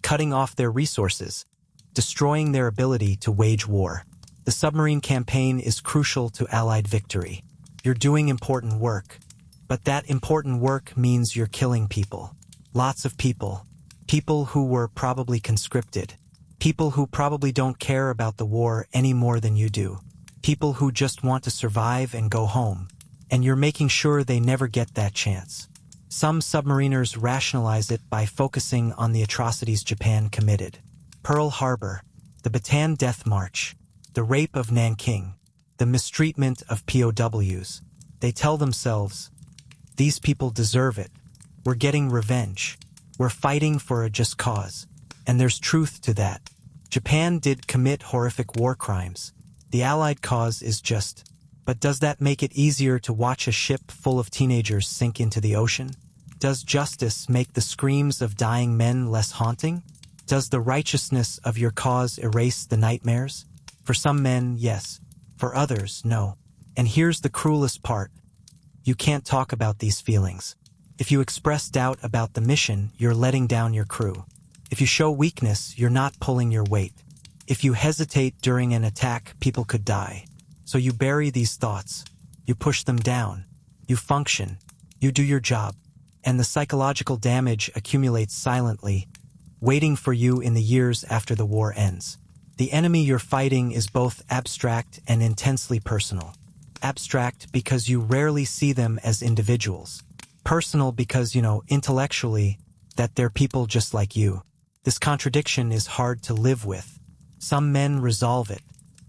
cutting off their resources, destroying their ability to wage war. The submarine campaign is crucial to Allied victory. You're doing important work. But that important work means you're killing people. Lots of people. People who were probably conscripted. People who probably don't care about the war any more than you do. People who just want to survive and go home. And you're making sure they never get that chance. Some submariners rationalize it by focusing on the atrocities Japan committed. Pearl Harbor, the Bataan Death March, the rape of Nanking, the mistreatment of POWs. They tell themselves, these people deserve it. We're getting revenge. We're fighting for a just cause. And there's truth to that. Japan did commit horrific war crimes. The Allied cause is just. But does that make it easier to watch a ship full of teenagers sink into the ocean? Does justice make the screams of dying men less haunting? Does the righteousness of your cause erase the nightmares? For some men, yes. For others, no. And here's the cruelest part. You can't talk about these feelings. If you express doubt about the mission, you're letting down your crew. If you show weakness, you're not pulling your weight. If you hesitate during an attack, people could die. So you bury these thoughts. You push them down. You function. You do your job. And the psychological damage accumulates silently, waiting for you in the years after the war ends. The enemy you're fighting is both abstract and intensely personal. Abstract because you rarely see them as individuals. Personal because, intellectually, that they're people just like you. This contradiction is hard to live with. Some men resolve it.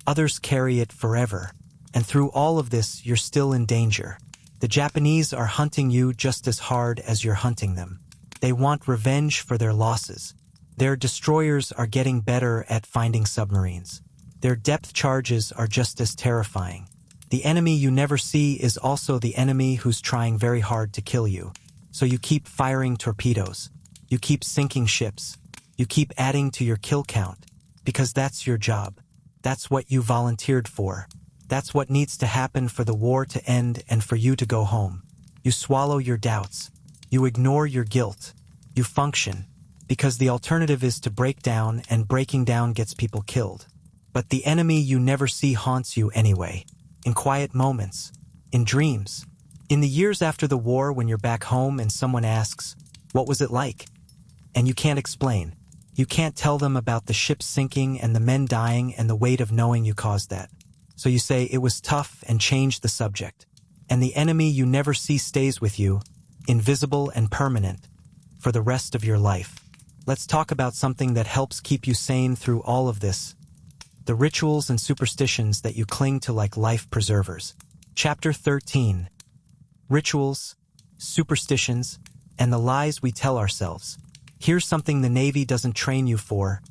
Others carry it forever. And through all of this, you're still in danger. The Japanese are hunting you just as hard as you're hunting them. They want revenge for their losses. Their destroyers are getting better at finding submarines. Their depth charges are just as terrifying. The enemy you never see is also the enemy who's trying very hard to kill you. So you keep firing torpedoes. You keep sinking ships. You keep adding to your kill count. Because that's your job. That's what you volunteered for. That's what needs to happen for the war to end and for you to go home. You swallow your doubts. You ignore your guilt. You function. Because the alternative is to break down, and breaking down gets people killed. But the enemy you never see haunts you anyway. In quiet moments. In dreams. In the years after the war when you're back home and someone asks, "What was it like?" And you can't explain. You can't tell them about the ship sinking and the men dying and the weight of knowing you caused that. So you say it was tough and change the subject. And the enemy you never see stays with you, invisible and permanent, for the rest of your life. Let's talk about something that helps keep you sane through all of this. The rituals and superstitions that you cling to like life preservers. Chapter 13. Rituals, superstitions, and the lies we tell ourselves. Here's something the Navy doesn't train you for: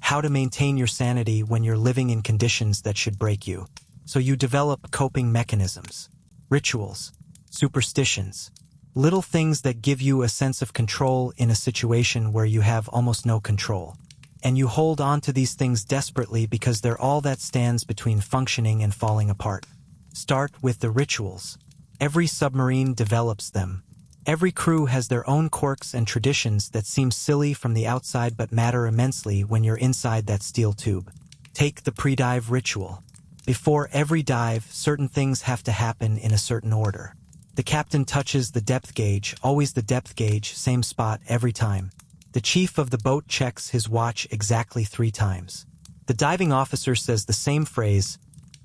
how to maintain your sanity when you're living in conditions that should break you. So you develop coping mechanisms. Rituals, superstitions, little things that give you a sense of control in a situation where you have almost no control. And you hold on to these things desperately because they're all that stands between functioning and falling apart. Start with the rituals. Every submarine develops them. Every crew has their own quirks and traditions that seem silly from the outside but matter immensely when you're inside that steel tube. Take the pre-dive ritual. Before every dive, certain things have to happen in a certain order. The captain touches the depth gauge, always the depth gauge, same spot every time. The chief of the boat checks his watch exactly 3 times. The diving officer says the same phrase: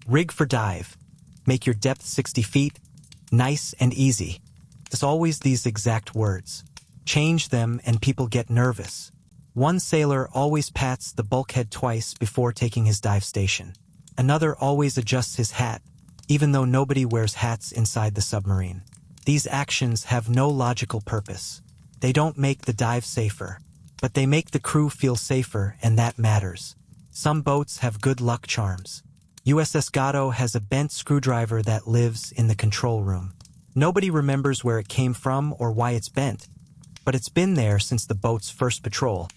rig for dive. Make your depth 60 feet. Nice and easy. It's always these exact words. Change them and people get nervous. One sailor always pats the bulkhead twice before taking his dive station. Another always adjusts his hat, even though nobody wears hats inside the submarine. These actions have no logical purpose. They don't make the dive safer, but they make the crew feel safer, and that matters. Some boats have good luck charms. USS Gato has a bent screwdriver that lives in the control room. Nobody remembers where it came from or why it's bent, but it's been there since the boat's first patrol,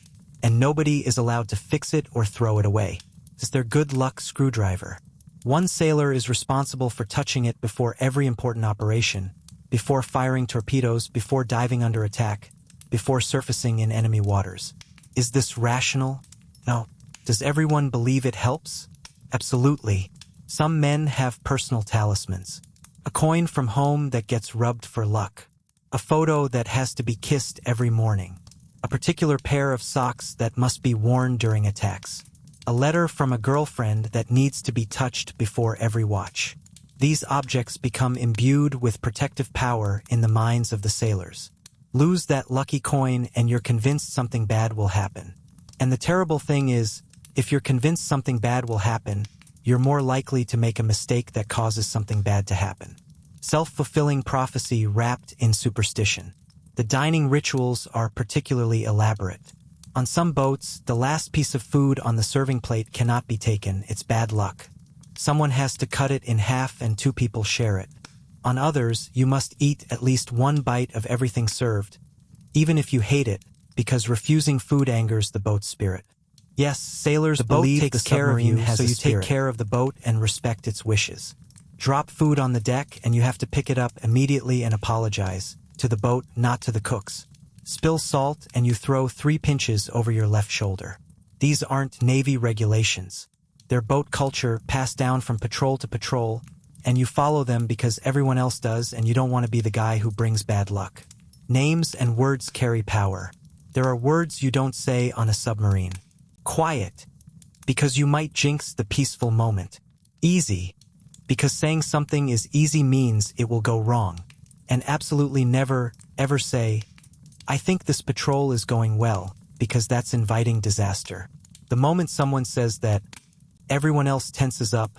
and nobody is allowed to fix it or throw it away. It's their good luck screwdriver. One sailor is responsible for touching it before every important operation, before firing torpedoes, before diving under attack, before surfacing in enemy waters. Is this rational? No. Does everyone believe it helps? Absolutely. Some men have personal talismans. A coin from home that gets rubbed for luck. A photo that has to be kissed every morning. A particular pair of socks that must be worn during attacks. A letter from a girlfriend that needs to be touched before every watch. These objects become imbued with protective power in the minds of the sailors. Lose that lucky coin and you're convinced something bad will happen. And the terrible thing is, if you're convinced something bad will happen, you're more likely to make a mistake that causes something bad to happen. Self-fulfilling prophecy wrapped in superstition. The dining rituals are particularly elaborate. On some boats, the last piece of food on the serving plate cannot be taken. It's bad luck. Someone has to cut it in half and 2 people share it. On others, you must eat at least 1 bite of everything served, even if you hate it, because refusing food angers the boat's spirit. Yes, sailors believe the submarine has a spirit, so you take care of the boat and respect its wishes. Drop food on the deck and you have to pick it up immediately and apologize, to the boat, not to the cooks. Spill salt and you throw 3 pinches over your left shoulder. These aren't Navy regulations. They're boat culture passed down from patrol to patrol, and you follow them because everyone else does and you don't want to be the guy who brings bad luck. Names and words carry power. There are words you don't say on a submarine. Quiet, because you might jinx the peaceful moment. Easy, because saying something is easy means it will go wrong. And absolutely never, ever say, I think this patrol is going well, because that's inviting disaster. The moment someone says that, everyone else tenses up,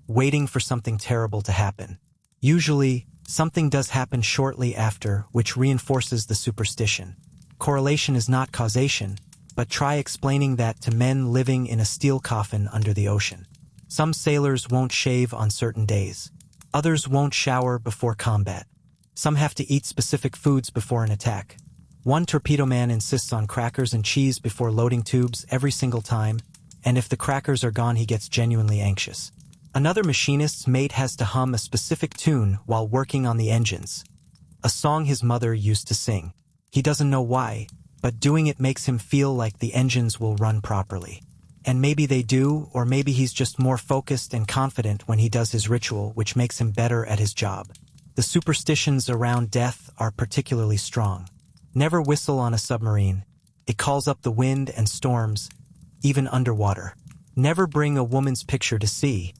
waiting for something terrible to happen. Usually, something does happen shortly after, which reinforces the superstition. Correlation is not causation, but try explaining that to men living in a steel coffin under the ocean. Some sailors won't shave on certain days. Others won't shower before combat. Some have to eat specific foods before an attack. One torpedo man insists on crackers and cheese before loading tubes every single time, and if the crackers are gone he gets genuinely anxious. Another machinist's mate has to hum a specific tune while working on the engines. A song his mother used to sing. He doesn't know why, but doing it makes him feel like the engines will run properly. And maybe they do, or maybe he's just more focused and confident when he does his ritual, which makes him better at his job. The superstitions around death are particularly strong. Never whistle on a submarine. It calls up the wind and storms, even underwater. Never bring a woman's picture to sea.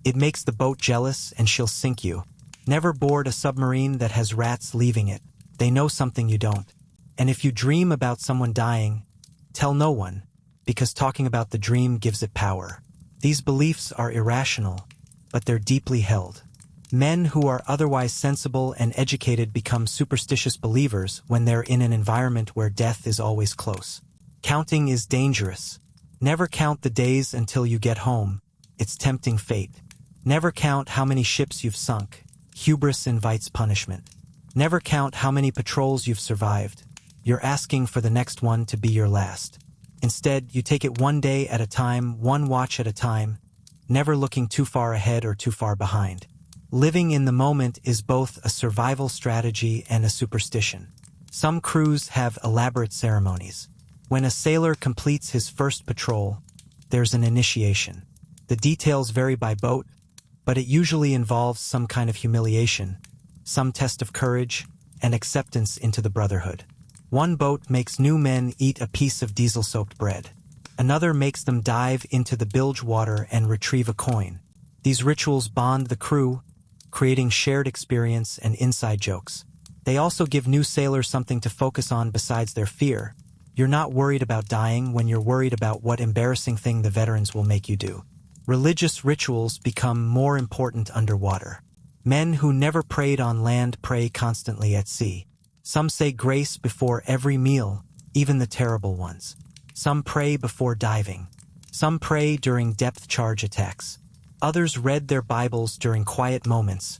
It makes the boat jealous and she'll sink you. Never board a submarine that has rats leaving it. They know something you don't. And if you dream about someone dying, tell no one, because talking about the dream gives it power. These beliefs are irrational, but they're deeply held. Men who are otherwise sensible and educated become superstitious believers when they're in an environment where death is always close. Counting is dangerous. Never count the days until you get home. It's tempting fate. Never count how many ships you've sunk. Hubris invites punishment. Never count how many patrols you've survived. You're asking for the next one to be your last. Instead, you take it one day at a time, one watch at a time, never looking too far ahead or too far behind. Living in the moment is both a survival strategy and a superstition. Some crews have elaborate ceremonies. When a sailor completes his first patrol, there's an initiation. The details vary by boat, but it usually involves some kind of humiliation, some test of courage, and acceptance into the brotherhood. One boat makes new men eat a piece of diesel-soaked bread. Another makes them dive into the bilge water and retrieve a coin. These rituals bond the crew, creating shared experience and inside jokes. They also give new sailors something to focus on besides their fear. You're not worried about dying when you're worried about what embarrassing thing the veterans will make you do. Religious rituals become more important underwater. Men who never prayed on land pray constantly at sea. Some say grace before every meal, even the terrible ones. Some pray before diving. Some pray during depth charge attacks. Others read their Bibles during quiet moments,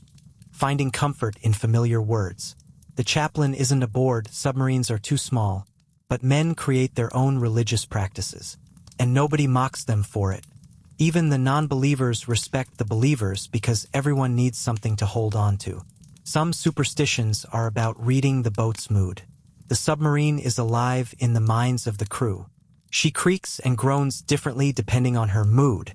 finding comfort in familiar words. The chaplain isn't aboard, submarines are too small, but men create their own religious practices, and nobody mocks them for it. Even the non-believers respect the believers because everyone needs something to hold on to. Some superstitions are about reading the boat's mood. The submarine is alive in the minds of the crew. She creaks and groans differently depending on her mood.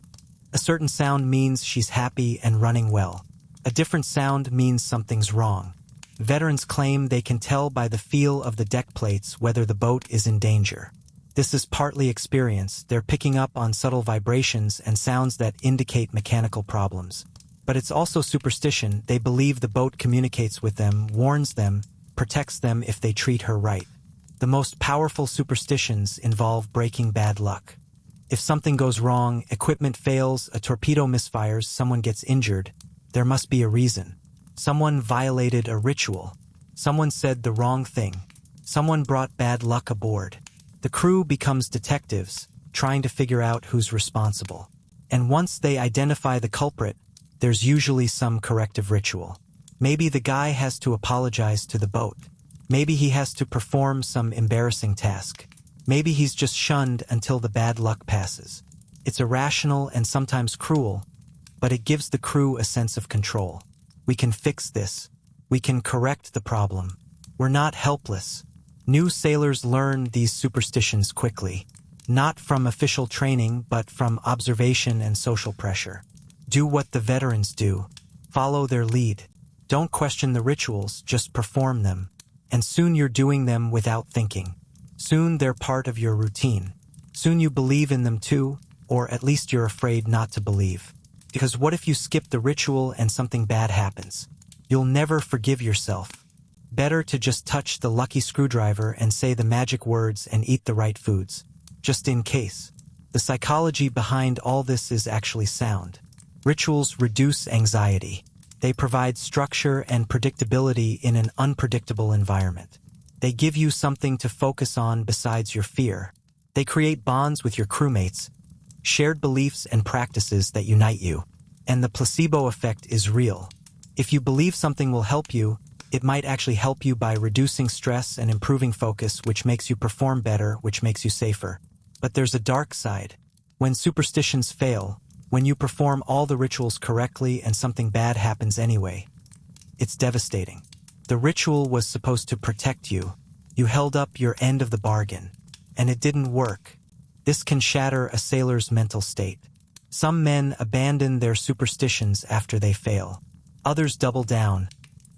A certain sound means she's happy and running well. A different sound means something's wrong. Veterans claim they can tell by the feel of the deck plates whether the boat is in danger. This is partly experience. They're picking up on subtle vibrations and sounds that indicate mechanical problems. But it's also superstition. They believe the boat communicates with them, warns them, protects them if they treat her right. The most powerful superstitions involve breaking bad luck. If something goes wrong, equipment fails, a torpedo misfires, someone gets injured, there must be a reason. Someone violated a ritual. Someone said the wrong thing. Someone brought bad luck aboard. The crew becomes detectives, trying to figure out who's responsible. And once they identify the culprit, there's usually some corrective ritual. Maybe the guy has to apologize to the boat. Maybe he has to perform some embarrassing task. Maybe he's just shunned until the bad luck passes. It's irrational and sometimes cruel, but it gives the crew a sense of control. We can fix this. We can correct the problem. We're not helpless. New sailors learn these superstitions quickly, not from official training, but from observation and social pressure. Do what the veterans do. Follow their lead. Don't question the rituals, just perform them. And soon you're doing them without thinking. Soon they're part of your routine. Soon you believe in them too, or at least you're afraid not to believe. Because what if you skip the ritual and something bad happens? You'll never forgive yourself. Better to just touch the lucky screwdriver and say the magic words and eat the right foods, just in case. The psychology behind all this is actually sound. Rituals reduce anxiety. They provide structure and predictability in an unpredictable environment. They give you something to focus on besides your fear. They create bonds with your crewmates, shared beliefs and practices that unite you. And the placebo effect is real. If you believe something will help you, it might actually help you by reducing stress and improving focus, which makes you perform better, which makes you safer. But there's a dark side. When superstitions fail, when you perform all the rituals correctly and something bad happens anyway, it's devastating. The ritual was supposed to protect you. You held up your end of the bargain, and it didn't work. This can shatter a sailor's mental state. Some men abandon their superstitions after they fail. Others double down,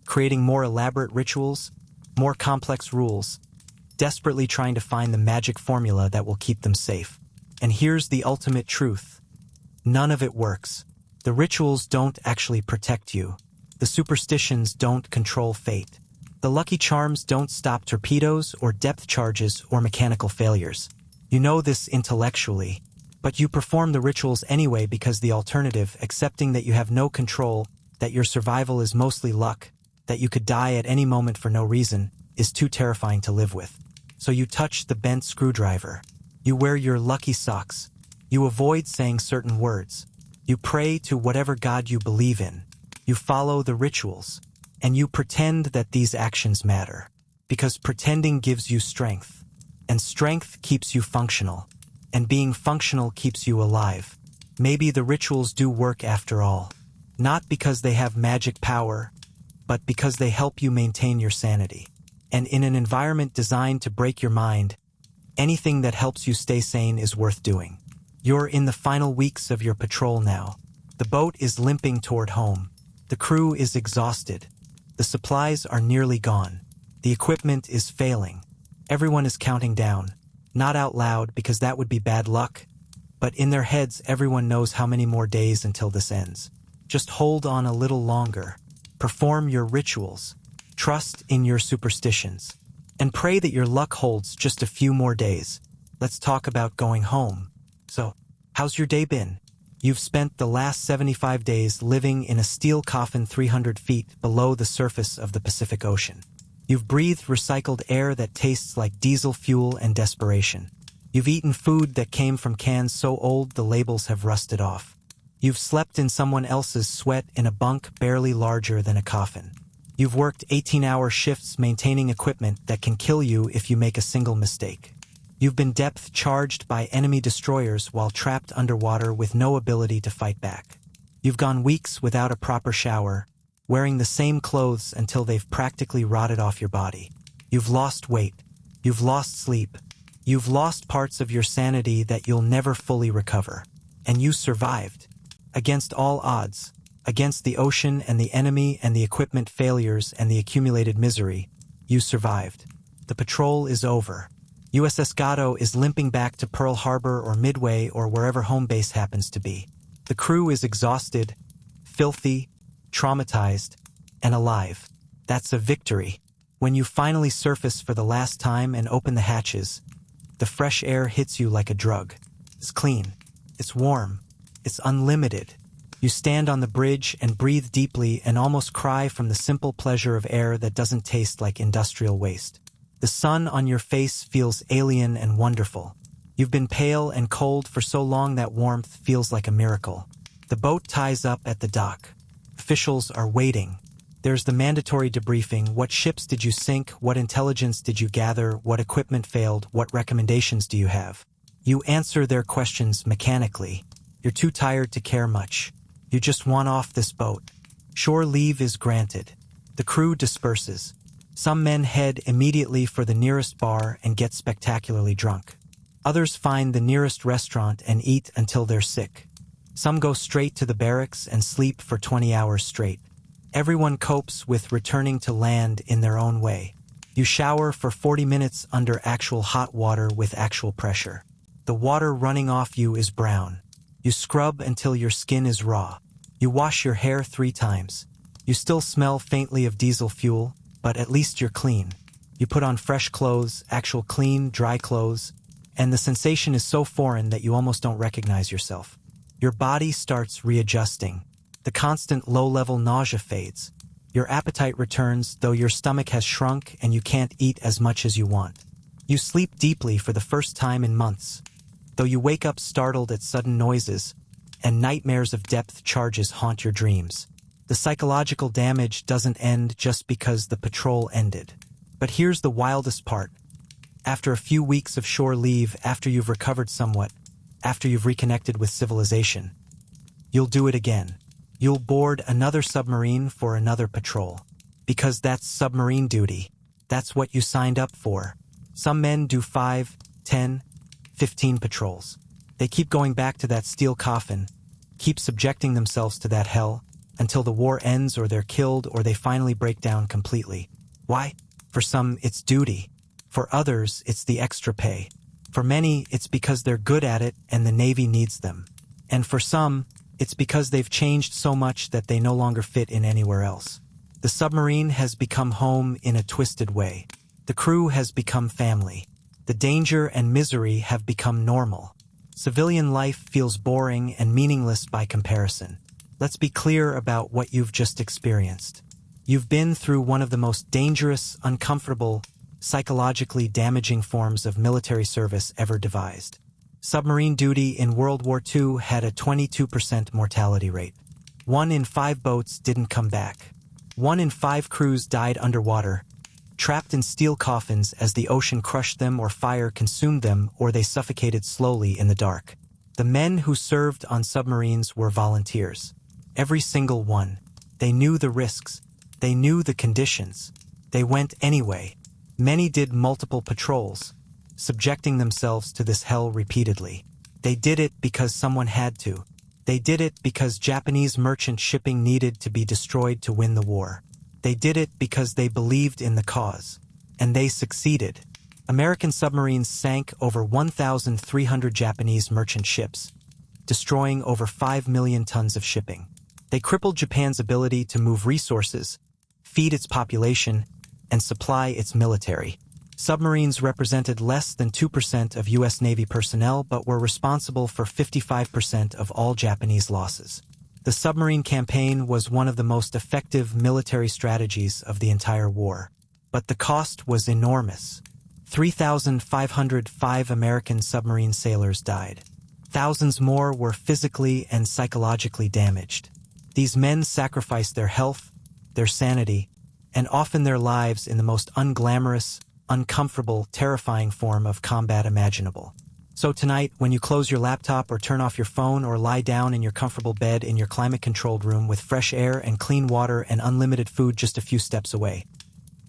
creating more elaborate rituals, more complex rules, desperately trying to find the magic formula that will keep them safe. And here's the ultimate truth. None of it works. The rituals don't actually protect you. The superstitions don't control fate. The lucky charms don't stop torpedoes or depth charges or mechanical failures. You know this intellectually, but you perform the rituals anyway because the alternative, accepting that you have no control, that your survival is mostly luck, that you could die at any moment for no reason, is too terrifying to live with. So you touch the bent screwdriver. You wear your lucky socks. You avoid saying certain words. You pray to whatever God you believe in. You follow the rituals. And you pretend that these actions matter. Because pretending gives you strength. And strength keeps you functional. And being functional keeps you alive. Maybe the rituals do work after all. Not because they have magic power, but because they help you maintain your sanity. And in an environment designed to break your mind, anything that helps you stay sane is worth doing. You're in the final weeks of your patrol now. The boat is limping toward home. The crew is exhausted. The supplies are nearly gone. The equipment is failing. Everyone is counting down. Not out loud because that would be bad luck, but in their heads everyone knows how many more days until this ends. Just hold on a little longer. Perform your rituals. Trust in your superstitions. And pray that your luck holds just a few more days. Let's talk about going home. So, how's your day been? You've spent the last 75 days living in a steel coffin 300 feet below the surface of the Pacific Ocean. You've breathed recycled air that tastes like diesel fuel and desperation. You've eaten food that came from cans so old the labels have rusted off. You've slept in someone else's sweat in a bunk barely larger than a coffin. You've worked 18-hour shifts maintaining equipment that can kill you if you make a single mistake. You've been depth-charged by enemy destroyers while trapped underwater with no ability to fight back. You've gone weeks without a proper shower, wearing the same clothes until they've practically rotted off your body. You've lost weight. You've lost sleep. You've lost parts of your sanity that you'll never fully recover. And you survived. Against all odds, against the ocean and the enemy and the equipment failures and the accumulated misery, you survived. The patrol is over. USS Gato is limping back to Pearl Harbor or Midway or wherever home base happens to be. The crew is exhausted, filthy, traumatized, and alive. That's a victory. When you finally surface for the last time and open the hatches, the fresh air hits you like a drug. It's clean. It's warm. It's unlimited. You stand on the bridge and breathe deeply and almost cry from the simple pleasure of air that doesn't taste like industrial waste. The sun on your face feels alien and wonderful. You've been pale and cold for so long that warmth feels like a miracle. The boat ties up at the dock. Officials are waiting. There's the mandatory debriefing. What ships did you sink? What intelligence did you gather? What equipment failed? What recommendations do you have? You answer their questions mechanically. You're too tired to care much. You just want off this boat. Shore leave is granted. The crew disperses. Some men head immediately for the nearest bar and get spectacularly drunk. Others find the nearest restaurant and eat until they're sick. Some go straight to the barracks and sleep for 20 hours straight. Everyone copes with returning to land in their own way. You shower for 40 minutes under actual hot water with actual pressure. The water running off you is brown. You scrub until your skin is raw. You wash your hair 3 times. You still smell faintly of diesel fuel, but at least you're clean. You put on fresh clothes, actual clean, dry clothes, and the sensation is so foreign that you almost don't recognize yourself. Your body starts readjusting. The constant low-level nausea fades. Your appetite returns, though your stomach has shrunk and you can't eat as much as you want. You sleep deeply for the first time in months, though you wake up startled at sudden noises, and nightmares of depth charges haunt your dreams. The psychological damage doesn't end just because the patrol ended. But here's the wildest part. After a few weeks of shore leave, after you've recovered somewhat, after you've reconnected with civilization, you'll do it again. You'll board another submarine for another patrol. Because that's submarine duty. That's what you signed up for. Some men do 5, 10, 15 patrols. They keep going back to that steel coffin, keep subjecting themselves to that hell, until the war ends or they're killed or they finally break down completely. Why? For some, it's duty. For others, it's the extra pay. For many, it's because they're good at it and the Navy needs them. And for some, It's because they've changed so much that they no longer fit in anywhere else. The submarine has become home in a twisted way. The crew has become family. The danger and misery have become normal. Civilian life feels boring and meaningless by comparison. Let's be clear about what you've just experienced. You've been through one of the most dangerous, uncomfortable, psychologically damaging forms of military service ever devised. Submarine duty in World War II had a 22% mortality rate. 1 in 5 boats didn't come back. 1 in 5 crews died underwater, trapped in steel coffins as the ocean crushed them or fire consumed them or they suffocated slowly in the dark. The men who served on submarines were volunteers. Every single one. They knew the risks. They knew the conditions. They went anyway. Many did multiple patrols, subjecting themselves to this hell repeatedly. They did it because someone had to. They did it because Japanese merchant shipping needed to be destroyed to win the war. They did it because they believed in the cause. And they succeeded. American submarines sank over 1,300 Japanese merchant ships, destroying over 5 million tons of shipping. They crippled Japan's ability to move resources, feed its population, and supply its military. Submarines represented less than 2% of U.S. Navy personnel but were responsible for 55% of all Japanese losses. The submarine campaign was one of the most effective military strategies of the entire war. But the cost was enormous. 3,505 American submarine sailors died. Thousands more were physically and psychologically damaged. These men sacrificed their health, their sanity, and often their lives in the most unglamorous, uncomfortable, terrifying form of combat imaginable. So tonight, when you close your laptop or turn off your phone or lie down in your comfortable bed in your climate-controlled room with fresh air and clean water and unlimited food just a few steps away,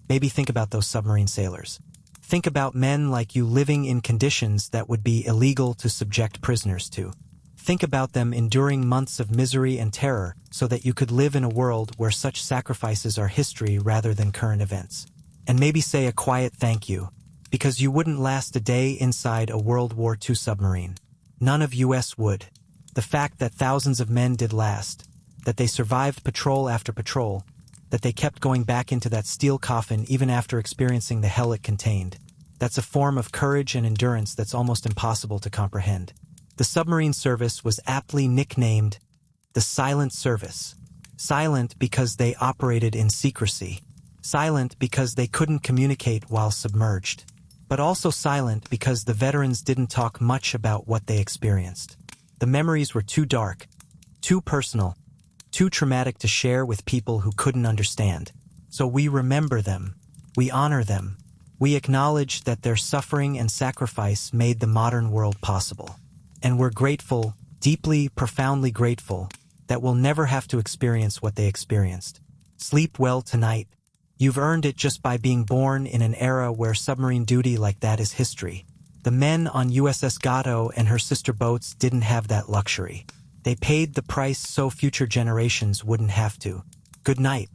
maybe think about those submarine sailors. Think about men like you living in conditions that would be illegal to subject prisoners to. Think about them enduring months of misery and terror so that you could live in a world where such sacrifices are history rather than current events. And maybe say a quiet thank you, because you wouldn't last a day inside a World War II submarine. None of US would. The fact that thousands of men did last, that they survived patrol after patrol, that they kept going back into that steel coffin even after experiencing the hell it contained, that's a form of courage and endurance that's almost impossible to comprehend. The submarine service was aptly nicknamed the Silent Service. Silent because they operated in secrecy. Silent because they couldn't communicate while submerged. But also silent because the veterans didn't talk much about what they experienced. The memories were too dark, too personal, too traumatic to share with people who couldn't understand. So we remember them. We honor them. We acknowledge that their suffering and sacrifice made the modern world possible. And we're grateful, deeply, profoundly grateful, that we'll never have to experience what they experienced. Sleep well tonight. You've earned it just by being born in an era where submarine duty like that is history. The men on USS Gato and her sister boats didn't have that luxury. They paid the price so future generations wouldn't have to. Good night.